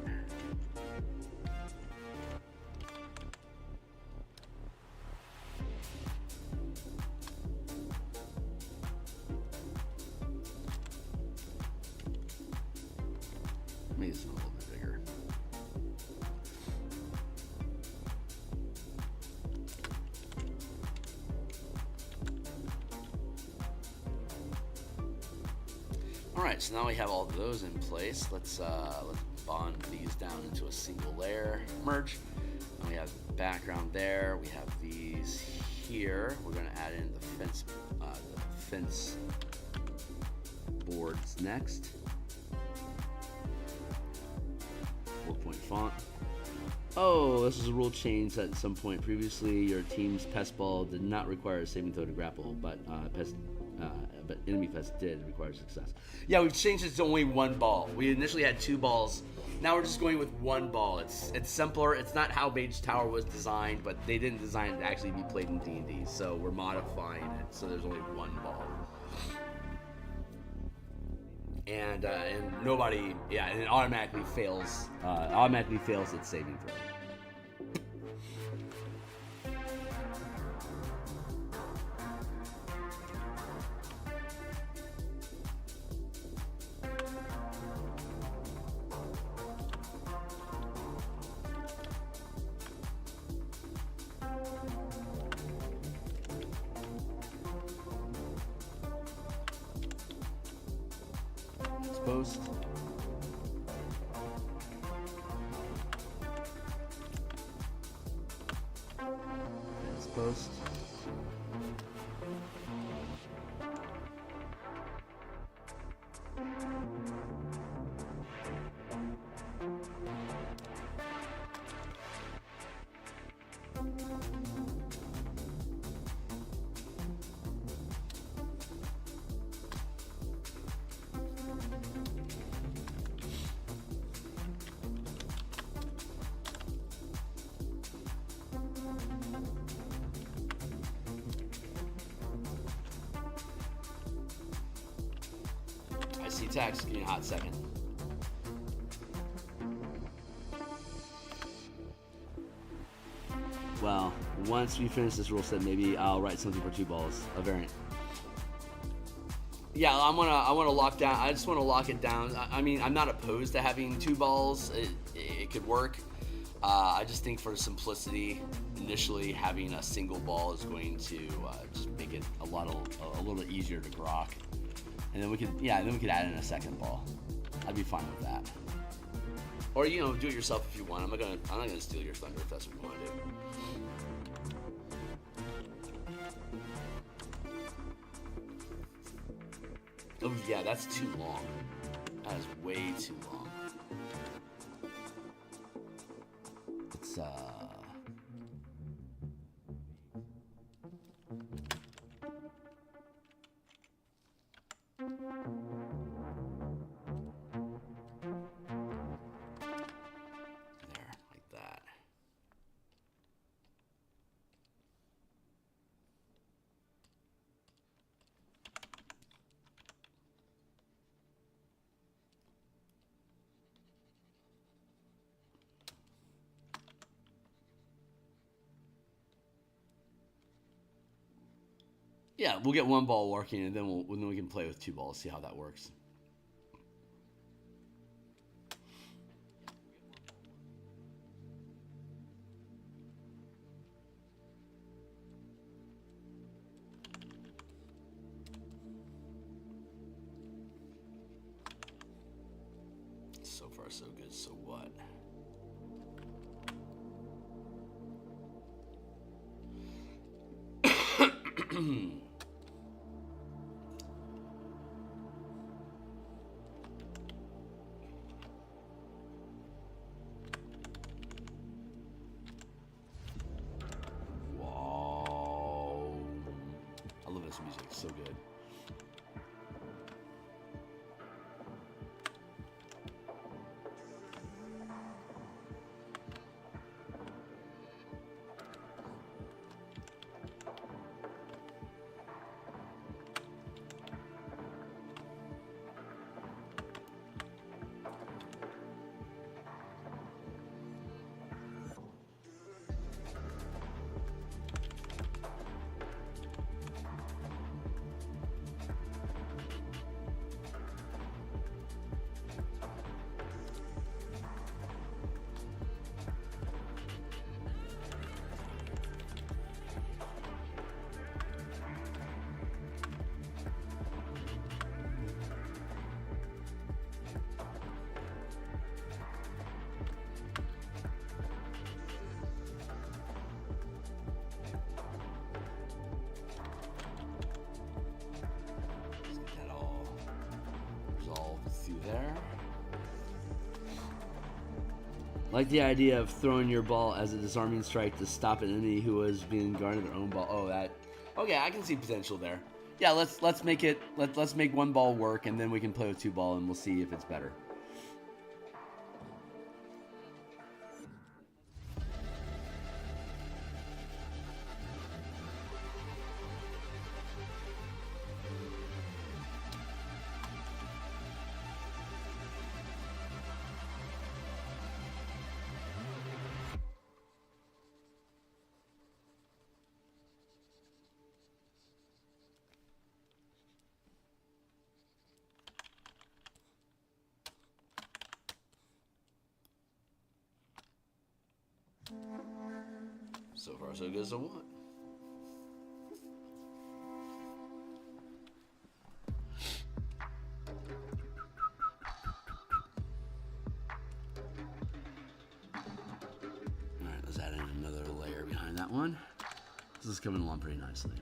B: Maybe it's a little bit bigger. All right, so now we have all of those in place. Let's bond these down into a single layer, merge. And we have background there. We have these here. We're going to add in the fence boards next. 4-point font. Oh, this is a rule change that at some point previously your team's pest ball did not require a saving throw to grapple, but enemy pest did require success. Yeah, we've changed it to only one ball. We initially had 2 balls. Now we're just going with 1 ball. It's simpler. It's not how Mage Tower was designed, but they didn't design it to actually be played in D&D, so we're modifying it so there's only 1 ball. And nobody, and it automatically fails. Its saving throw. post. Advanced post. I see text. Give me a hot second. Well, once we finish this rule set, maybe I'll write something for 2 balls, a variant. Yeah, I wanna lock down. I just want to lock it down. I mean, I'm not opposed to having 2 balls. It could work. I just think for simplicity, initially having a single ball is going to just make it a little bit easier to grok. And then we could add in a second ball. I'd be fine with that. Or do it yourself if you want. I'm not gonna steal your thunder if that's what you want to do. Oh yeah, that's too long. That is way too long. It's there, like that. Yeah, we'll get 1 ball working, and then we can play with 2 balls, see how that works. So far, so good. So what? Wow. I love this music. It's so good. There. Like the idea of throwing your ball as a disarming strike to stop an enemy who was being guarded their own ball. Oh, that. Okay, I can see potential there. Yeah, let's make it. Let's make 1 ball work, and then we can play with 2 ball, and we'll see if it's better. So far, so good. So what?
A: was adding another layer behind that one. This is coming along pretty nicely.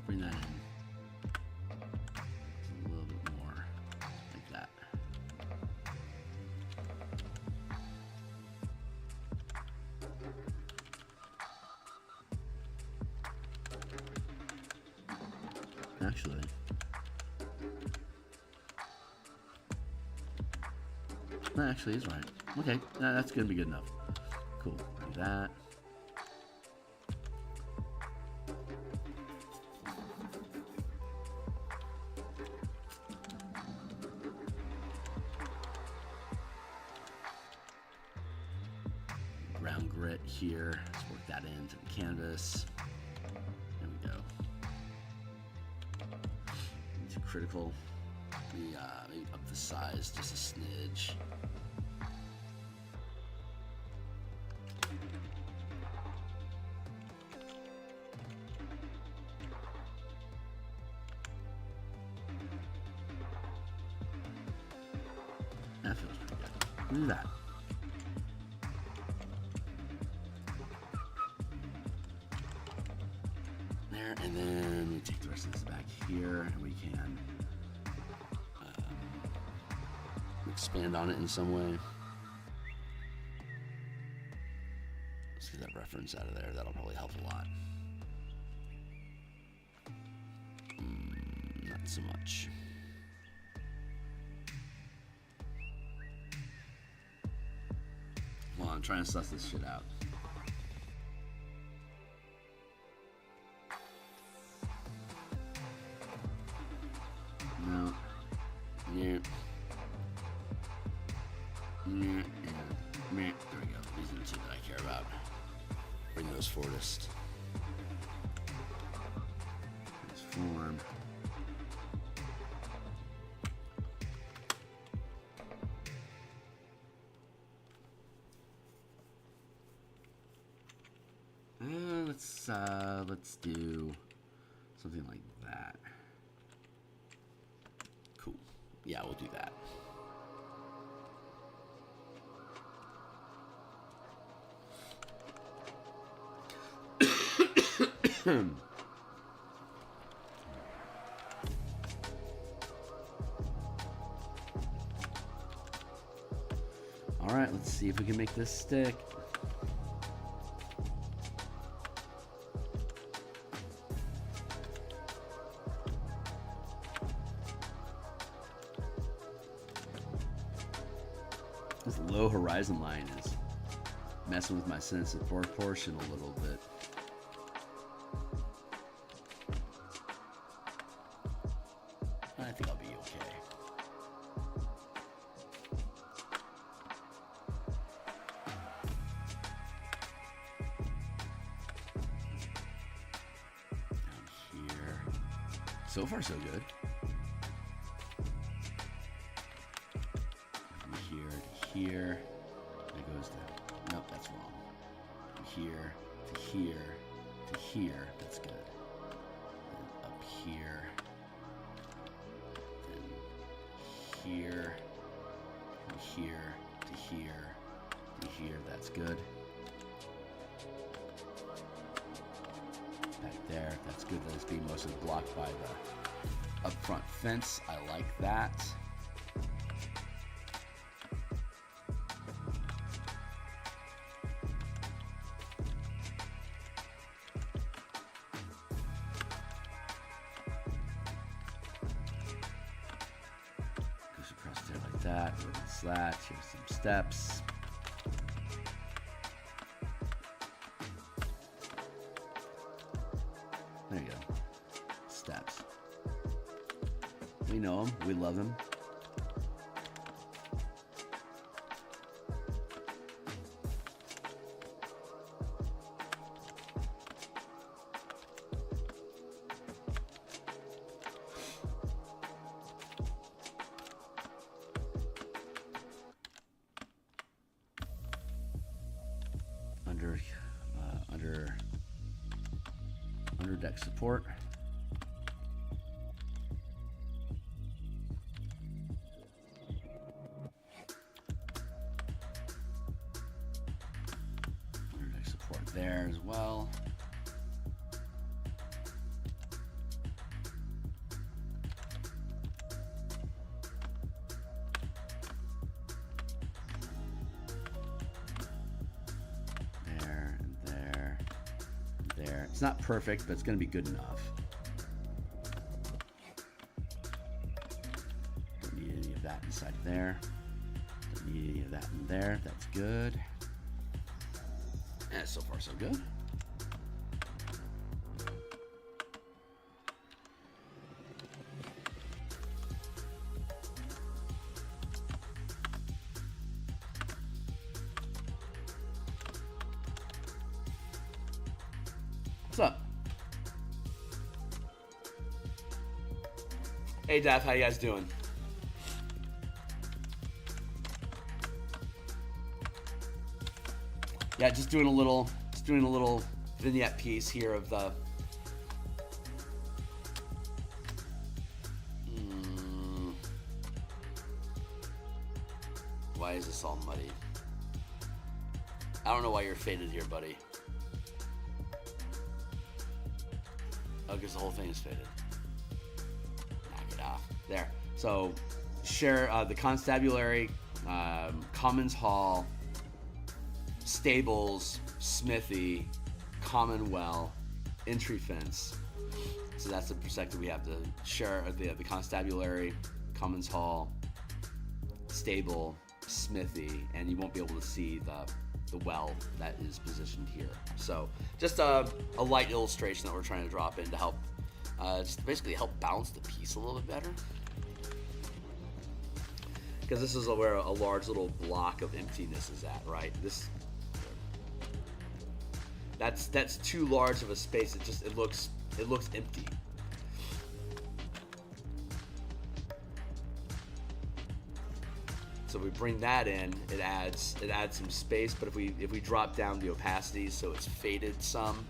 A: Bring that in a little bit more, like that. Actually, that actually is right. Okay, that's gonna be good enough. Cool, like that. Ground grit here. Let's work that into the canvas. There we go. Too critical. Maybe up the size just a smidge. That feels pretty good. Look at that. There, and then we take the rest of this back here, and we can expand on it in some way. Let's get that reference out of there. That'll probably help a lot. Not so much. Well, I'm trying to suss this shit out. No. Yeah. Yeah. There we go. These are the two that I care about. Bring those forwardest. Transform. Let's do something like that. Cool. Yeah, we'll do that. All right, let's see if we can make this stick. This low horizon line is messing with my sense of proportion a little bit. I think I'll be okay. Down here. So far, so good. Here, it goes to, nope, that's wrong. To here, to here, to here, that's good. Then up here, then here, to here, to here, to here, that's good. Back there, that's good. That is being mostly blocked by the upfront fence. I like that. That, slats, here's some steps. There you go. Steps.
B: We know him. We love him. Under deck support. Under deck support there as well. It's not perfect, but it's going to be good enough. Don't need any of that inside there. Don't need any of that in there. That's good. And so far, so good. What's up? Hey Daph, how you guys doing? Yeah, just doing a little vignette piece here of the Why is this all muddy? I don't know why you're faded here, buddy. Oh, because the whole thing is faded. Knock it off. There. So, share the constabulary, commons hall, stables, smithy, common well, entry fence. So that's the perspective we have to share. The constabulary, commons hall, stable, smithy, and you won't be able to see the well that is positioned here. So just a light illustration that we're trying to drop in to help just basically help balance the piece a little bit better, because this is where a large little block of emptiness is at, right? That's too large of a space. It looks empty. So we bring that in, it adds some space, but if we drop down the opacity so it's faded some,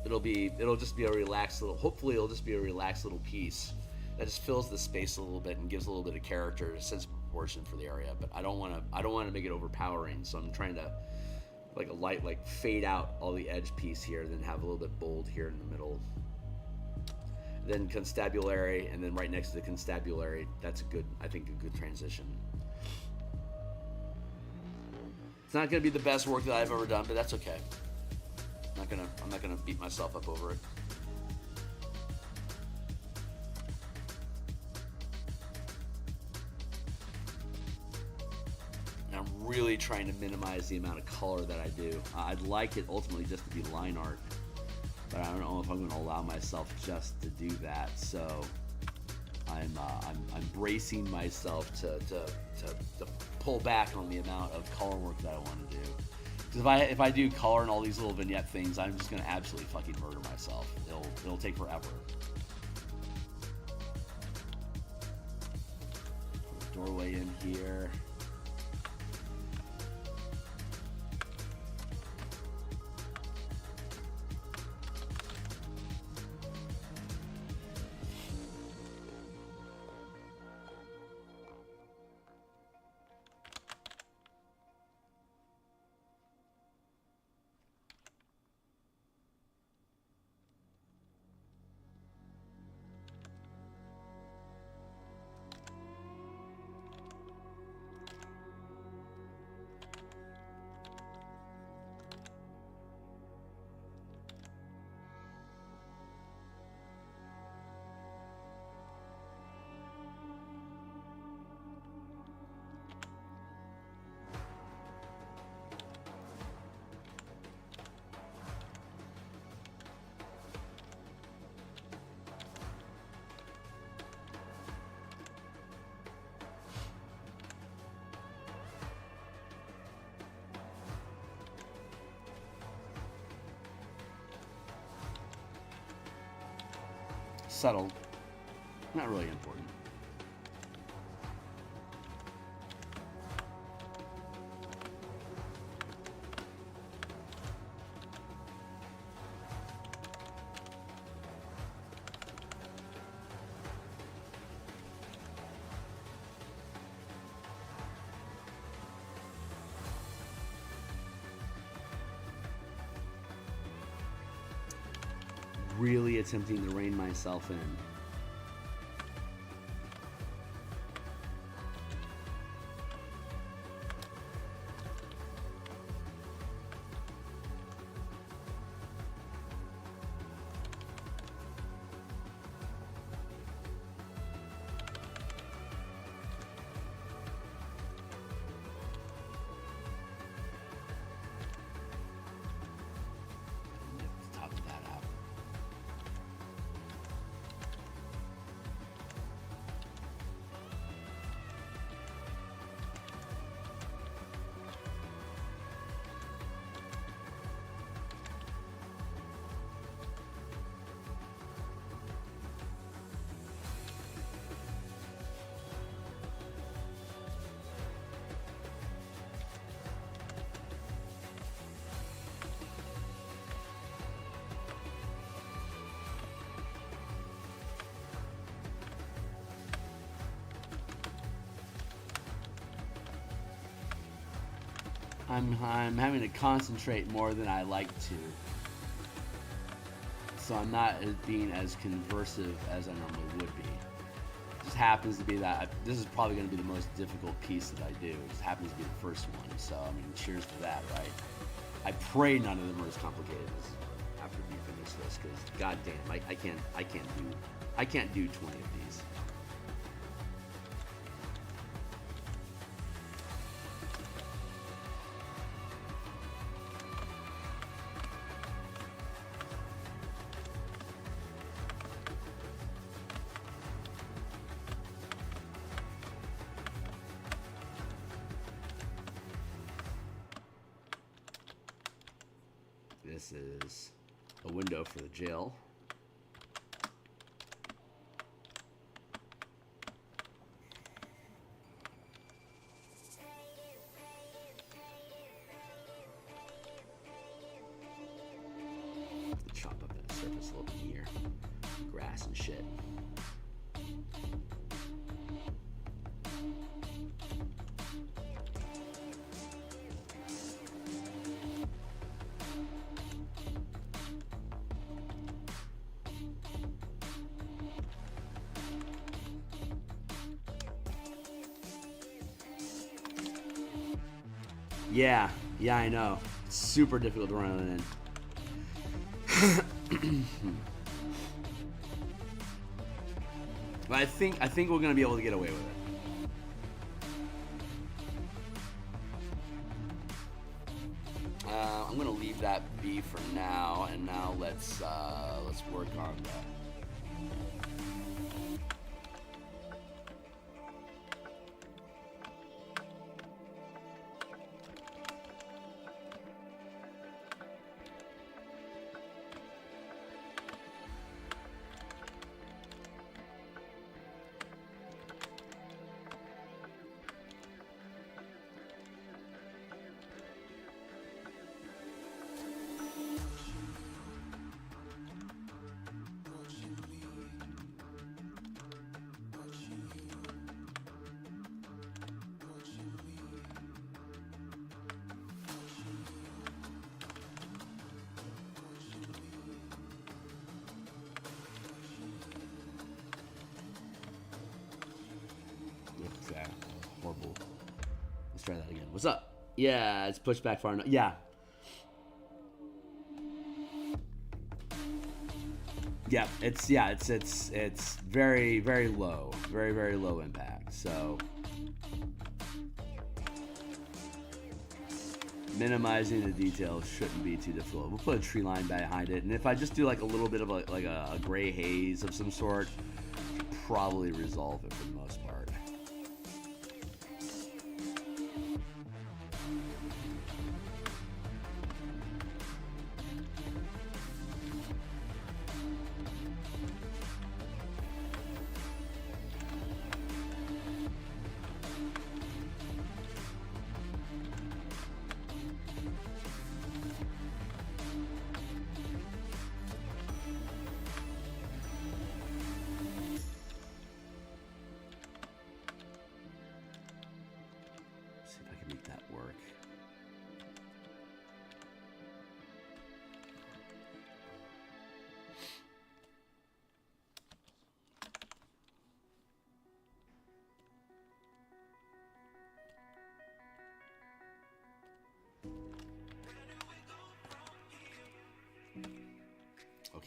B: it'll just be a relaxed little, hopefully it'll just be a relaxed little piece that just fills the space a little bit and gives a little bit of character, a sense of proportion for the area. But I don't want to make it overpowering, so I'm trying to like fade out all the edge piece here, and then have a little bit bold here in the middle. Then constabulary, and then right next to the constabulary, that's I think a good transition. It's not gonna be the best work that I've ever done, but that's okay. I'm not gonna beat myself up over it. And I'm really trying to minimize the amount of color that I do. I'd like it ultimately just to be line art, but I don't know if I'm going to allow myself just to do that. So I'm bracing myself to pull back on the amount of color work that I want to do. Because if I do color and all these little vignette things, I'm just going to absolutely fucking murder myself. It'll take forever. Doorway in here. subtle. Not really important. Really attempting to rein myself in. Top of that out. I'm having to concentrate more than I like to. So I'm not being as conversive as I normally would be. It just happens to be that this is probably going to be the most difficult piece that I do. It just happens to be the first one. So, I mean, cheers to that, right? I pray none of them are as complicated as after we finish this, because goddamn, I can't do 20 of these. This is a window for the jail. Chop up that surface a little bit here. Grass and shit. Yeah, I know. It's super difficult to run it in. But I think we're gonna be able to get away with it. I'm gonna leave that be for now, and now let's work on that. Horrible. Let's try that again. What's up? Yeah, it's pushed back far enough. Yeah. Yeah, it's very, very low. Very, very low impact. So minimizing the details shouldn't be too difficult. We'll put a tree line behind it, and if I just do like a little bit of a gray haze of some sort, should probably resolve it for the most part.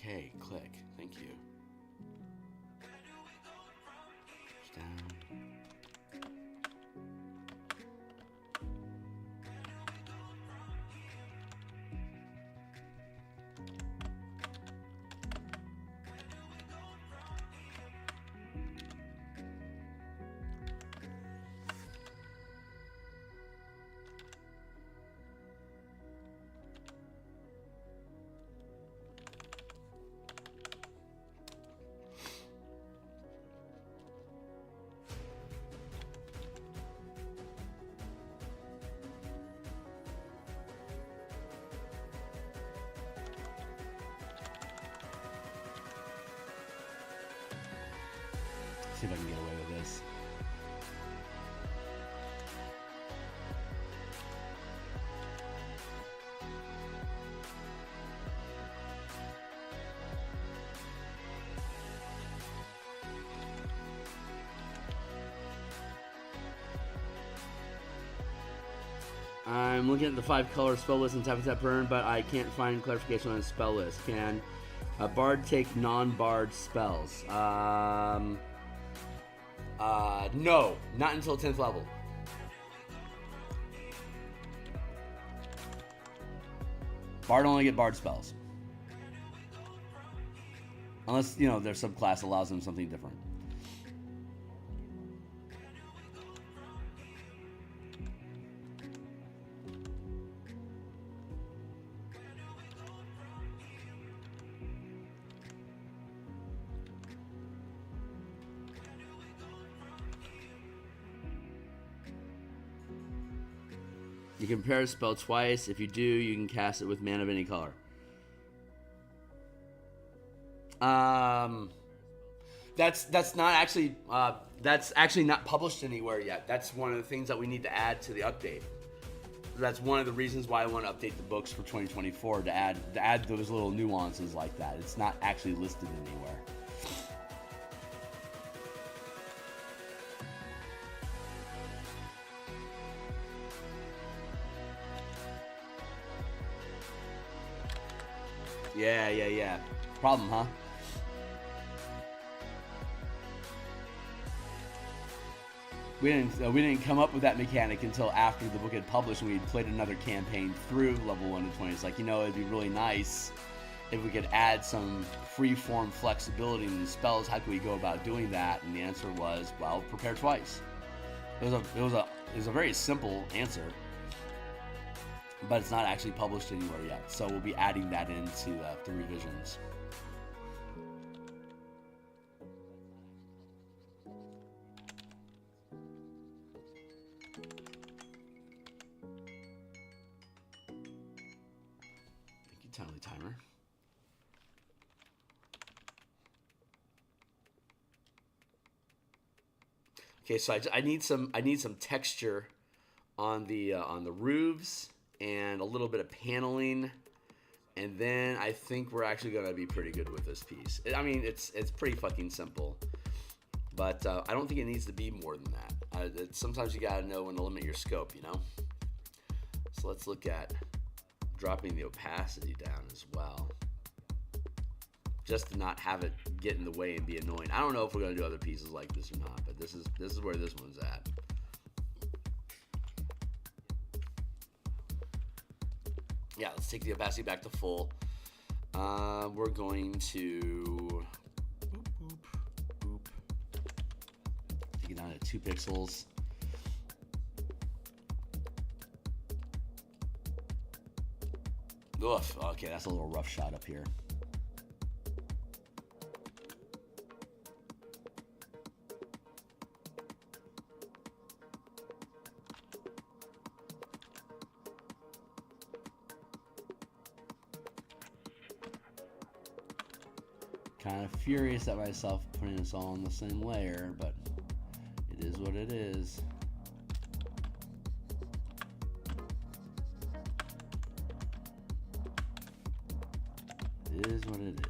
B: Okay, click. Thank you. Down. See if I can get away with this. I'm looking at the 5-color spell list in tap burn, but I can't find clarification on the spell list. Can a bard take non-bard spells? No, not until 10th level. Bard only get bard spells. Unless, you know, their subclass allows them something different. You can prepare a spell twice. If you do, you can cast it with mana of any color. That's not actually not published anywhere yet. That's one of the things that we need to add to the update. That's one of the reasons why I want to update the books for 2024 to add those little nuances like that. It's not actually listed anywhere. Yeah. Problem, huh? We didn't come up with that mechanic until after the book had published and we had played another campaign through level 1 to 20. It's like, you know, it'd be really nice if we could add some free-form flexibility in the spells. How could we go about doing that? And the answer was, well, prepare twice. It was a very simple answer, but it's not actually published anywhere yet. So we'll be adding that into the revisions. Thank you, Tiny Timer. Okay, so I need some texture on the roofs and a little bit of paneling, and then I think we're actually gonna be pretty good with this piece. I mean, it's pretty fucking simple, but I don't think it needs to be more than that. Sometimes you gotta know when to limit your scope, you know. So let's look at dropping the opacity down as well, just to not have it get in the way and be annoying. I don't know if we're gonna do other pieces like this or not, but this is where this one's at. Yeah, let's take the opacity back to full. We're going to take it down to 2 pixels. Oof, okay, that's a little rough shot up here. Kind of furious at myself putting this all on the same layer, but it is what it is. It is what it is.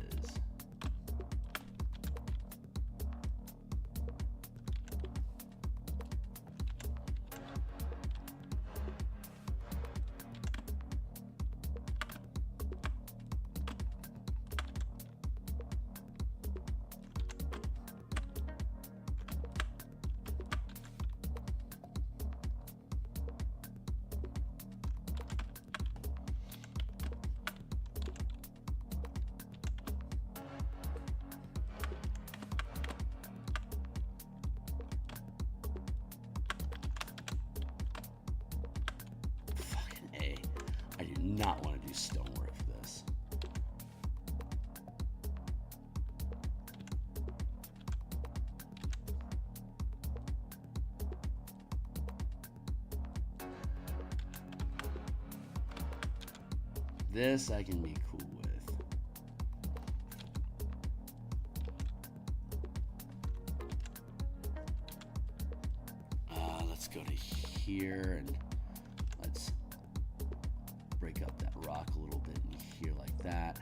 B: not want to do stonework for this. This I can be cool with. Let's go to here and let's break up that rock a little bit in here like that.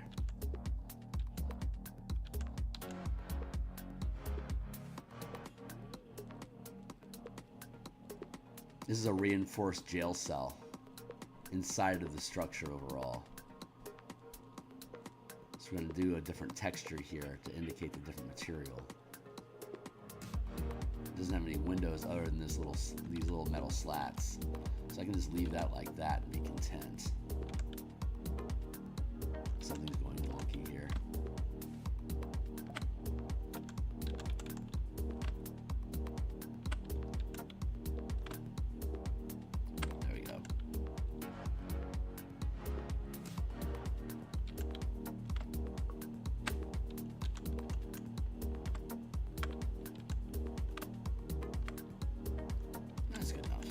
B: This is a reinforced jail cell inside of the structure overall. So we're going to do a different texture here to indicate the different material. It doesn't have any windows other than these little metal slats. So I can just leave that like that and be content. Something's going wonky here. There we go. That's good enough.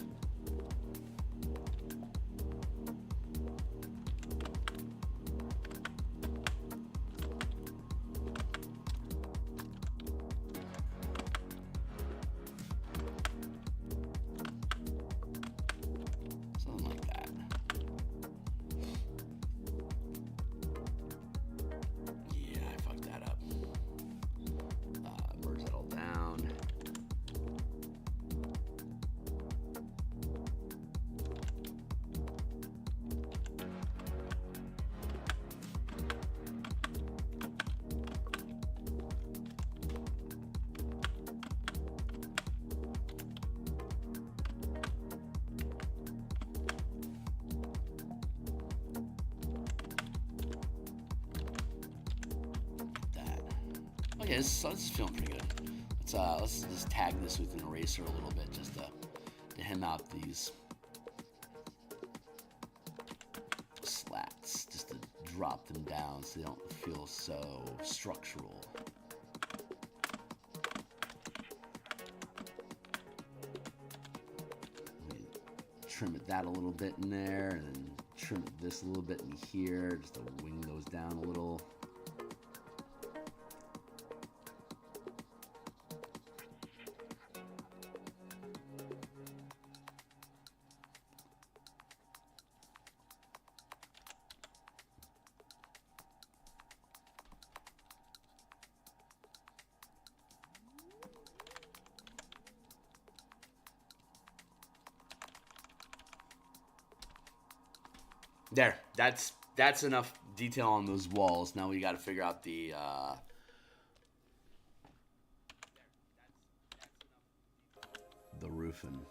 B: Something like that. Yeah, I fucked that up. Merge that all down. That. Okay, this is feeling pretty good. Let's just tag this with an eraser a little bit just to hem out these slats, just to drop them down so they don't feel so structural. Trim it that a little bit in there, and then trim it this a little bit in here, just to wing those down a little. There, that's enough detail on those walls. Now we got to figure out the roofing.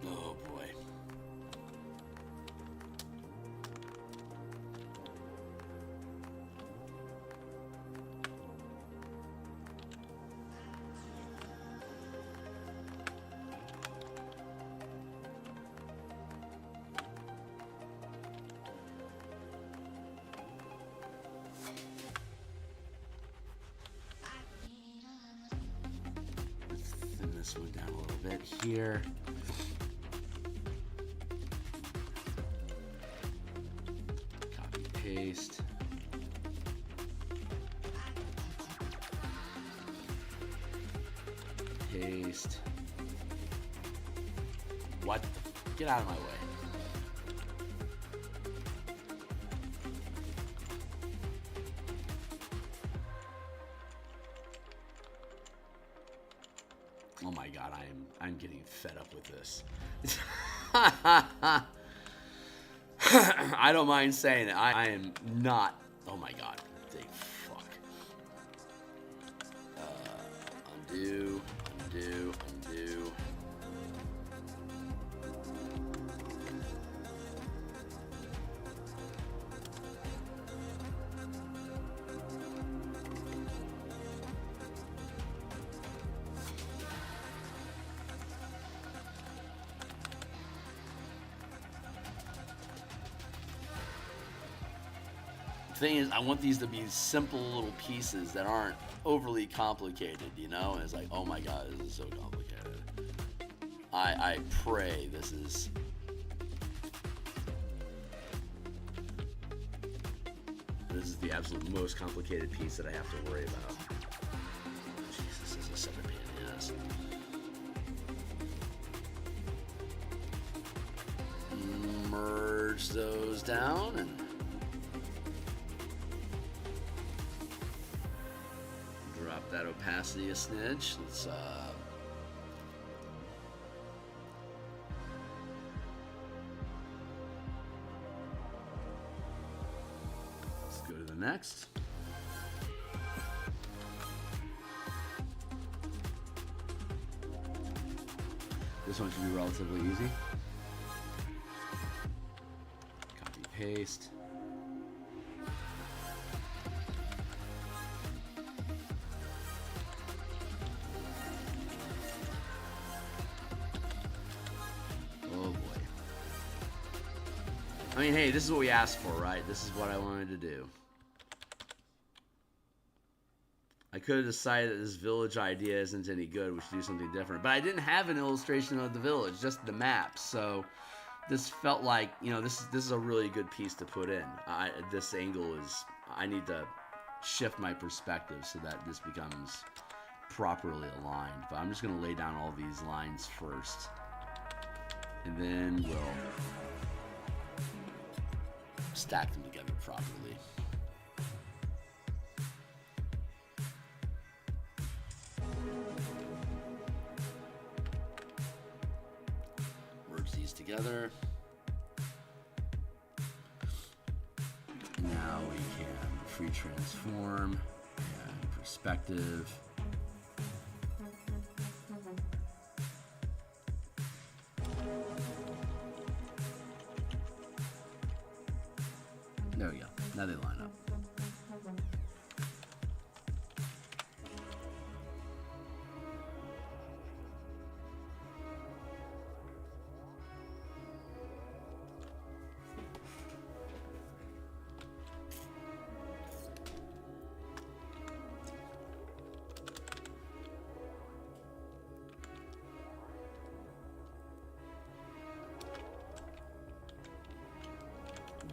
B: Oh boy. Thin this one down a little bit here. Copy, paste. Paste. What? Get out of my way. Oh my god, I'm getting fed up with this. I don't mind saying it. I am not. Oh my god. Big fuck. Undo, undo, undo.
A: thing is, I want these to be simple little pieces that aren't overly complicated, you know? And it's like, oh my god, this is so complicated. I pray this is... This is the absolute most complicated piece that I have to worry about. Jesus, this is such a pain in the ass. Merge those down and drop that opacity a smidge. Let's go to the next. This one should be relatively easy. Copy, paste. Oh boy. I mean, hey, this is what we asked for, right? This is what I wanted to do. I could have decided that this village idea isn't any good. We should do something different. But I didn't have an illustration of the village, just the map. So this felt like, you know, this is a really good piece to put in. This angle is, I need to shift my perspective so that this becomes properly aligned. But I'm just going to lay down all these lines first. And then we'll stack them together properly. Merge these together. Now we can free transform and perspective. There we go. Now they line up.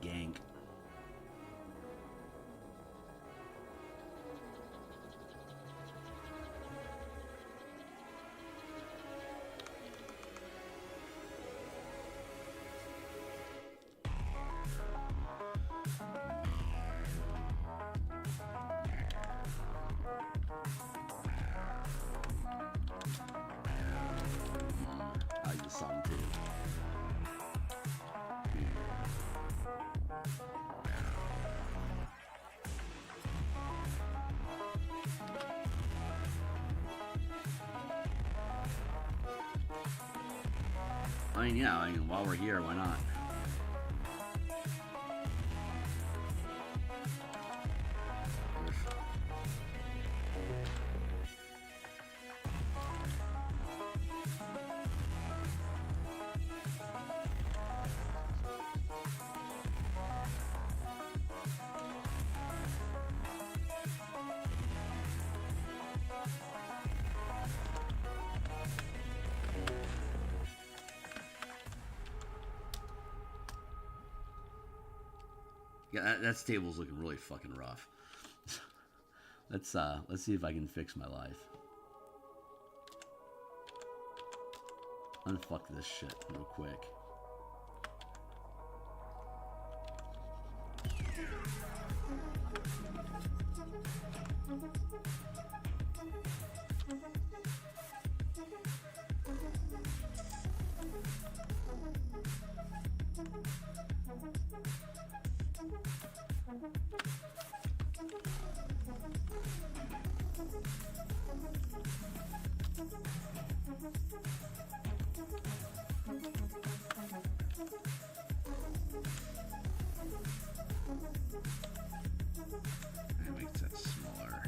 A: Gank. I like the song too. I mean, yeah, while we're here, why not? Yeah, that table's looking really fucking rough. Let's see if I can fix my life. Unfuck this shit real quick. That makes that smaller.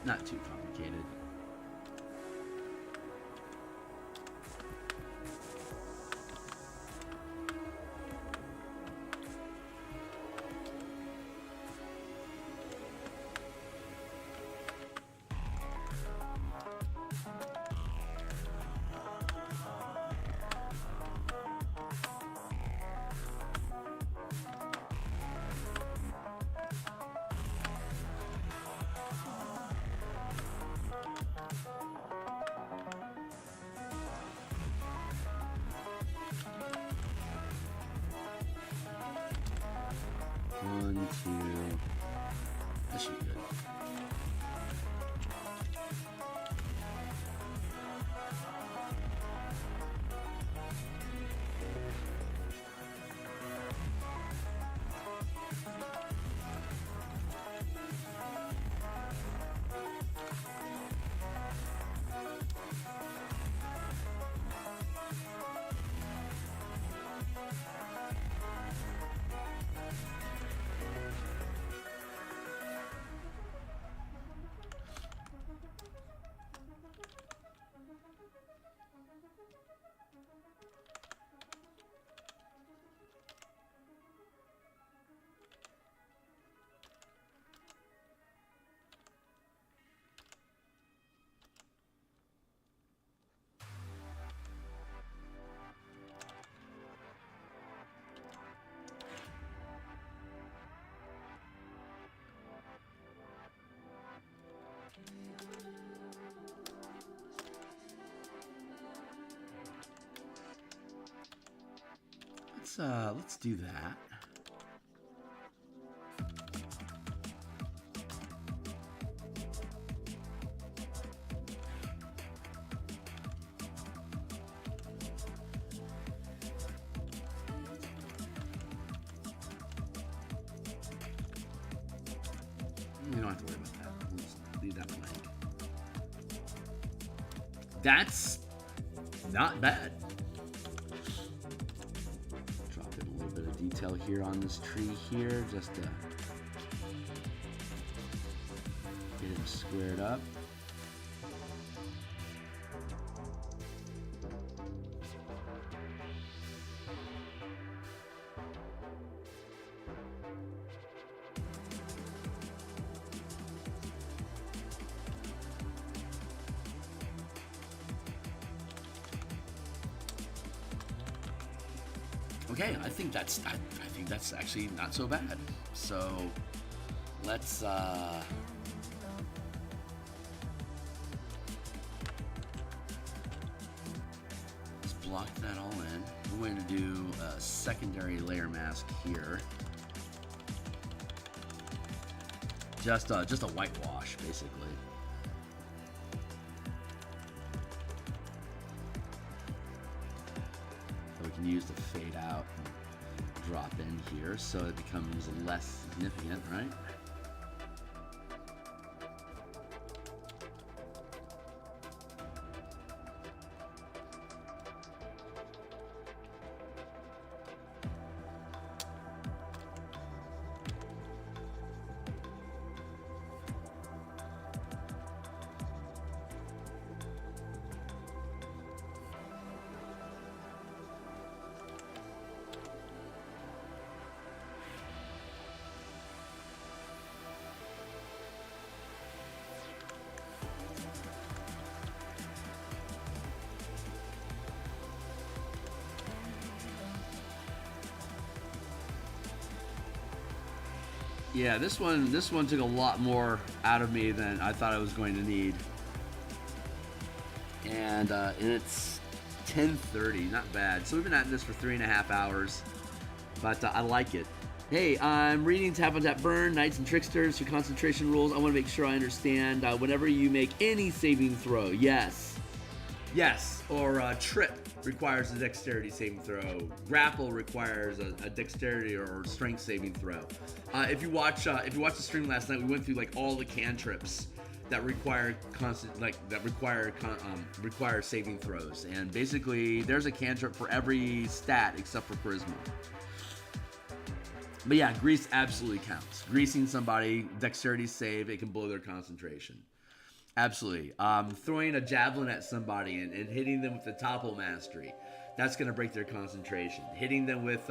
A: Not too complicated. 1, 2. That should be good. Let's do that. You don't have to worry about that. We'll just leave that blank. That's not bad. Detail here on this tree here, just to get him squared up. Okay, I think that's actually not so bad. So let's block that all in. We're going to do a secondary layer mask here. Just a whitewash, basically. Use the fade out and drop in here so it becomes less significant, right? Yeah, this one took a lot more out of me than I thought I was going to need. And it's 10:30, not bad. So we've been at this for 3.5 hours, but I like it. Hey, I'm reading Tap on Tap Burn, Knights and Tricksters, your concentration rules. I want to make sure I understand. Whenever you make any saving throw, yes, or trip requires a dexterity saving throw. Grapple requires a dexterity or strength saving throw. If you watch the stream last night, we went through like all the cantrips that require require saving throws, and basically there's a cantrip for every stat except for charisma. But yeah, grease absolutely counts. Greasing somebody, dexterity save, it can blow their concentration. Absolutely. Throwing a javelin at somebody and hitting them with the topple mastery, that's going to break their concentration. Hitting them with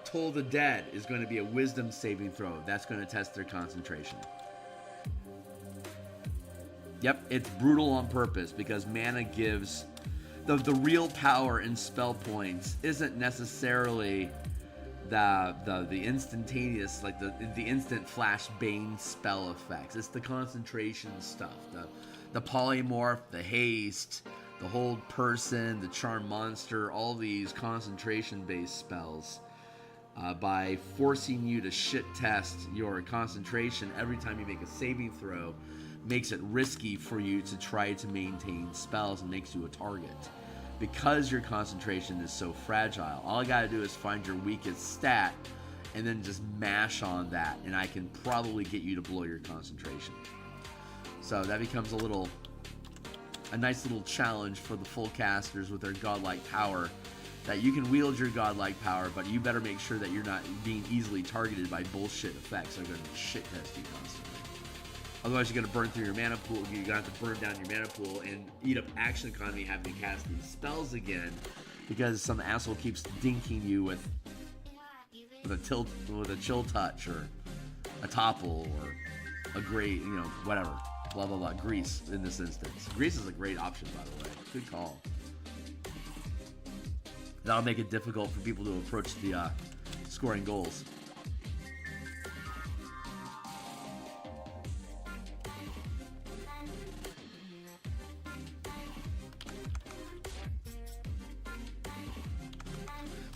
A: Toll the Dead is going to be a wisdom saving throw. That's going to test their concentration. Yep, it's brutal on purpose because mana gives... The real power in spell points isn't necessarily the instantaneous, like the instant flash bane spell effects. It's the concentration stuff, the polymorph, the haste, the hold person, the charm monster, all these concentration based spells
B: by forcing you to shit test your concentration every time you make a saving throw, makes it risky for you to try to maintain spells and makes you a target. Because your concentration is so fragile, all I gotta do is find your weakest stat and then just mash on that, and I can probably get you to blow your concentration. So that becomes a nice little challenge for the full casters with their godlike power, that you can wield your godlike power, but you better make sure that you're not being easily targeted by bullshit effects that are going to shit test you constantly. Otherwise, you're going to burn through your mana pool. You're going to have to burn down your mana pool and eat up action economy having to cast these spells again because some asshole keeps dinking you with a chill touch or a topple or a great, whatever, blah blah blah. Grease in this instance. Grease is a great option, by the way. Good call. That'll make it difficult for people to approach the scoring goals.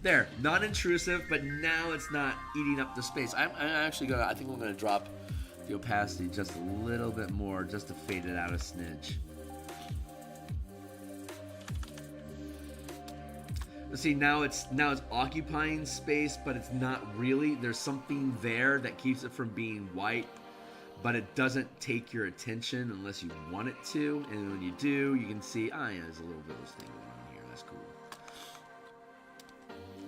B: There, non-intrusive, but now it's not eating up the space. I'm actually I think we're gonna drop the opacity just a little bit more, just to fade it out a smidge. See, now it's occupying space, but it's not really. There's something there that keeps it from being white, but it doesn't take your attention unless you want it to. And when you do, you can see, yeah, there's a little bit of this thing going on here. That's cool.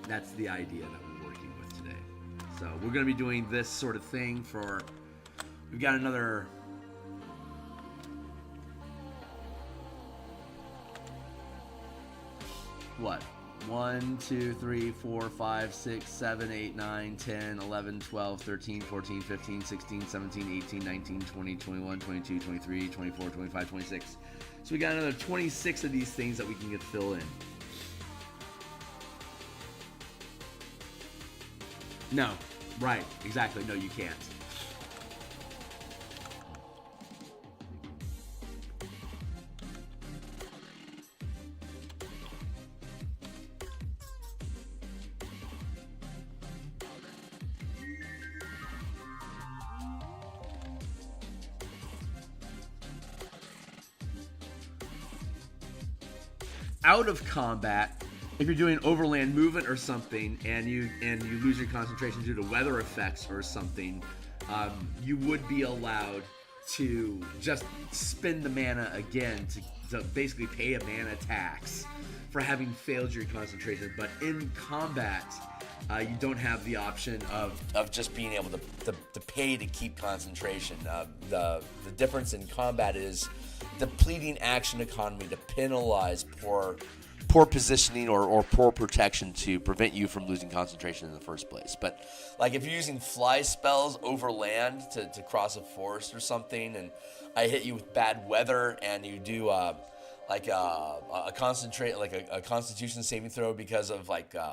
B: That's the idea that we're working with today. So we're going to be doing this sort of thing for, we've got another, what? 1, 2, 3, 4, 5, 6, 7, 8, 9, 10, 11, 12, 13, 14, 15, 16, 17, 18, 19, 20, 21, 22, 23, 24, 25, 26. So we got another 26 of these things that we can get fill in. No, right, exactly. No, you can't. Out of combat, if you're doing overland movement or something, and you lose your concentration due to weather effects or something, you would be allowed to just spend the mana again to basically pay a mana tax for having failed your concentration. But in combat, you don't have the option of just being able to pay to keep concentration. The difference in combat is depleting action economy to penalize poor positioning or poor protection to prevent you from losing concentration in the first place. But like if you're using fly spells over land to cross a forest or something, and I hit you with bad weather and you do a constitution saving throw because of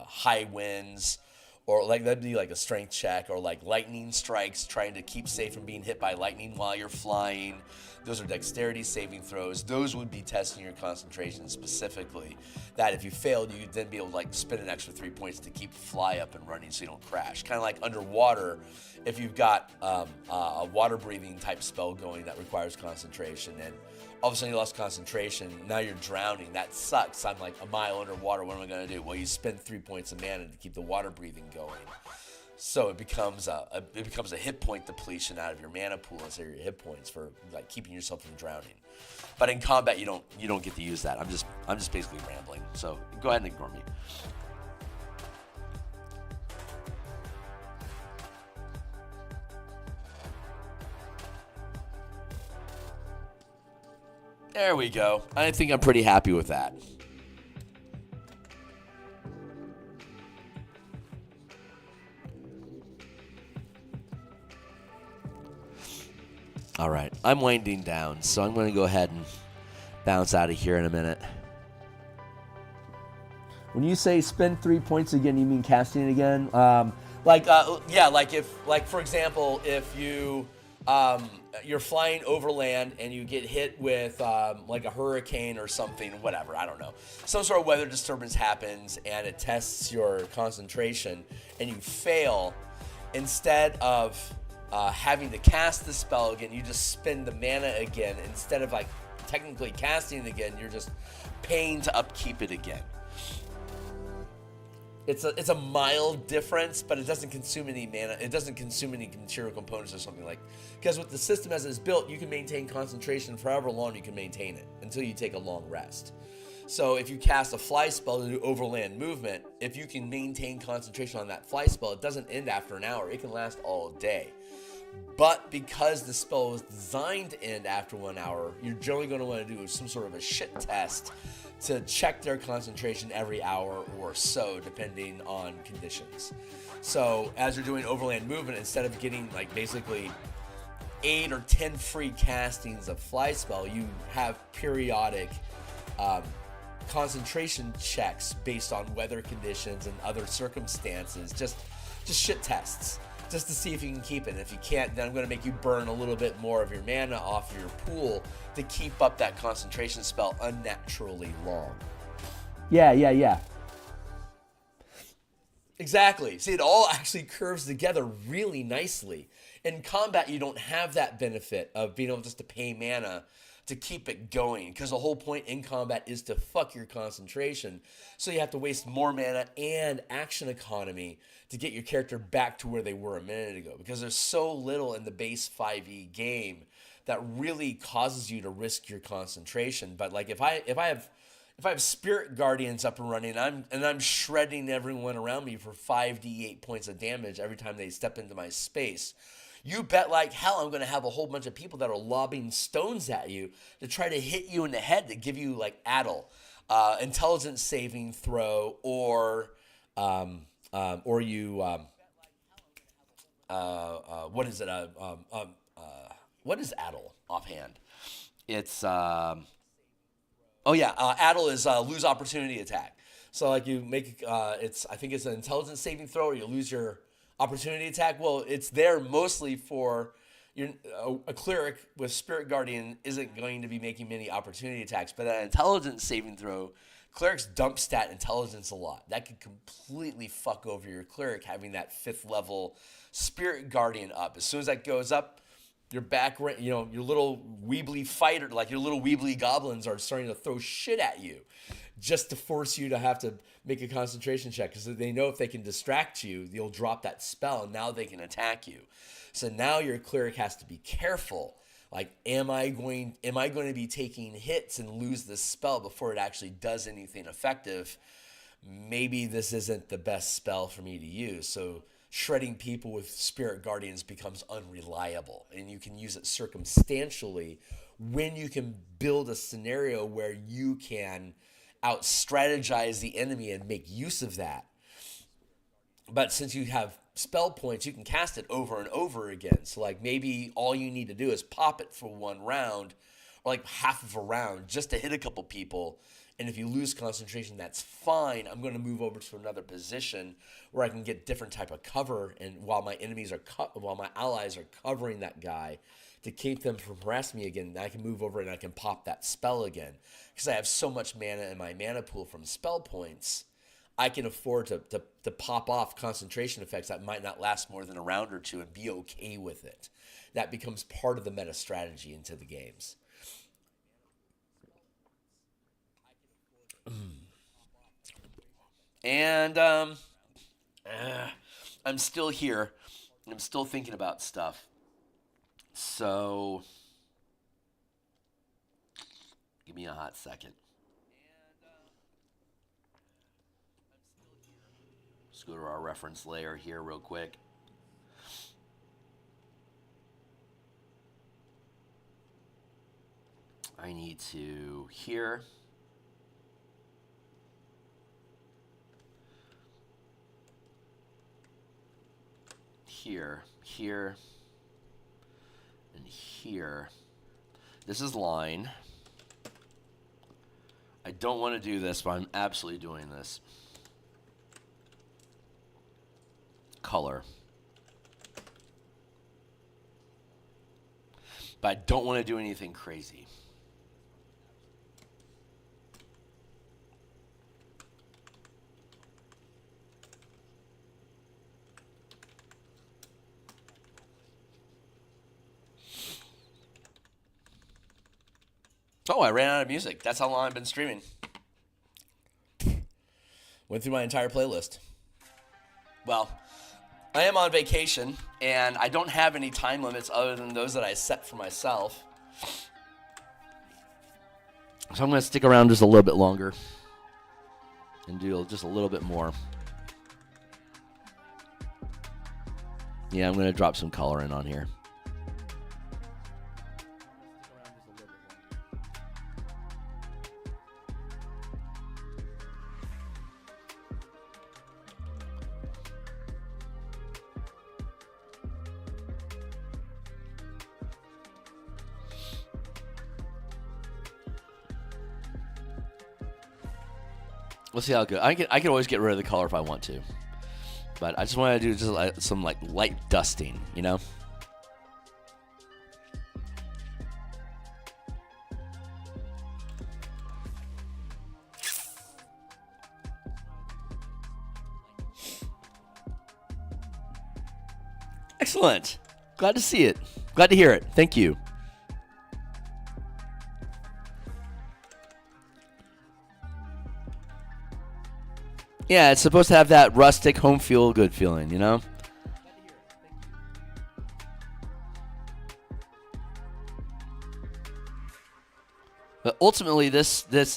B: high winds, or that'd be like a strength check, or like lightning strikes, trying to keep safe from being hit by lightning while you're flying. Those are dexterity saving throws. Those would be testing your concentration specifically. That if you failed, you'd then be able to spend an extra 3 points to keep fly up and running so you don't crash. Kind of like underwater, if you've got a water breathing type spell going that requires concentration, and all of a sudden you lost concentration, now you're drowning. That sucks. I'm like a mile underwater. What am I going to do? Well, you spend 3 points of mana to keep the water breathing going. So it becomes a hit point depletion out of your mana pool instead of your hit points for keeping yourself from drowning. But in combat, you don't get to use that. I'm just basically rambling. So go ahead and ignore me. There we go. I think I'm pretty happy with that. All right, I'm winding down, so I'm going to go ahead and bounce out of here in a minute. When you say spend 3 points again, you mean casting it again? For example, if you you're flying overland and you get hit with like a hurricane or something, whatever, I don't know. Some sort of weather disturbance happens and it tests your concentration and you fail. Instead of having to cast the spell again, you just spend the mana again. Instead of like technically casting it again, you're just paying to upkeep it again. It's a mild difference, but it doesn't consume any mana. It doesn't consume any material components or something like. Because with the system as it's built, you can maintain concentration for however long you can maintain it until you take a long rest. So if you cast a fly spell to do overland movement, if you can maintain concentration on that fly spell, it doesn't end after an hour. It can last all day. But because the spell was designed to end after 1 hour, you're generally going to want to do some sort of a shit test to check their concentration every hour or so, depending on conditions. So as you're doing overland movement, instead of getting like basically 8 or 10 free castings of fly spell, you have periodic concentration checks based on weather conditions and other circumstances, just shit tests, just to see if you can keep it. If you can't, then I'm going to make you burn a little bit more of your mana off your pool to keep up that concentration spell unnaturally long. Yeah. Exactly. See, it all actually curves together really nicely. In combat, you don't have that benefit of being able just to pay mana to keep it going, because the whole point in combat is to fuck your concentration. So you have to waste more mana and action economy to get your character back to where they were a minute ago, because there's so little in the base 5e game that really causes you to risk your concentration. But like if I have Spirit Guardians up and running, and I'm shredding everyone around me for 5d8 points of damage every time they step into my space, you bet like hell I'm going to have a whole bunch of people that are lobbing stones at you to try to hit you in the head to give you like addle, intelligence saving throw, or you what is it? What is addle offhand? It's addle is lose opportunity attack. So like you make I think it's an intelligence saving throw, or you lose your opportunity attack. Well, it's there mostly for a cleric with Spirit Guardian isn't going to be making many opportunity attacks, but an intelligence saving throw, clerics dump stat intelligence a lot. That could completely fuck over your cleric having that 5th level Spirit Guardian up. As soon as that goes up, your back, your little weebly fighter, like your little weebly goblins are starting to throw shit at you just to force you to have to make a concentration check, because they know if they can distract you, you'll drop that spell, and now they can attack you. So now your cleric has to be careful. Like, am I going to be taking hits and lose this spell before it actually does anything effective? Maybe this isn't the best spell for me to use. So shredding people with Spirit Guardians becomes unreliable, and you can use it circumstantially when you can build a scenario where you can out-strategize the enemy and make use of that. But since you have spell points, you can cast it over and over again. So like maybe all you need to do is pop it for 1 round, or like half of a round, just to hit a couple people. And if you lose concentration, that's fine. I'm going to move over to another position where I can get different type of cover, and while my allies are covering that guy to keep them from harassing me again, I can move over and I can pop that spell again. Because I have so much mana in my mana pool from spell points, I can afford to pop off concentration effects that might not last more than a round or two and be okay with it. That becomes part of the meta strategy into the games. And I'm still here. I'm still thinking about stuff. So give me a hot second. Let's go to our reference layer here real quick. I need to here. Here, and here. This is line. I don't want to do this, but I'm absolutely doing this. Color. but I don't want to do anything crazy. Oh, I ran out of music. That's how long I've been streaming. Went through my entire playlist. Well, I am on vacation, and I don't have any time limits other than those that I set for myself. So I'm going to stick around just a little bit longer and do just a little bit more. Yeah, I'm going to drop some color in on here. We'll see how it goes. I can always get rid of the color if I want to, but I just want to do just some like light dusting, you know. Excellent. Glad to see it. Glad to hear it. Thank you. Yeah, it's supposed to have that rustic home feel good feeling, you know? But ultimately,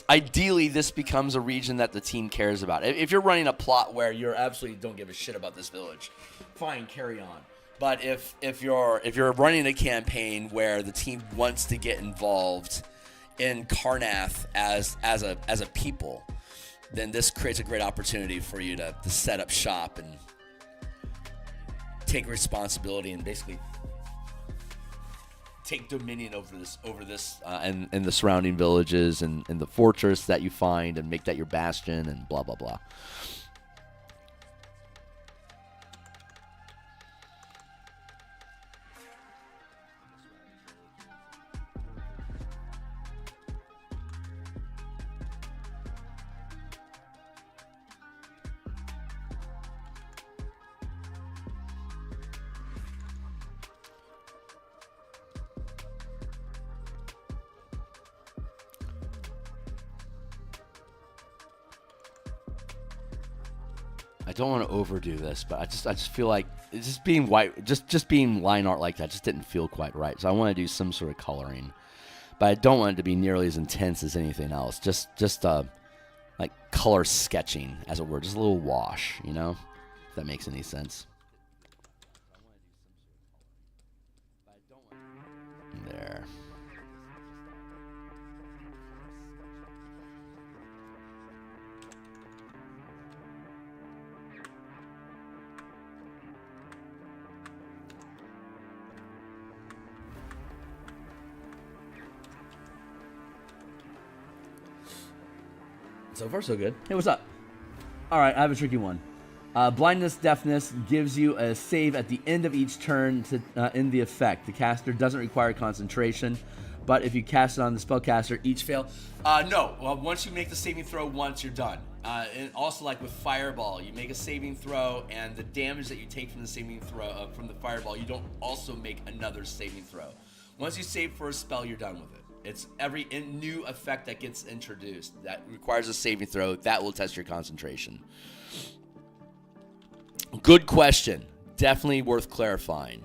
B: ideally, this becomes a region that the team cares about. If you're running a plot where you absolutely don't give a shit about this village, fine, carry on. But if you're running a campaign where the team wants to get involved in Karnath as a people, then this creates a great opportunity for you to set up shop and take responsibility and basically take dominion over this and the surrounding villages and the fortress that you find and make that your bastion and blah blah blah. I don't want to overdo this, but I just feel like it's just being white, just being line art like that just didn't feel quite right. So I want to do some sort of coloring, but I don't want it to be nearly as intense as anything else. Just like color sketching, as it were, just a little wash, you know, if that makes any sense. There. So far, so good. Hey, what's up? All right, I have a tricky one. Blindness, deafness gives you a save at the end of each turn to end the effect. The caster doesn't require concentration, but if you cast it on the spellcaster, each fail. No. Well, once you make the saving throw once, you're done. And also, like with Fireball, you make a saving throw, and the damage that you take from the saving throw from the Fireball, you don't also make another saving throw. Once you save for a spell, you're done with it. It's every new effect that gets introduced that requires a saving throw that will test your concentration. Good question. Definitely worth clarifying.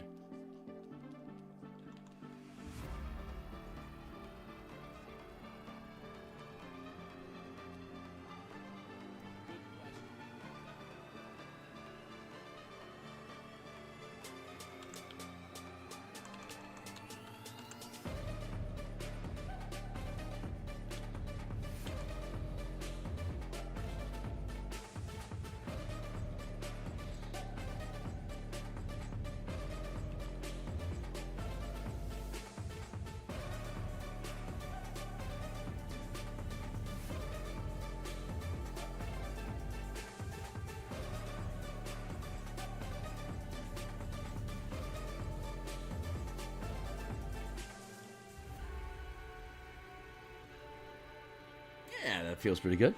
B: feels pretty good.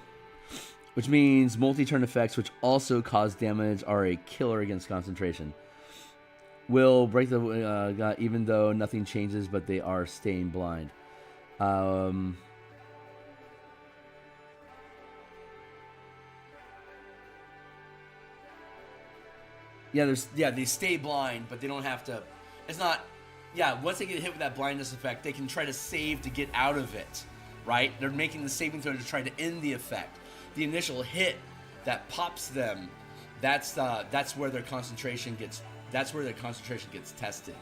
B: Which means multi-turn effects, which also cause damage, are a killer against concentration. Will break the even though nothing changes, but they are staying blind. They stay blind, but they don't have to. It's not. Yeah, once they get hit with that blindness effect, they can try to save to get out of it. Right? They're making the saving throw to try to end the effect. The initial hit that pops them, that's where their concentration gets. That's where their concentration gets tested,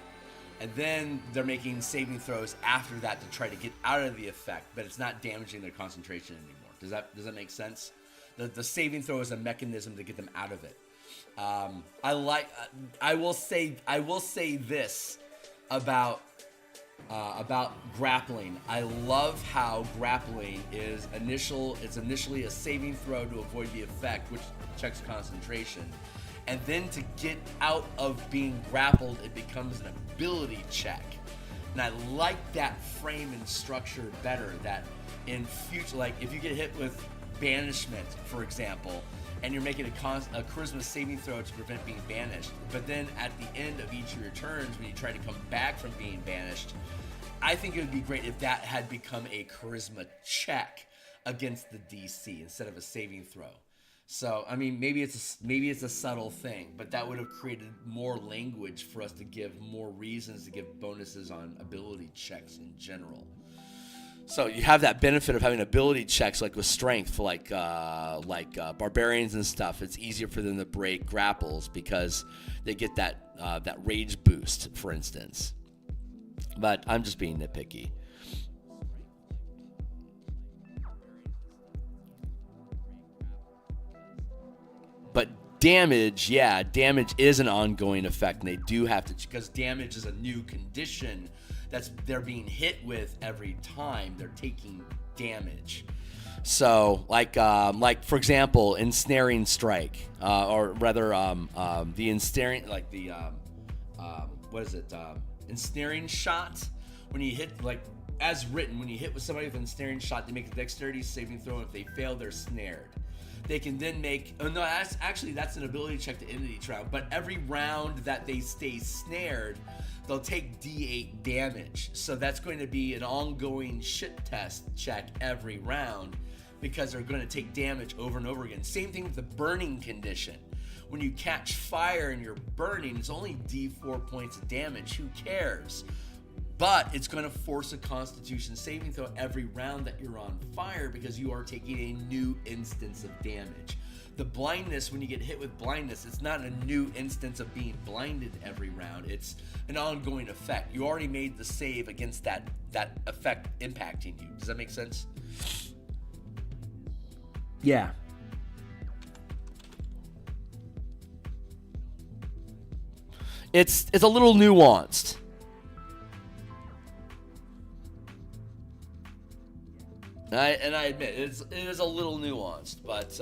B: and then they're making saving throws after that to try to get out of the effect. But it's not damaging their concentration anymore. Does that make sense? The saving throw is a mechanism to get them out of it. I will say this about grappling. I love how grappling is initially a saving throw to avoid the effect, which checks concentration. And then to get out of being grappled, it becomes an ability check. And I like that frame and structure better, that in future, like if you get hit with banishment, for example, and you're making a charisma saving throw to prevent being banished, but then at the end of each of your turns, when you try to come back from being banished, I think it would be great if that had become a charisma check against the DC instead of a saving throw. So, I mean, maybe it's a subtle thing, but that would have created more language for us to give more reasons to give bonuses on ability checks in general. So you have that benefit of having ability checks, like with strength, for like barbarians and stuff. It's easier for them to break grapples because they get that rage boost, for instance. But I'm just being nitpicky. But damage is an ongoing effect, and they do have to, because damage is a new condition they're being hit with every time they're taking damage. So, like for example, ensnaring strike, or rather, the ensnaring, like the ensnaring shot. When you hit, like as written, when you hit with somebody with an ensnaring shot, they make a dexterity saving throw. If they fail, they're snared. They can then make, that's an ability check to end each round, but every round that they stay snared, they'll take D8 damage. So that's going to be an ongoing shit test check every round, because they're going to take damage over and over again. Same thing with the burning condition. When you catch fire and you're burning, it's only D4 points of damage. Who cares? But it's going to force a Constitution saving throw every round that you're on fire, because you are taking a new instance of damage. The blindness, when you get hit with blindness, it's not a new instance of being blinded every round. It's an ongoing effect. You already made the save against that effect impacting you. Does that make sense? Yeah. It's a little nuanced. And I admit it is a little nuanced, but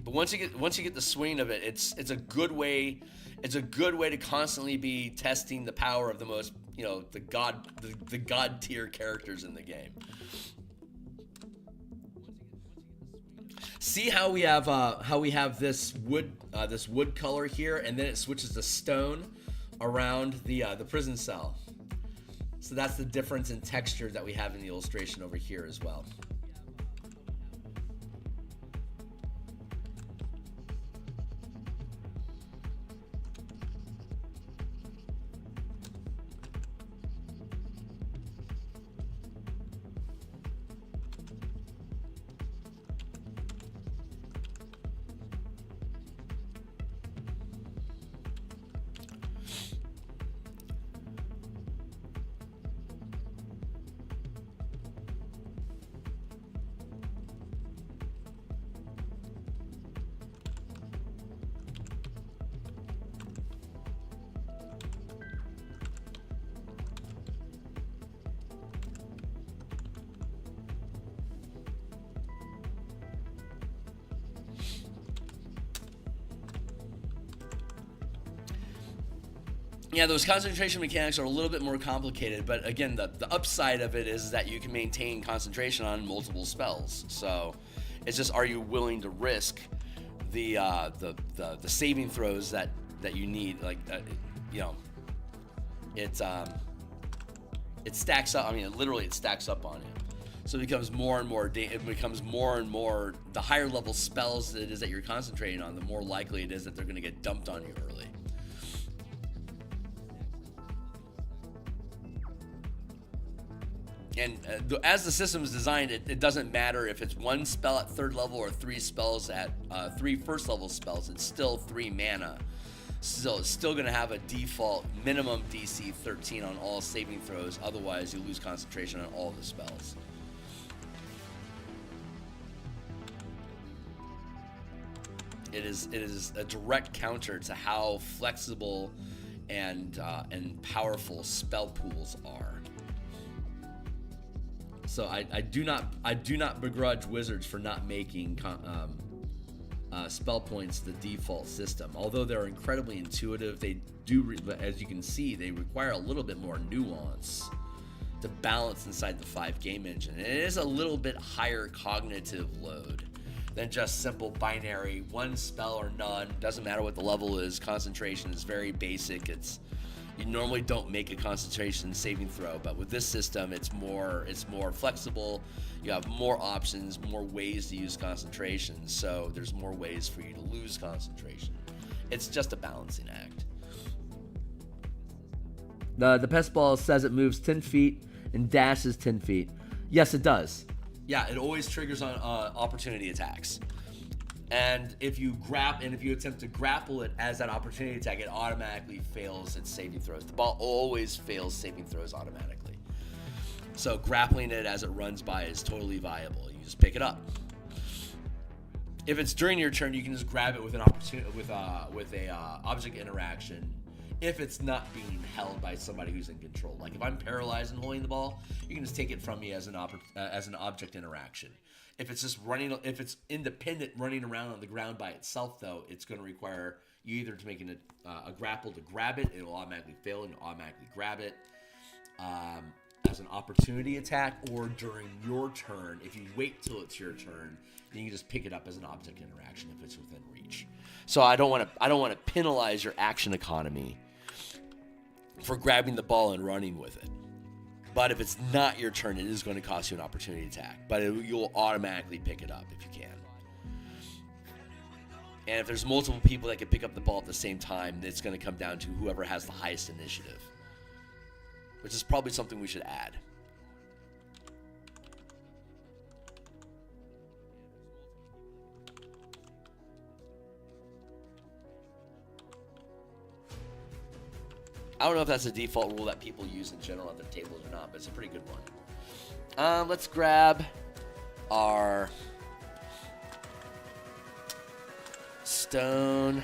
B: once you get the swing of it, it's a good way. It's a good way to constantly be testing the power of the most, the god tier characters in the game. See how we have this wood color here, and then it switches to stone around the prison cell. So that's the difference in texture that we have in the illustration over here as well.
A: Yeah, those concentration mechanics are a little bit more complicated, but again, the upside of it is that you can maintain concentration on multiple spells. So it's just, are you willing to risk the saving throws that you need? Like, you know, it stacks up. I mean, literally, it stacks up on you. So it becomes more and more. It becomes more and more. The higher level spells it is that you're concentrating on, the more likely it is that they're going to get dumped on you early. And as the system is designed, it doesn't matter if it's one spell at 3rd level or 3 spells at 3 first level spells. It's still 3 mana. So it's still going to have a default minimum DC 13 on all saving throws. Otherwise, you lose concentration on all the spells. It is a direct counter to how flexible and powerful spell pools are. So I do not begrudge Wizards for not making spell points the default system. Although they're incredibly intuitive, they do, as you can see, they require a little bit more nuance to balance inside the 5 game engine. And it is a little bit higher cognitive load than just simple binary, one spell or none. Doesn't matter what the level is. Concentration is very basic. You normally don't make a concentration saving throw, but with this system, it's more flexible. You have more options, more ways to use concentration, so there's more ways for you to lose concentration. It's just a balancing act.
B: The pest ball says it moves 10 feet and dashes 10 feet. Yes, it does.
A: Yeah, it always triggers on opportunity attacks. And if you attempt to grapple it as that opportunity attack, it automatically fails its saving throws. The ball always fails saving throws automatically. So grappling it as it runs by is totally viable. You just pick it up. If it's during your turn, you can just grab it with an opportunity with a object interaction. If it's not being held by somebody who's in control, like if I'm paralyzed and holding the ball, you can just take it from me as an object interaction. If it's just if it's independent running around on the ground by itself, though, it's going to require you either to make a grapple to grab it. It'll automatically fail and automatically grab it as an opportunity attack, or during your turn. If you wait till it's your turn, then you can just pick it up as an object interaction if it's within reach. So I don't want to penalize your action economy for grabbing the ball and running with it. But if it's not your turn, it is going to cost you an opportunity attack. But you'll automatically pick it up if you can. And if there's multiple people that can pick up the ball at the same time, it's going to come down to whoever has the highest initiative. Which is probably something we should add. I don't know if that's a default rule that people use in general at their tables or not, but it's a pretty good one. Let's grab our stone.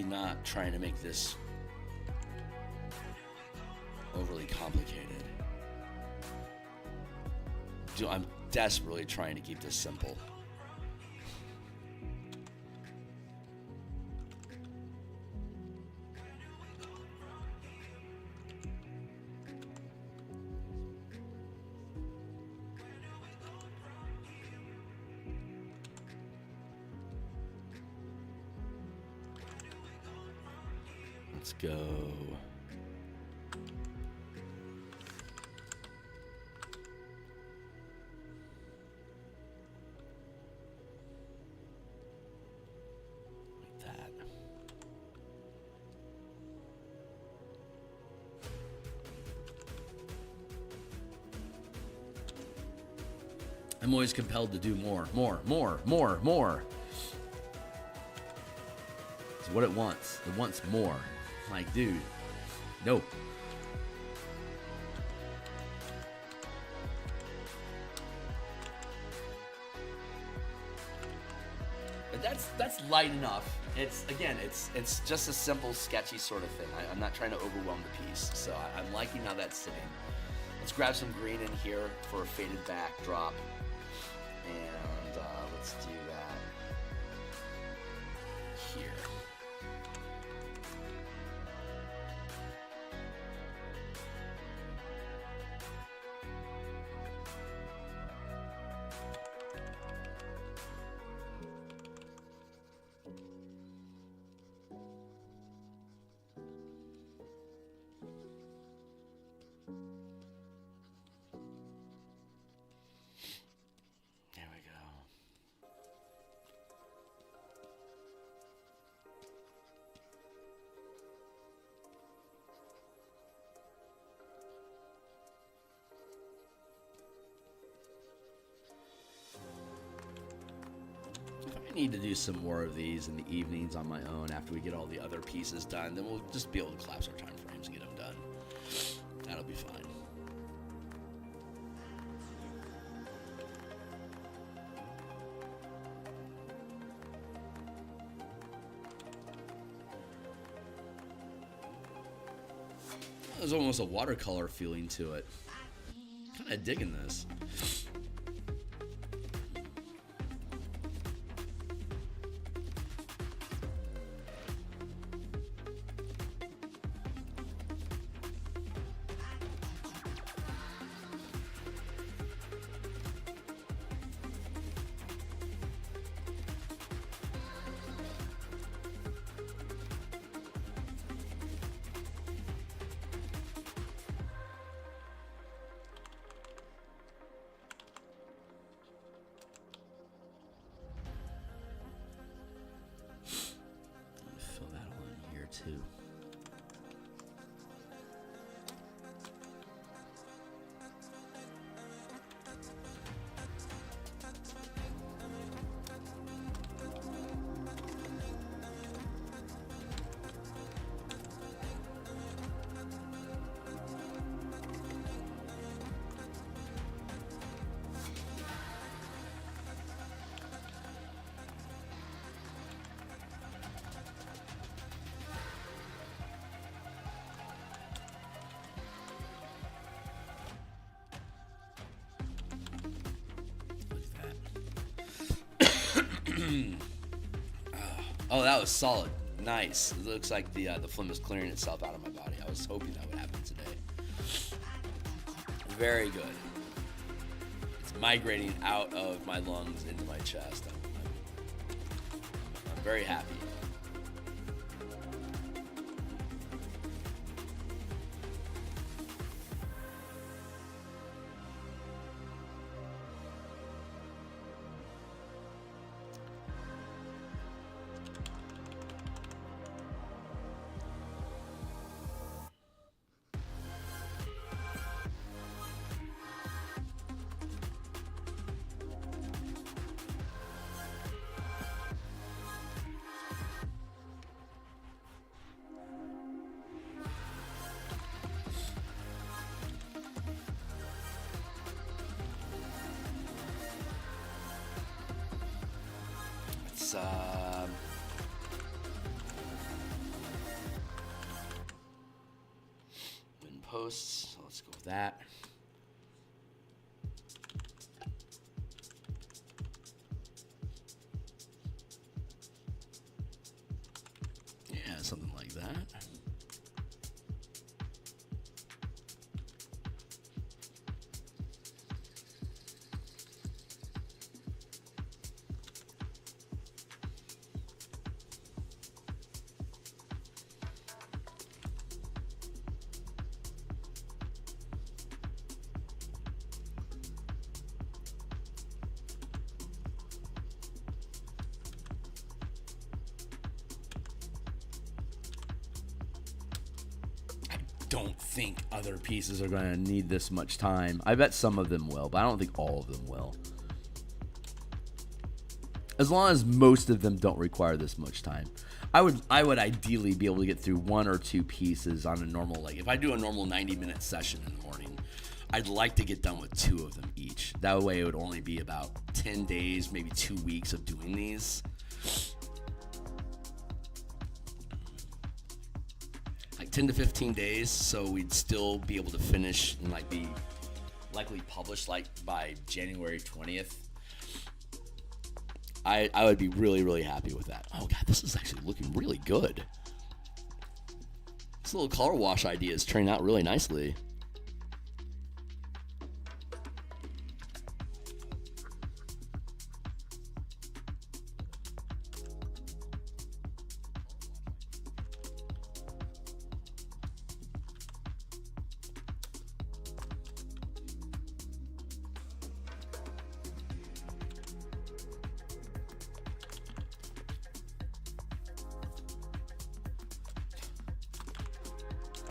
A: Not trying to make this overly complicated. I'm desperately trying to keep this simple. Let's go. Like that. I'm always compelled to do more. It's what it wants. It wants more.
B: Like, dude, no. But that's light enough. It's just a simple, sketchy sort of thing. I'm not trying to overwhelm the piece, so I'm liking how that's sitting. Let's grab some green in here for a faded backdrop, and let's do that here. I need to do some more of these in the evenings on my own after we get all the other pieces done. Then we'll just be able to collapse our time frames and get them done. That'll be fine. There's almost a watercolor feeling to it. Kind of digging this. Too. Oh, that was solid. Nice. It looks like the phlegm is clearing itself out of my body. I was hoping that would happen today. Very good. It's migrating out of my lungs into my chest. I'm very happy. Win posts. So let's go with that. Yeah, something like that. Don't think other pieces are going to need this much time. I bet some of them will, but I don't think all of them will. As long as most of them don't require this much time. I would ideally be able to get through 1 or 2 pieces on a normal, like if I do a normal 90-minute session in the morning, I'd like to get done with 2 of them each. That way it would only be about 10 days, maybe 2 weeks of doing these. Like 10 to 15 days, so we'd still be able to finish and like be likely published like by January 20th. I would be really, really happy with that. Oh god, this is actually looking really good. This little color wash idea is turning out really nicely.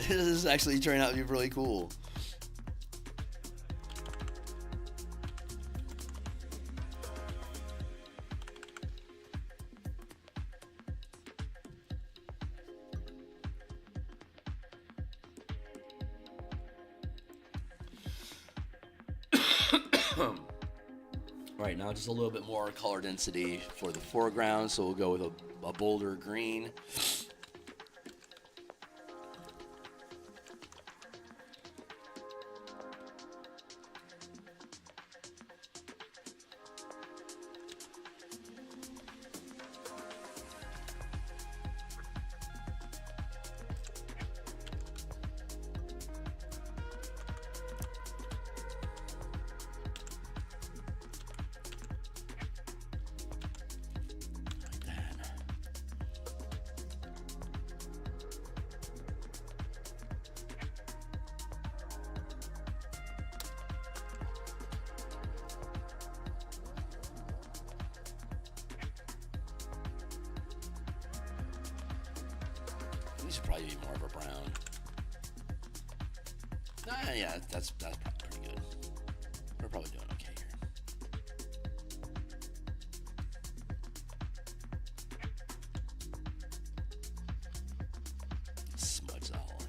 B: This is actually turning out to be really cool. All right, now just a little bit more color density for the foreground, so we'll go with a bolder green. These should probably be more of a brown. Yeah, that's probably pretty good. We're probably doing okay here. Smudge that all in.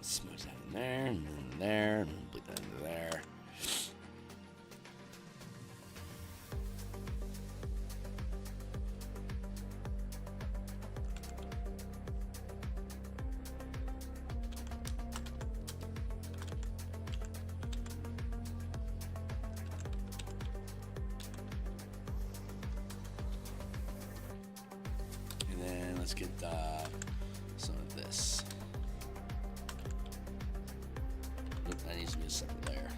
B: Smudge that in there, and then there, and put that into there. And then let's get some of this. Nope, that needs to be a separate layer.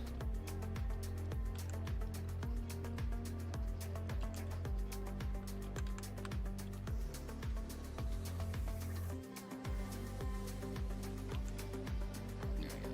B: There we go.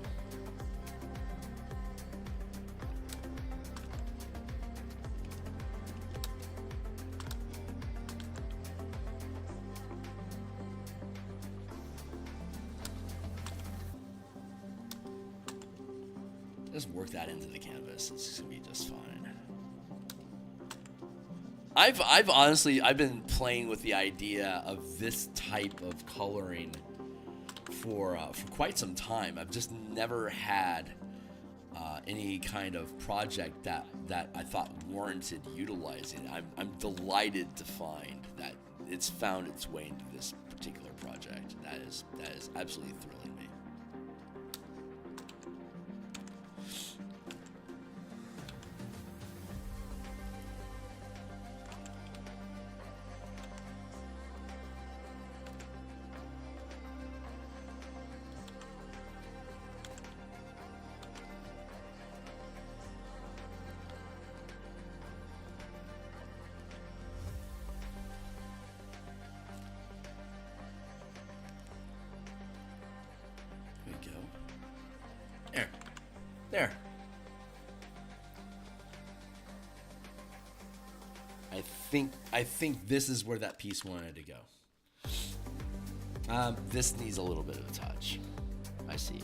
B: Just work that into the canvas. It's gonna be just fine. I've honestly been playing with the idea of this type of coloring for quite some time. I've just never had any kind of project that I thought warranted utilizing. I'm delighted to find that it's found its way into this particular project. That is absolutely thrilling me. There. I think this is where that piece wanted to go. This needs a little bit of a touch. I see.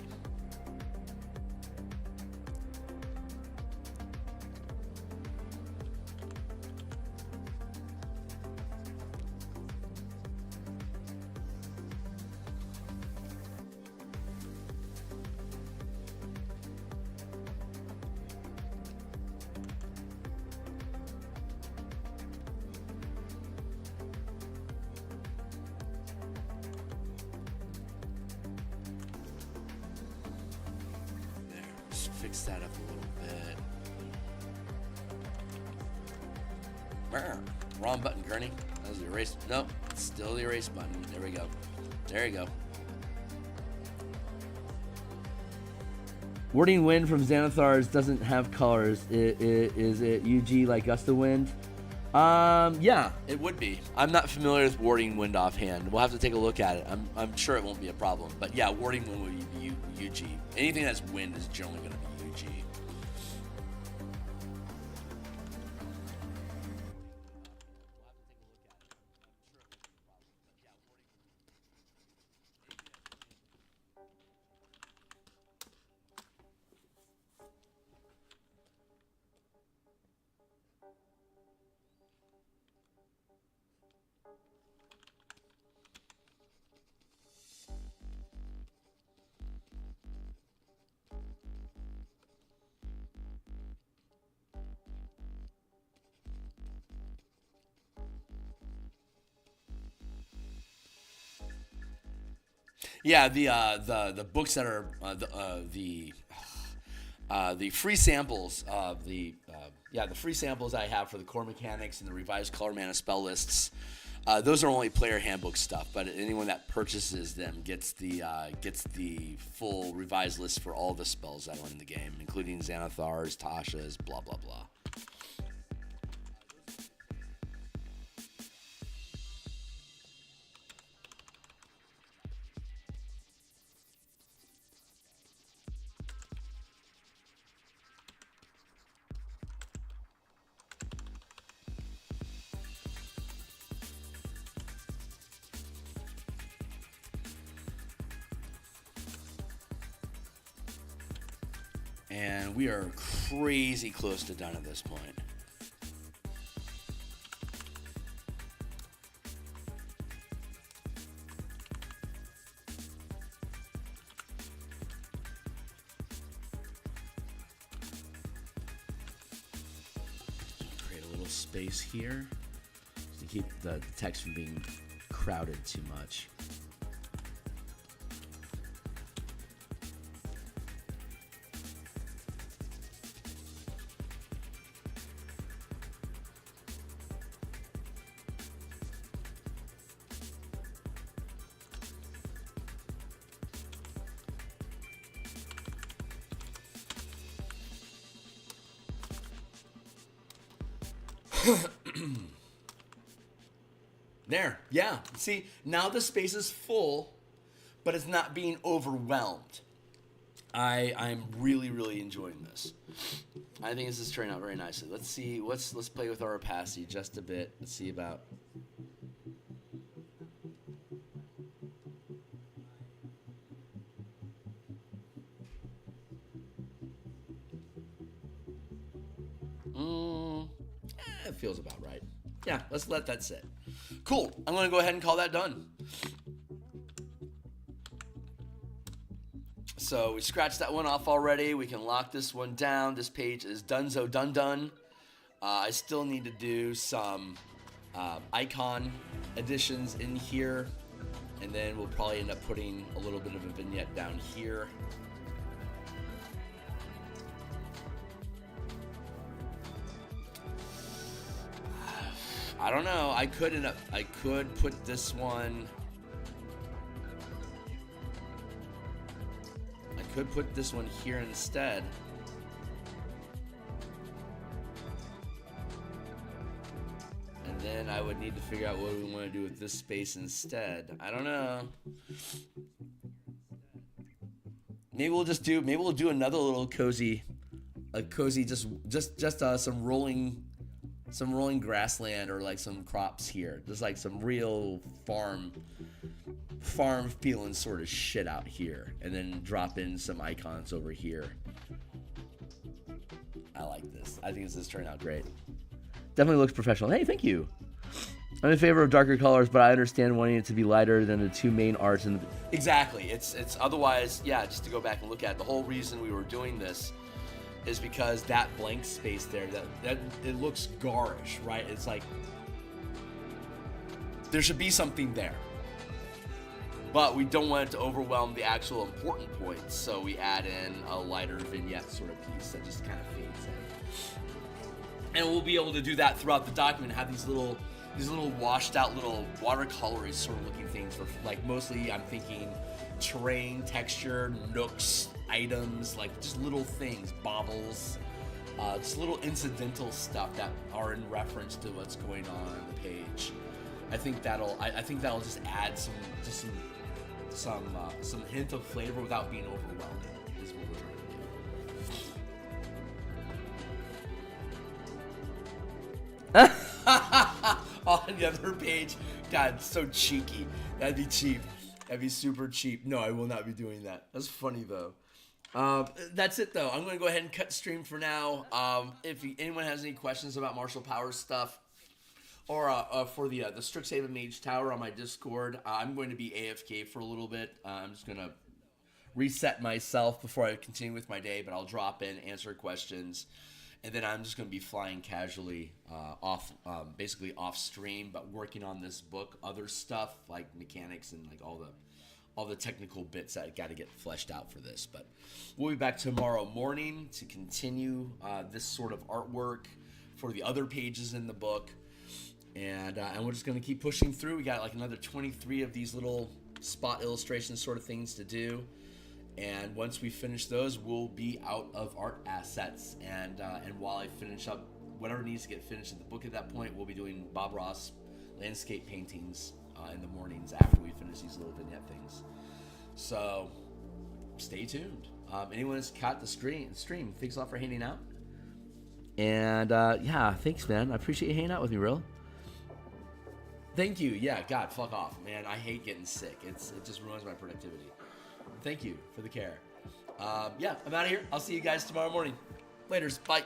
B: Fix that up a little bit. Wrong button, Gurney. That was the erase. Nope, it's still the erase button. There we go. There you go.
C: Warding Wind from Xanathar's doesn't have colors. Is it UG like Gust of Wind? Yeah.
B: It would be. I'm not familiar with Warding Wind offhand. We'll have to take a look at it. I'm sure it won't be a problem. But yeah, Warding Wind would be UG. Anything that's wind is generally going to be UG. Yeah, the books that are the free samples of the free samples I have for the core mechanics and the revised color mana spell lists. Those are only player handbook stuff, but anyone that purchases them gets the full revised list for all the spells that are in the game, including Xanathar's, Tasha's, blah blah blah. And we are crazy close to done at this point. Create a little space here to keep the text from being crowded too much. There, yeah. See, now the space is full, but it's not being overwhelmed. I'm really enjoying this. I think this is turning out very nicely. Let's see. Let's play with our opacity just a bit. Let's see about. It feels about right. Yeah, let's let that sit. Cool. I'm going to go ahead and call that done. So we scratched that one off already. We can lock this one down. This page is donezo done. I still need to do some icon
A: additions in here, and then we'll probably end up putting a little bit of a vignette down here. I don't know. I could put this one. I could put this one here instead. And then I would need to figure out what we want to do with this space instead. I don't know. Maybe we'll do another little cozy, just some rolling grassland or like some crops here, just like some real farm feeling sort of shit out here, and then drop in some icons over here. I like this. I think this has turned out great.
C: Definitely looks professional. Hey, thank you. I'm in favor of darker colors, but I understand wanting it to be lighter than the two main arts.
A: Exactly. It's otherwise, yeah. Just to go back and look at it, the whole reason we were doing this is because that blank space there, that it looks garish, right? It's like there should be something there, but we don't want it to overwhelm the actual important points, so we add in a lighter vignette sort of piece that just kind of fades in. And we'll be able to do that throughout the document, have these little washed out little watercolory sort of looking things for, like, mostly I'm thinking terrain, texture, nooks, items, like just little things, baubles, just little incidental stuff that are in reference to what's going on the page. I think that'll just add some hint of flavor without being overwhelming, is what we're trying to do. On the other page, God, so cheeky. That'd be cheap. That'd be super cheap. No, I will not be doing that. That's funny though. That's it though. I'm going to go ahead and cut stream for now. If anyone has any questions about martial powers stuff, or for the Strixhaven Mage Tower on my Discord, I'm going to be AFK for a little bit. I'm just going to reset myself before I continue with my day, but I'll drop in, answer questions, and then I'm just going to be flying casually basically off stream, but working on this book, other stuff like mechanics and like all the technical bits that got to get fleshed out for this. But we'll be back tomorrow morning to continue this sort of artwork for the other pages in the book, and we're just going to keep pushing through. We got like another 23 of these little spot illustration sort of things to do. And once we finish those, we'll be out of art assets. And while I finish up whatever needs to get finished in the book at that point, we'll be doing Bob Ross landscape paintings in the mornings after we finish these little vignette things. So stay tuned. Anyone who's caught the stream, thanks a lot for hanging out.
C: And yeah, thanks, man. I appreciate you hanging out with me, real.
A: Thank you. Yeah, God, fuck off, man. I hate getting sick. It just ruins my productivity. Thank you for the care. Yeah, I'm out of here. I'll see you guys tomorrow morning. Laters. Bye.